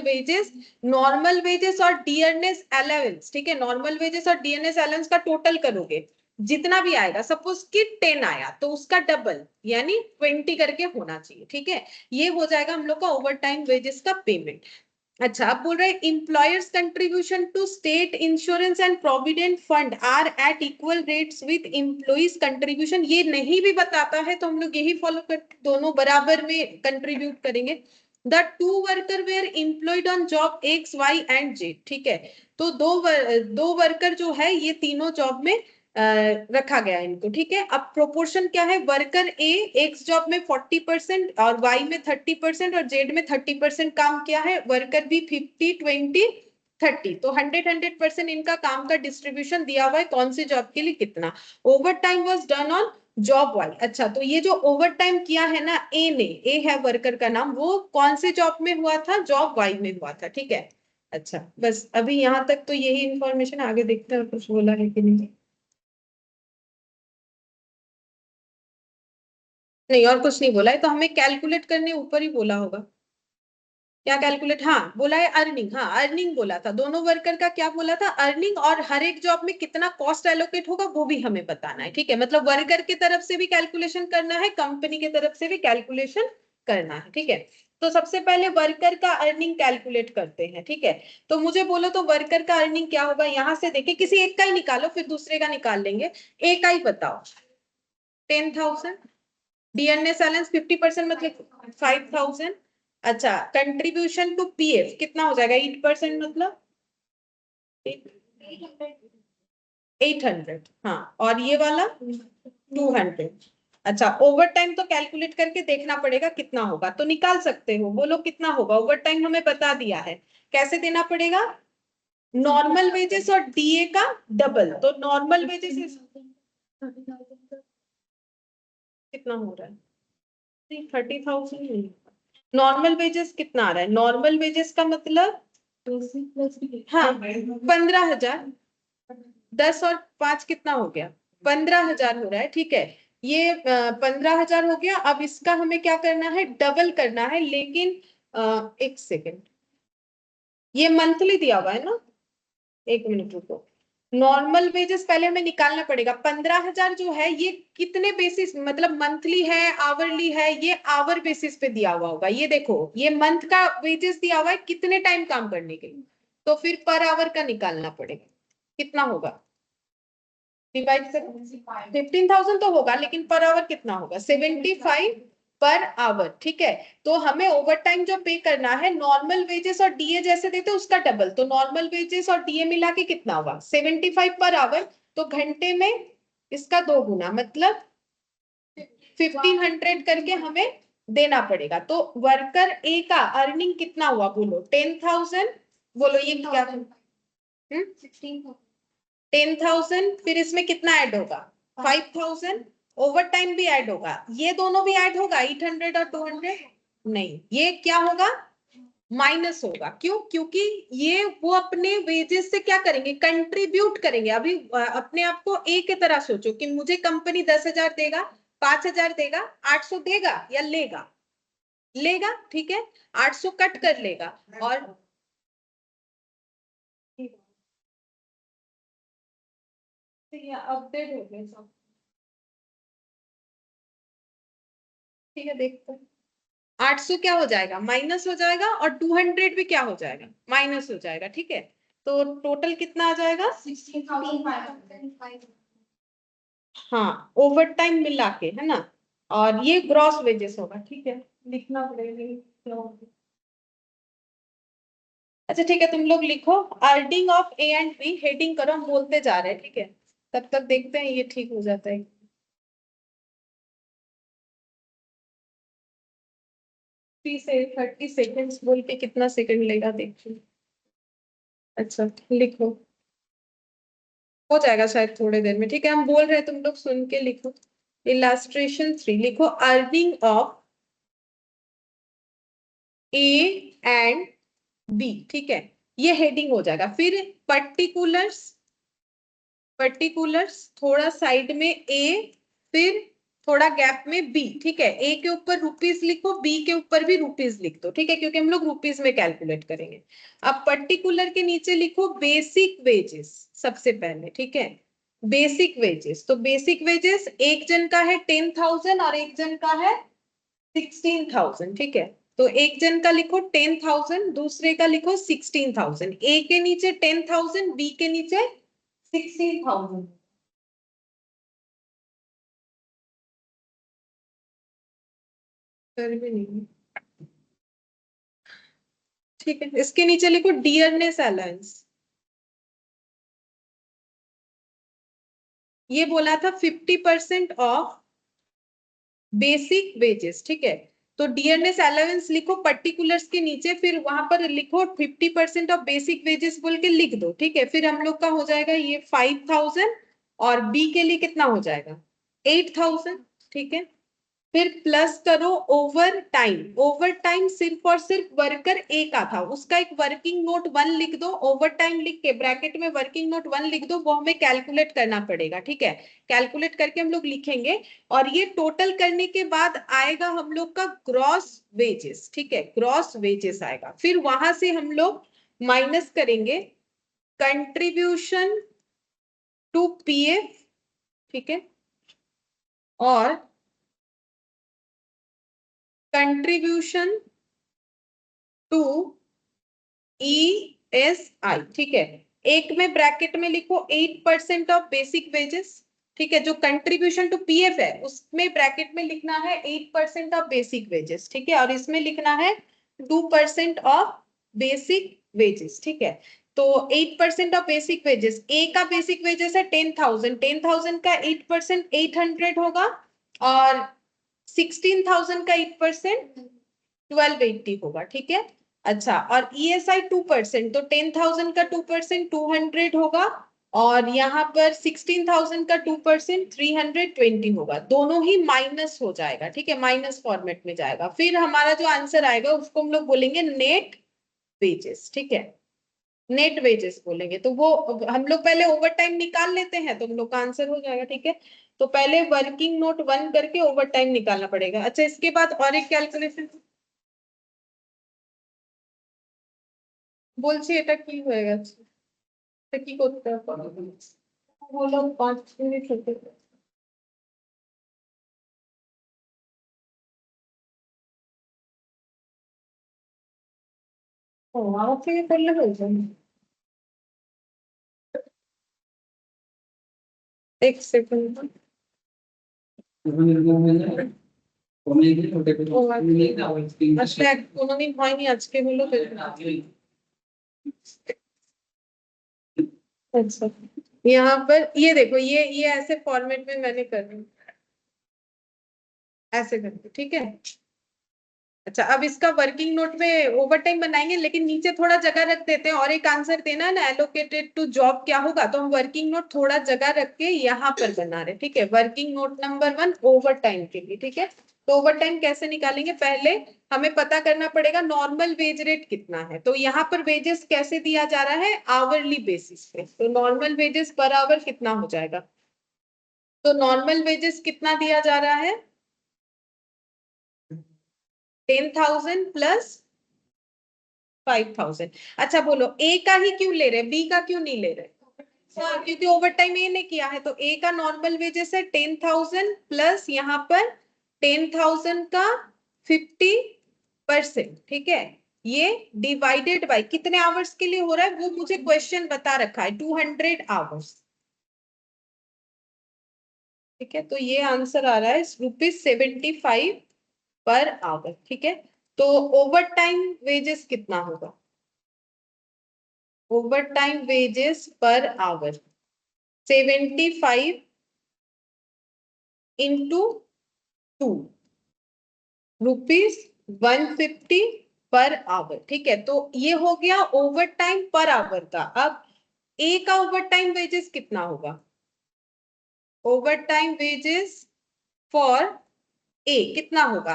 wages और डियरनेस अलाउंस, ठीक है। नॉर्मल वेजेस और डियरनेस अलाउंस का टोटल करोगे जितना भी आएगा, सपोज कि 10 आया तो उसका डबल यानी 20 करके होना चाहिए, ठीक है। ये हो जाएगा हम लोग का ओवर टाइम वेजेस का पेमेंट। अच्छा, अब बोल रहे हैं employers contribution to state insurance and provident fund are at equal rates with employees contribution. ये नहीं भी बताता है तो हम लोग यही फॉलो कर, दोनों बराबर में कंट्रीब्यूट करेंगे। The two workers were employed on job X Y and Z, ठीक है। तो दो वर्कर जो है ये तीनों जॉब में रखा गया है इनको, ठीक है। अब प्रोपोर्शन क्या है, वर्कर ए एक्स जॉब में 40% और वाई में 30% और जेड में 30% काम किया है, वर्कर भी 50-20-30, तो 100% इनका काम का डिस्ट्रीब्यूशन दिया हुआ है, कौन सी जॉब के लिए कितना। Overtime was done on job Y. अच्छा, तो ये जो ओवर टाइम किया है ना ए ने, ए है वर्कर का नाम, वो कौन से जॉब में हुआ था, जॉब वाई में हुआ था, ठीक है। अच्छा, बस अभी यहाँ तक तो यही इंफॉर्मेशन, आगे देखते हैं कुछ बोला है कि नहीं। नहीं, और कुछ नहीं बोला है, तो हमें कैलकुलेट करने ऊपर ही बोला होगा। क्या कैलकुलेट, हाँ बोला है अर्निंग, हाँ अर्निंग बोला था, दोनों वर्कर का क्या बोला था, अर्निंग, और हर एक जॉब में कितना कॉस्ट एलोकेट होगा वो भी हमें बताना है, ठीक है। मतलब वर्कर की तरफ से भी कैलकुलेशन करना है, कंपनी की तरफ से भी कैलकुलेशन करना है, ठीक है। तो सबसे पहले वर्कर का अर्निंग कैलकुलेट करते हैं, ठीक है। तो मुझे बोलो तो वर्कर का अर्निंग क्या होगा, यहां से देखिए किसी एक का ही निकालो फिर दूसरे का निकाल लेंगे। एक का ही बताओ, 10,000, डीएनए बैलेंस 50% मतलब 5,000। अच्छा, कंट्रीब्यूशन टू पीएफ कितना हो जाएगा, 8% मतलब 800, हाँ, और ये वाला 200। अच्छा, ओवर टाइम तो कैलकुलेट करके देखना पड़ेगा कितना होगा, तो निकाल सकते हो, बोलो कितना होगा। ओवर टाइम हमें बता दिया है, कैसे देना पड़ेगा, नॉर्मल वेजेस और डीए का डबल, तो नॉर्मल वेजेस कितना हो रहा है, 30,000 नहीं, नॉर्मल वेजेस कितना आ रहा है, नॉर्मल वेजेस का मतलब हाँ 15,000, 10 और 5 कितना हो गया, 15,000 हो रहा है, ठीक है। ये 15,000 हो गया। अब इसका हमें क्या करना है, डबल करना है, लेकिन एक सेकेंड, ये मंथली दिया हुआ है ना, एक मिनट रुको। नॉर्मल वेजेस पहले हमें निकालना पड़ेगा, 15,000 जो है ये कितने बेसिस, मतलब मंथली है आवरली है, ये आवर बेसिस पे दिया हुआ होगा। ये देखो, ये मंथ का वेजेस दिया हुआ है कितने टाइम काम करने के लिए, तो फिर पर आवर का निकालना पड़ेगा, कितना होगा, डिवाइड से 15,000 तो होगा, लेकिन पर आवर कितना होगा, 75 पर आवर, ठीक है। तो हमें ओवर टाइम जो पे करना है, नॉर्मल वेजेस और डीए जैसे देते उसका डबल, तो नॉर्मल वेजेस और डीए मिला के कितना हुआ 75 पर आवर, तो घंटे में इसका 2 गुना, मतलब 1500 करके हमें देना पड़ेगा। तो वर्कर ए का अर्निंग कितना हुआ, बोलो 10,000, बोलो ये क्या, 10,000, फिर इसमें कितना ऐड होगा 5,000, ओवर टाइम भी ऐड होगा, ये दोनों भी ऐड होगा 800 और 200, नहीं ये क्या होगा, माइनस होगा। क्यों, क्योंकि ये वो अपने वेजेस से क्या करेंगे, कंट्रीब्यूट करेंगे। अभी अपने आप को ए की तरह सोचो कि मुझे कंपनी 10,000 देगा, 5,000 देगा, 800 देगा या लेगा, लेगा, ठीक है, 800 कट कर लेगा, और अपडेट हो गए सब, ठीक है, देखते हैं। 800 क्या हो जाएगा, माइनस हो जाएगा, और 200 भी क्या हो जाएगा, माइनस हो जाएगा, ठीक है। तो टोटल कितना आ जाएगा, 16,500, हाँ ओवर टाइम मिला के, है ना। और ये ग्रॉस वेजेस होगा, ठीक है, लिखना पड़ेगा। अच्छा ठीक है, तुम लोग लिखो earning of A and B, heading करो, हम बोलते जा रहे हैं, ठीक है। तब तक देखते हैं ये ठीक हो जाता है। 30 सेकेंड्स बोल के कितना सेकंड लेगा देखिए। अच्छा, लिखो, हो जाएगा शायद थोड़ी देर में, ठीक है, हम बोल रहे हैं तुम लोग सुन के लिखो। इलास्ट्रेशन 3 लिखो, earning of A and B, ठीक है, ये हेडिंग हो जाएगा। फिर पर्टिकुलर्स, पर्टिकुलर्स थोड़ा साइड में ए, फिर थोड़ा गैप में बी, ठीक है। ए के ऊपर रुपीस लिखो, बी के ऊपर भी रुपीस लिख दो, ठीक है, क्योंकि हम लोग रुपीस में कैलकुलेट करेंगे। अब पर्टिकुलर के नीचे लिखो बेसिक वेजेस सबसे पहले, ठीक है, बेसिक वेजेस, तो बेसिक वेजेस एक जन का है 10,000 और एक जन का है 16,000, ठीक है। तो एक जन का लिखो 10,000, दूसरे का लिखो 16,000। ए के नीचे 10,000, बी के नीचे 16,000। कर भी नहीं, ठीक है। इसके नीचे लिखो डियरनेस अलाउंस। ये बोला था 50% ऑफ बेसिक वेजेस, ठीक है। तो डियरनेस अलाउंस लिखो पर्टिकुलर्स के नीचे, फिर वहां पर लिखो 50% ऑफ बेसिक वेजेस बोल के लिख दो, ठीक है। फिर हम लोग का हो जाएगा ये 5,000 और बी के लिए कितना हो जाएगा 8,000, ठीक है। फिर प्लस करो ओवर टाइम। ओवर टाइम सिर्फ और सिर्फ वर्कर ए का था, उसका एक वर्किंग नोट 1 लिख दो, ओवर टाइम लिख के ब्रैकेट में वर्किंग नोट 1 लिख दो, वो हमें कैलकुलेट करना पड़ेगा, ठीक है। कैलकुलेट करके हम लोग लिखेंगे और ये टोटल करने के बाद आएगा हम लोग का ग्रॉस वेजेस, ठीक है। ग्रॉस वेजेस आएगा, फिर वहां से हम लोग माइनस करेंगे कंट्रीब्यूशन टू पीएफ, ठीक है, और कंट्रीब्यूशन टू ESI, ठीक है। एक में ब्रैकेट में लिखो 8% ऑफ बेसिक वेजेस, ठीक है। जो कंट्रीब्यूशन टू पीएफ है उसमें ब्रैकेट में लिखना है 8% ऑफ बेसिक वेजेस, ठीक है। और इसमें लिखना है 2% ऑफ बेसिक वेजेस, ठीक है। तो 8% ऑफ बेसिक वेजेस, ए का बेसिक वेजेस है 10,000, 10,000 का 8% 800 होगा, और 16,000 का 8% 1280 होगा, ठीक है। अच्छा, और ESI 2%, तो 10,000 का 2% 200 होगा, और यहाँ पर 16,000 का 2% 320 होगा। दोनों ही माइनस हो जाएगा, ठीक है, माइनस फॉर्मेट में जाएगा। फिर हमारा जो आंसर आएगा उसको हम लोग बोलेंगे नेट वेजेस, ठीक है। नेट वेजेस बोलेंगे, तो वो हम लोग पहले ओवर टाइम निकाल लेते हैं तो हम लोग का आंसर हो जाएगा, ठीक है। तो पहले वर्किंग नोट 1 करके ओवर टाइम निकालना पड़ेगा। अच्छा, इसके बाद और एक कैलकुलेशन বলছি এটা কি হয়ে গেছে, এটা কি করতে হবে বলো 5 মিনিট হতে। ও আমার থেকে করলে হয়ে যাবে, এক সেকেন্ড। ও আচ্ছা, আজকে কোনোদিন হয়নি, আজকে হলো তো। अच्छा, यहाँ पर ये देखो, ये ऐसे फॉर्मेट में मैंने कर दी, ऐसे करके, ठीक है। अच्छा, अब इसका वर्किंग नोट में ओवर टाइम बनाएंगे, लेकिन नीचे थोड़ा जगह रख देते हैं, और एक आंसर देना है ना एलोकेटेड टू जॉब क्या होगा, तो हम वर्किंग नोट थोड़ा जगह रख के यहाँ पर बना रहे, ठीक है। Working note number 1 over time के लिए, ठीक है। तो ओवर टाइम कैसे निकालेंगे, पहले हमें पता करना पड़ेगा नॉर्मल वेज रेट कितना है। तो यहाँ पर वेजेस कैसे दिया जा रहा है, आवरली बेसिस पे। तो नॉर्मल वेजेस पर आवर कितना हो जाएगा, तो नॉर्मल वेजेस कितना दिया जा रहा है 10,000 प्लस 5,000। अच्छा बोलो, ए का ही क्यों ले रहे, बी का क्यों नहीं ले रहे। हाँ, क्योंकि ओवर टाइम ए ने किया है, तो ए का नॉर्मल वेजेस है 10,000 प्लस यहाँ पर 10,000 का 50%, ठीक है। ये डिवाइडेड बाय कितने आवर्स के लिए हो रहा है वो मुझे क्वेश्चन बता रखा है, 200 आवर्स, ठीक है। तो ये आंसर आ रहा है ₹75 पर आवर, ठीक है। तो ओवर टाइम वेजेस कितना होगा, over time wages per hour 75 into 2, ₹150 per hour, ठीक है। तो ये हो गया ओवर टाइम पर आवर का। अब ए का ओवर टाइम वेजेस कितना होगा, ओवर टाइम वेजेस फॉर ए कितना होगा,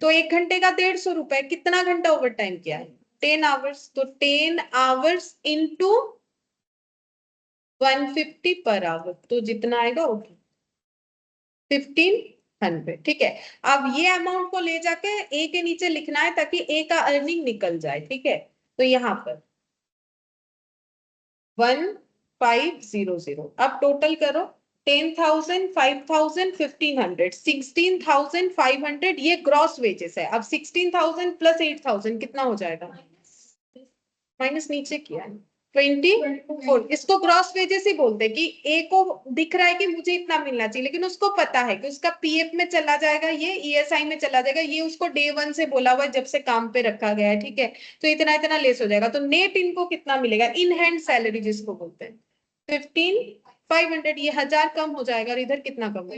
तो 1 घंटे का 150 रुपए, कितना घंटा ओवर टाइम किया है 10 आवर्स, तो 10 आवर्स इंटू 150 पर आवर, तो जितना आएगा वो 1500, ठीक है। अब ये अमाउंट को ले जाके ए के नीचे लिखना है ताकि ए का अर्निंग निकल जाए, ठीक है। तो यहाँ पर 1 500। अब टोटल करो, 10,000, 5,000, 1,500, 16,500 ये ग्रॉस वेजेस है। अब 16,000 प्लस 8,000 कितना हो जाएगा? माइनस नीचे किया है 24। इसको ग्रॉस वेजेस ही बोलते हैं कि ए को दिख रहा है कि मुझे इतना मिलना चाहिए, लेकिन उसको पता है कि उसका पीएफ में चला जाएगा, ये ईएसआई में चला जाएगा, ये उसको डे 1 से बोला हुआ है जब से काम पे रखा गया है, ठीक है। तो इतना इतना लेस हो जाएगा, तो नेट इनको कितना मिलेगा? इन हैंड सैलरी जिसको बोलते हैं 15,500। ये 1,000 कम हो जाएगा और इधर कितना कम होगा?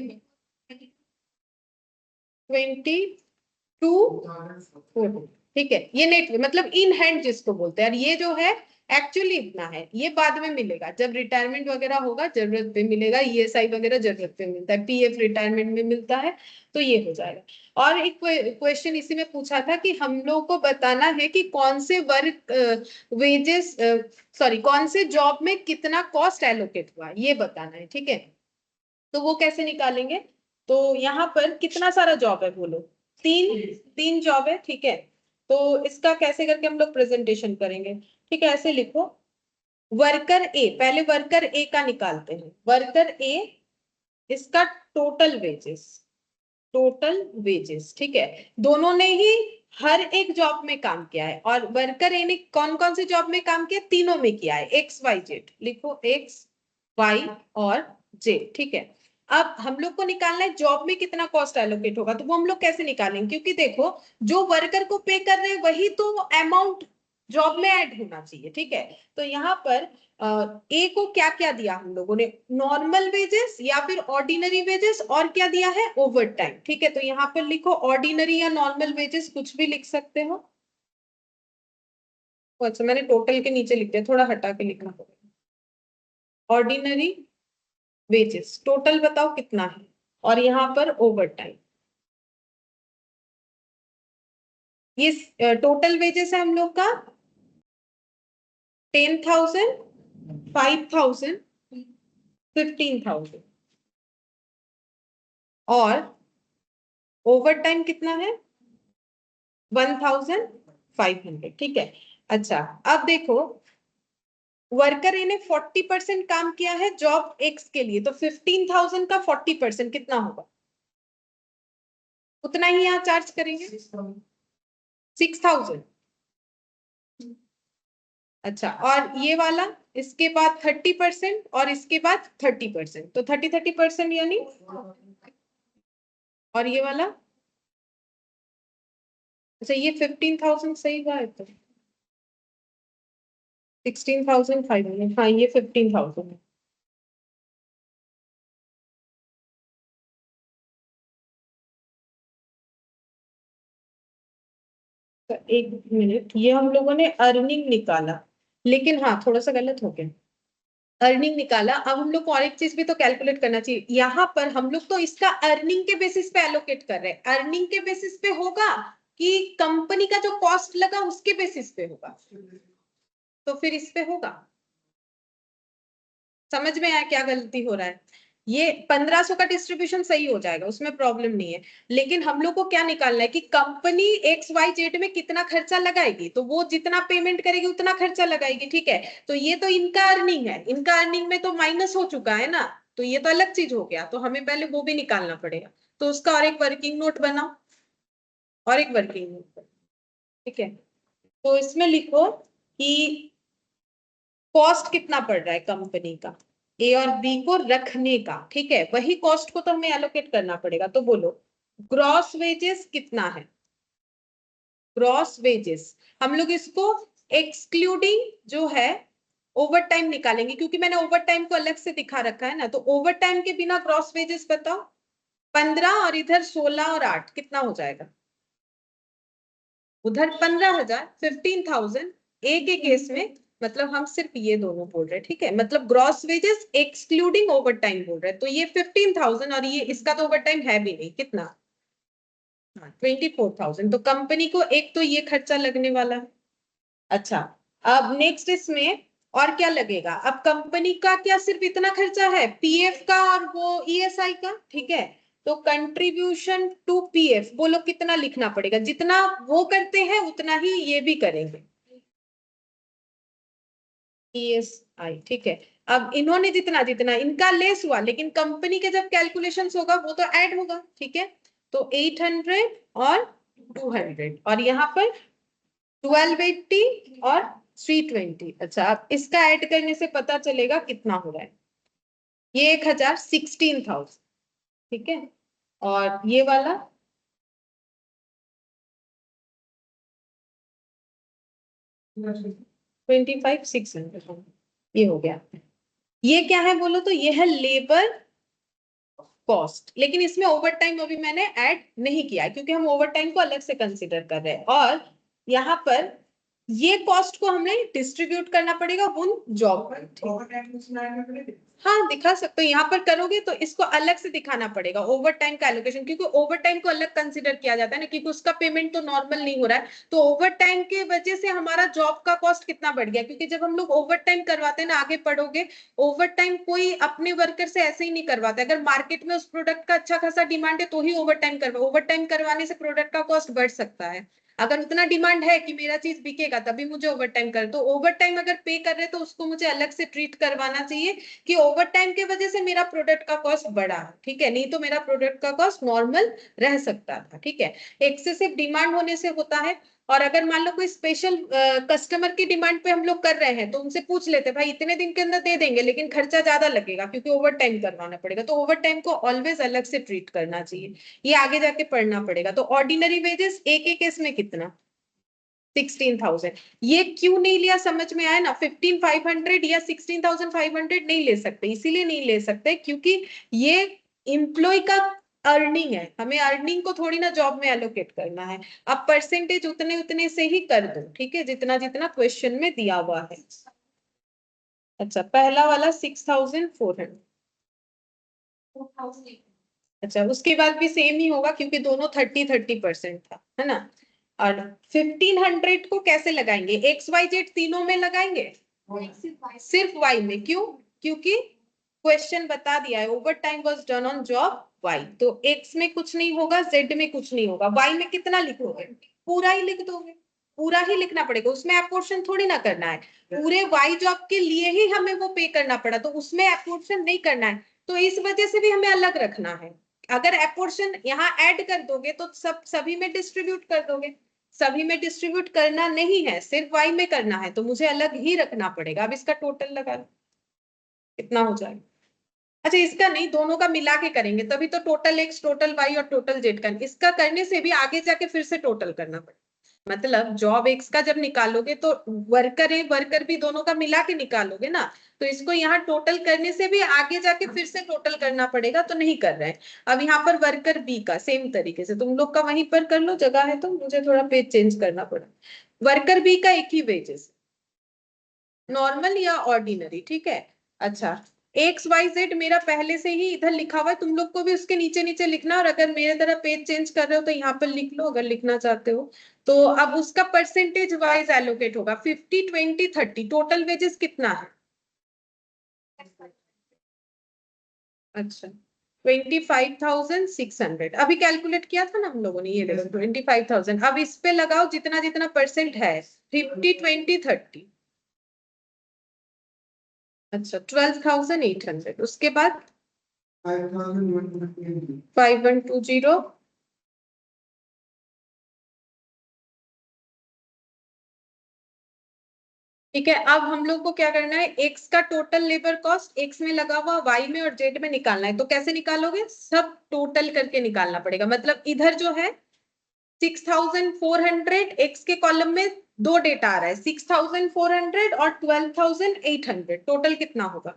22,400, ठीक है। ये नेट मतलब इन हैंड जिसको बोलते हैं। और ये जो है एक्चुअली इतना है, ये बाद में मिलेगा जब रिटायरमेंट वगैरह होगा, जरूरत पे मिलेगा। ईएसआई वगैरह जरूरत पे मिलता है, पीएफ रिटायरमेंट में मिलता है, तो ये हो जाएगा। और एक क्वेश्चन इसी में पूछा था कि हम लोग को बताना है कि कौन से वर्क वेजेस सॉरी कौन से जॉब में कितना कॉस्ट एलोकेट हुआ, ये बताना है, ठीक है। तो वो कैसे निकालेंगे? तो यहाँ पर कितना सारा जॉब है बोलो? तीन जॉब है, ठीक है। तो इसका कैसे करके हम लोग प्रेजेंटेशन करेंगे? ठीक है, ऐसे लिखो, वर्कर ए, पहले वर्कर ए का निकालते हैं। वर्कर ए, इसका टोटल वेजेस, ठीक है। दोनों ने ही हर एक जॉब में काम किया है, और वर्कर ए ने कौन कौन से जॉब में काम किया? तीनों में किया है, एक्स वाई जेड। लिखो एक्स वाई और जेड, ठीक है। अब हम लोग को निकालना है जॉब में कितना कॉस्ट एलोकेट होगा। तो वो हम लोग कैसे निकालेंगे? क्योंकि देखो, जो वर्कर को पे कर रहे हैं वही तो अमाउंट जॉब में ऐड होना चाहिए, ठीक है। तो यहाँ पर ए को क्या क्या दिया हम लोगों ने? नॉर्मल वेजेस या फिर ऑर्डिनरी वेजेस, और क्या दिया है? ओवर टाइम, ठीक है। तो यहाँ पर लिखो ऑर्डिनरी या नॉर्मल वेजेस, कुछ भी लिख सकते हो। अच्छा, मैंने टोटल के नीचे लिख दिया, थोड़ा हटा के लिखना पड़ेगा। ऑर्डिनरी वेजेस टोटल बताओ कितना है, और यहाँ पर ओवर टाइम। ये टोटल वेजेस है हम लोग का 10,000, 5,000, 15,000, और ओवर टाइम कितना है? 1,500, ठीक है। अच्छा, अब देखो, वर्कर ए ने 40% काम किया है जॉब एक्स के लिए, तो 15,000 का 40% कितना होगा? उतना ही यहाँ चार्ज करेंगे, 6,000। अच्छा, और ये वाला, इसके बाद 30% और इसके बाद 30%, तो 30% यानी, और ये वाला, अच्छा ये 15,000 सही हुआ है, तो 16,500, हाँ ये 15,000 है। तो एक मिनट, ये हम लोगों ने अर्निंग निकाला, लेकिन हाँ थोड़ा सा गलत हो गया। अर्निंग निकाला, अब हम लोग को और एक चीज भी तो कैलकुलेट करना चाहिए। यहाँ पर हम लोग तो इसका अर्निंग के बेसिस पे एलोकेट कर रहे हैं। अर्निंग के बेसिस पे होगा कि कंपनी का जो कॉस्ट लगा उसके बेसिस पे होगा? तो फिर इस पे होगा। समझ में आया क्या गलती हो रहा है? ये 1,500 का डिस्ट्रीब्यूशन सही हो जाएगा, उसमें प्रॉब्लम नहीं है। लेकिन हम लोग को क्या निकालना है कि कंपनी एक्स वाई जेड में कितना खर्चा लगाएगी, तो वो जितना पेमेंट करेगी उतना खर्चा लगाएगी, ठीक है। तो ये तो इनका अर्निंग है, इनका अर्निंग में तो माइनस हो चुका है ना, तो ये तो अलग चीज हो गया, तो हमें पहले वो भी निकालना पड़ेगा। तो उसका और एक वर्किंग नोट बनाओ, और एक वर्किंग नोट, ठीक है। तो इसमें लिखो कि कॉस्ट कितना पड़ रहा है कंपनी का ए और बी को रखने का, ठीक है। वही कॉस्ट को तो हमें एलोकेट करना पड़ेगा। तो बोलो ग्रॉस वेजेस कितना है? ग्रॉस वेजेस हम लोग इसको एक्सक्लूडिंग जो है ओवर टाइम निकालेंगे, क्योंकि मैंने ओवर टाइम को अलग से दिखा रखा है ना। तो ओवर टाइम के बिना ग्रॉस वेजेस बताओ। 15 और इधर 16 और 8 कितना हो जाएगा? उधर 15,000, 15,000 ए के केस में, मतलब हम सिर्फ ये दोनों बोल रहे हैं, ठीक है। मतलब gross wages excluding over time बोल रहे हैं, तो ये 15,000, और ये इसका तो ओवर टाइम है भी नहीं, कितना? हाँ 24,000। तो कंपनी को एक तो ये खर्चा लगने वाला है। अच्छा, अब नेक्स्ट इसमें और क्या लगेगा? अब कंपनी का क्या सिर्फ इतना खर्चा है, पीएफ का और वो ईएसआई का, ठीक है। तो कंट्रीब्यूशन टू पीएफ बोलो कितना लिखना पड़ेगा? जितना वो करते हैं उतना ही ये भी करेंगे, ईएसआई, ठीक है। अब इन्होंने जितना जितना इनका लेस हुआ, लेकिन कंपनी के जब कैलकुलेशंस होगा वो तो ऐड होगा, ठीक है। तो 800 और 200 और यहाँ पर 1280 और 320। अच्छा, अब इसका ऐड करने से पता चलेगा कितना हो रहा है। ये 1000 16,000, ठीक है। और ये वाला 25,600, ये हो गया। ये क्या है बोलो तो, ये है लेबर कॉस्ट, लेकिन इसमें ओवर टाइम अभी मैंने ऐड नहीं किया है क्योंकि हम ओवर टाइम को अलग से कंसीडर कर रहे हैं। और यहाँ पर ये कॉस्ट को हमें डिस्ट्रीब्यूट करना पड़ेगा उन जॉब पर। हाँ दिखा सकते हो, यहाँ पर करोगे तो इसको अलग से दिखाना पड़ेगा ओवर टाइम का एलोकेशन, क्योंकि ओवर टाइम को अलग कंसीडर किया जाता है ना, क्योंकि उसका पेमेंट तो नॉर्मल नहीं हो रहा है। तो ओवर टाइम के वजह से हमारा जॉब का कॉस्ट कितना बढ़ गया, क्योंकि जब हम लोग ओवर टाइम करवाते हैं ना, आगे पढ़ोगे, ओवर टाइम कोई अपने वर्कर से ऐसे ही नहीं करवाता। अगर मार्केट में उस प्रोडक्ट का अच्छा खासा डिमांड है तो ही ओवर टाइम करवा, ओवर टाइम करवाने से प्रोडक्ट का कॉस्ट बढ़ सकता है। अगर उतना डिमांड है कि मेरा चीज बिकेगा तभी मुझे ओवर टाइम कर, तो ओवर टाइम अगर पे कर रहे तो उसको मुझे अलग से ट्रीट करवाना चाहिए कि ओवर टाइम के वजह से मेरा प्रोडक्ट का कॉस्ट बढ़ा, ठीक है, नहीं तो मेरा प्रोडक्ट का कॉस्ट नॉर्मल रह सकता था, ठीक है। एक्सेसिव डिमांड होने से होता है। और अगर मान लो कोई स्पेशल कस्टमर की डिमांड पे हम लोग कर रहे हैं तो उनसे पूछ लेते भाई इतने दिन के अंदर दे देंगे, लेकिन खर्चा ज्यादा लगेगा क्योंकि ओवर टाइम करवाना पड़ेगा, तो ओवर टाइम को ऑलवेज अलग से ट्रीट करना चाहिए। ये आगे जाके पढ़ना पड़ेगा। तो ऑर्डिनरी वेजेस एक एक केस में कितना, 16,000। ये क्यों नहीं लिया समझ में आया ना, 15,500 या 16,500 नहीं ले सकते, इसीलिए नहीं ले सकते क्योंकि ये इम्प्लॉय का अर्निंग है, हमें अर्निंग को थोड़ी ना जॉब में एलोकेट करना है। अब परसेंटेज उतने उतने से ही कर दो, ठीक है, जितना जितना क्वेश्चन में दिया हुआ है। अच्छा, पहला वाला 6,400। अच्छा, उसके बाद भी सेम ही होगा क्योंकि दोनों 30-30% था, है ना। और 1500 को कैसे लगाएंगे, एक्स वाई जेड तीनों में लगाएंगे, सिर्फ वाई में, क्यों, क्योंकि क्वेश्चन बता दिया है overtime was done on job Y, तो एक्स में कुछ नहीं होगा, जेड में कुछ नहीं होगा, वाई में कितना लिखोगे, पूरा ही लिख दोगे, पूरा ही लिखना पड़ेगा, उसमें एपोर्शन थोड़ी ना करना है। पूरे वाई जॉब के लिए ही हमें वो पे करना पड़ा, तो उसमें एपोर्शन नहीं करना है, तो इस वजह से भी हमें अलग रखना है। अगर एपोर्शन यहाँ ऐड कर दोगे तो सब सभी में डिस्ट्रीब्यूट कर दोगे, सभी में डिस्ट्रीब्यूट करना नहीं है, सिर्फ वाई में करना है, तो मुझे अलग ही रखना पड़ेगा। अब इसका टोटल लगा लो, कितना हो जाएगा। अच्छा, इसका नहीं, दोनों का मिला के करेंगे तभी तो टोटल एक्स टोटल वाई और टोटल जेड का, इसका करने से भी आगे जाके फिर से टोटल करना पड़ेगा। मतलब जॉब एक्स का जब निकालोगे तो वर्कर है, वर्कर भी दोनों का मिला के निकालोगे ना, तो इसको यहाँ टोटल करने से भी आगे जाके फिर से टोटल करना पड़ेगा, तो नहीं कर रहे हैं। अब यहाँ पर वर्कर बी का सेम तरीके से तुम लोग का वहीं पर कर लो, जगह है तो, मुझे थोड़ा पेज चेंज करना पड़ा। वर्कर बी का एक ही वेजेस, नॉर्मल या ऑर्डिनरी, ठीक है। अच्छा, एक्स वाई जेड मेरा पहले से ही इधर लिखा हुआ है, तुम लोग को भी उसके नीचे नीचे लिखना, और अगर मेरे तरह पेज चेंज कर रहे हो तो यहाँ पर लिख लो अगर लिखना चाहते हो। तो अब उसका परसेंटेज वाइज एलोकेट होगा, 50-20-30, टोटल वेजेस कितना है। अच्छा, 25,600 अभी कैलकुलेट किया था ना हम लोगों ने, ये देखो 25,000। अब इस पे लगाओ जितना जितना परसेंट है, 50-20-30। अच्छा, 12,800, उसके बाद 5,120। ठीक है, अब हम लोग को क्या करना है, एक्स का टोटल लेबर कॉस्ट एक्स में लगा हुआ वाई में और जेड में निकालना है। तो कैसे निकालोगे, सब टोटल करके निकालना पड़ेगा। मतलब इधर जो है 6,400, एक्स के कॉलम में दो डेटा आ रहा है, 6,400 और 12,800, टोटल कितना होगा,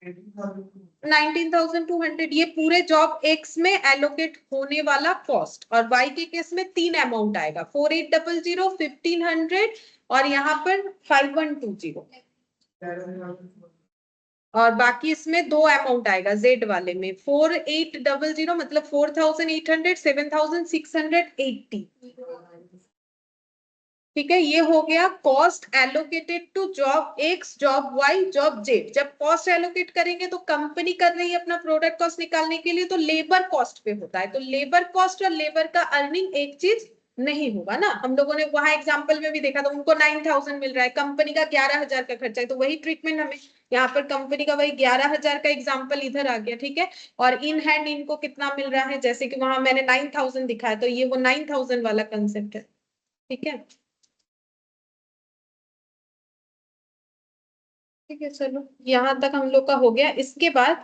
19,200। ये पूरे जॉब एक्स में एलोकेट होने वाला कॉस्ट, और वाई के केस में तीन अमाउंट आएगा, 4,800, 1,500 और यहाँ पर 5,120, और बाकी इसमें दो अमाउंट आएगा जेड वाले में, 4,800 मतलब 4,800, 7,680। ठीक है, ये हो गया cost allocated to job X, job Y, job Z. जब कॉस्ट एलोकेट करेंगे तो कंपनी कर रही है अपना प्रोडक्ट कॉस्ट निकालने के लिए, तो लेबर कॉस्ट पे होता है, तो लेबर कॉस्ट और लेबर का अर्निंग एक चीज नहीं होगा ना। हम लोगों ने वहां एग्जाम्पल में भी देखा था, उनको 9,000 मिल रहा है, कंपनी का 11,000 का खर्चा है, तो वही ट्रीटमेंट हमें यहाँ पर कंपनी का वही 11,000 का एग्जाम्पल इधर आ गया, ठीक है। और इन हैंड इनको कितना मिल रहा है, जैसे कि वहां मैंने 9,000 दिखाया, तो ये वो 9,000 वाला कंसेप्ट है, ठीक है। ठीक है, चलो यहाँ तक हम लोग का हो गया। इसके बाद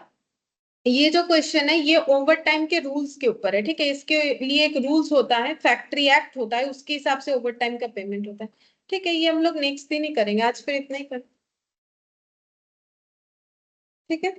ये जो क्वेश्चन है ये ओवर टाइम के रूल्स के ऊपर है, ठीक है। इसके लिए एक रूल्स होता है, फैक्ट्री एक्ट होता है, उसके हिसाब से ओवर टाइम का पेमेंट होता है, ठीक है। ये हम लोग नेक्स्ट दिन ही करेंगे, आज फिर इतना ही कर, ठीक है।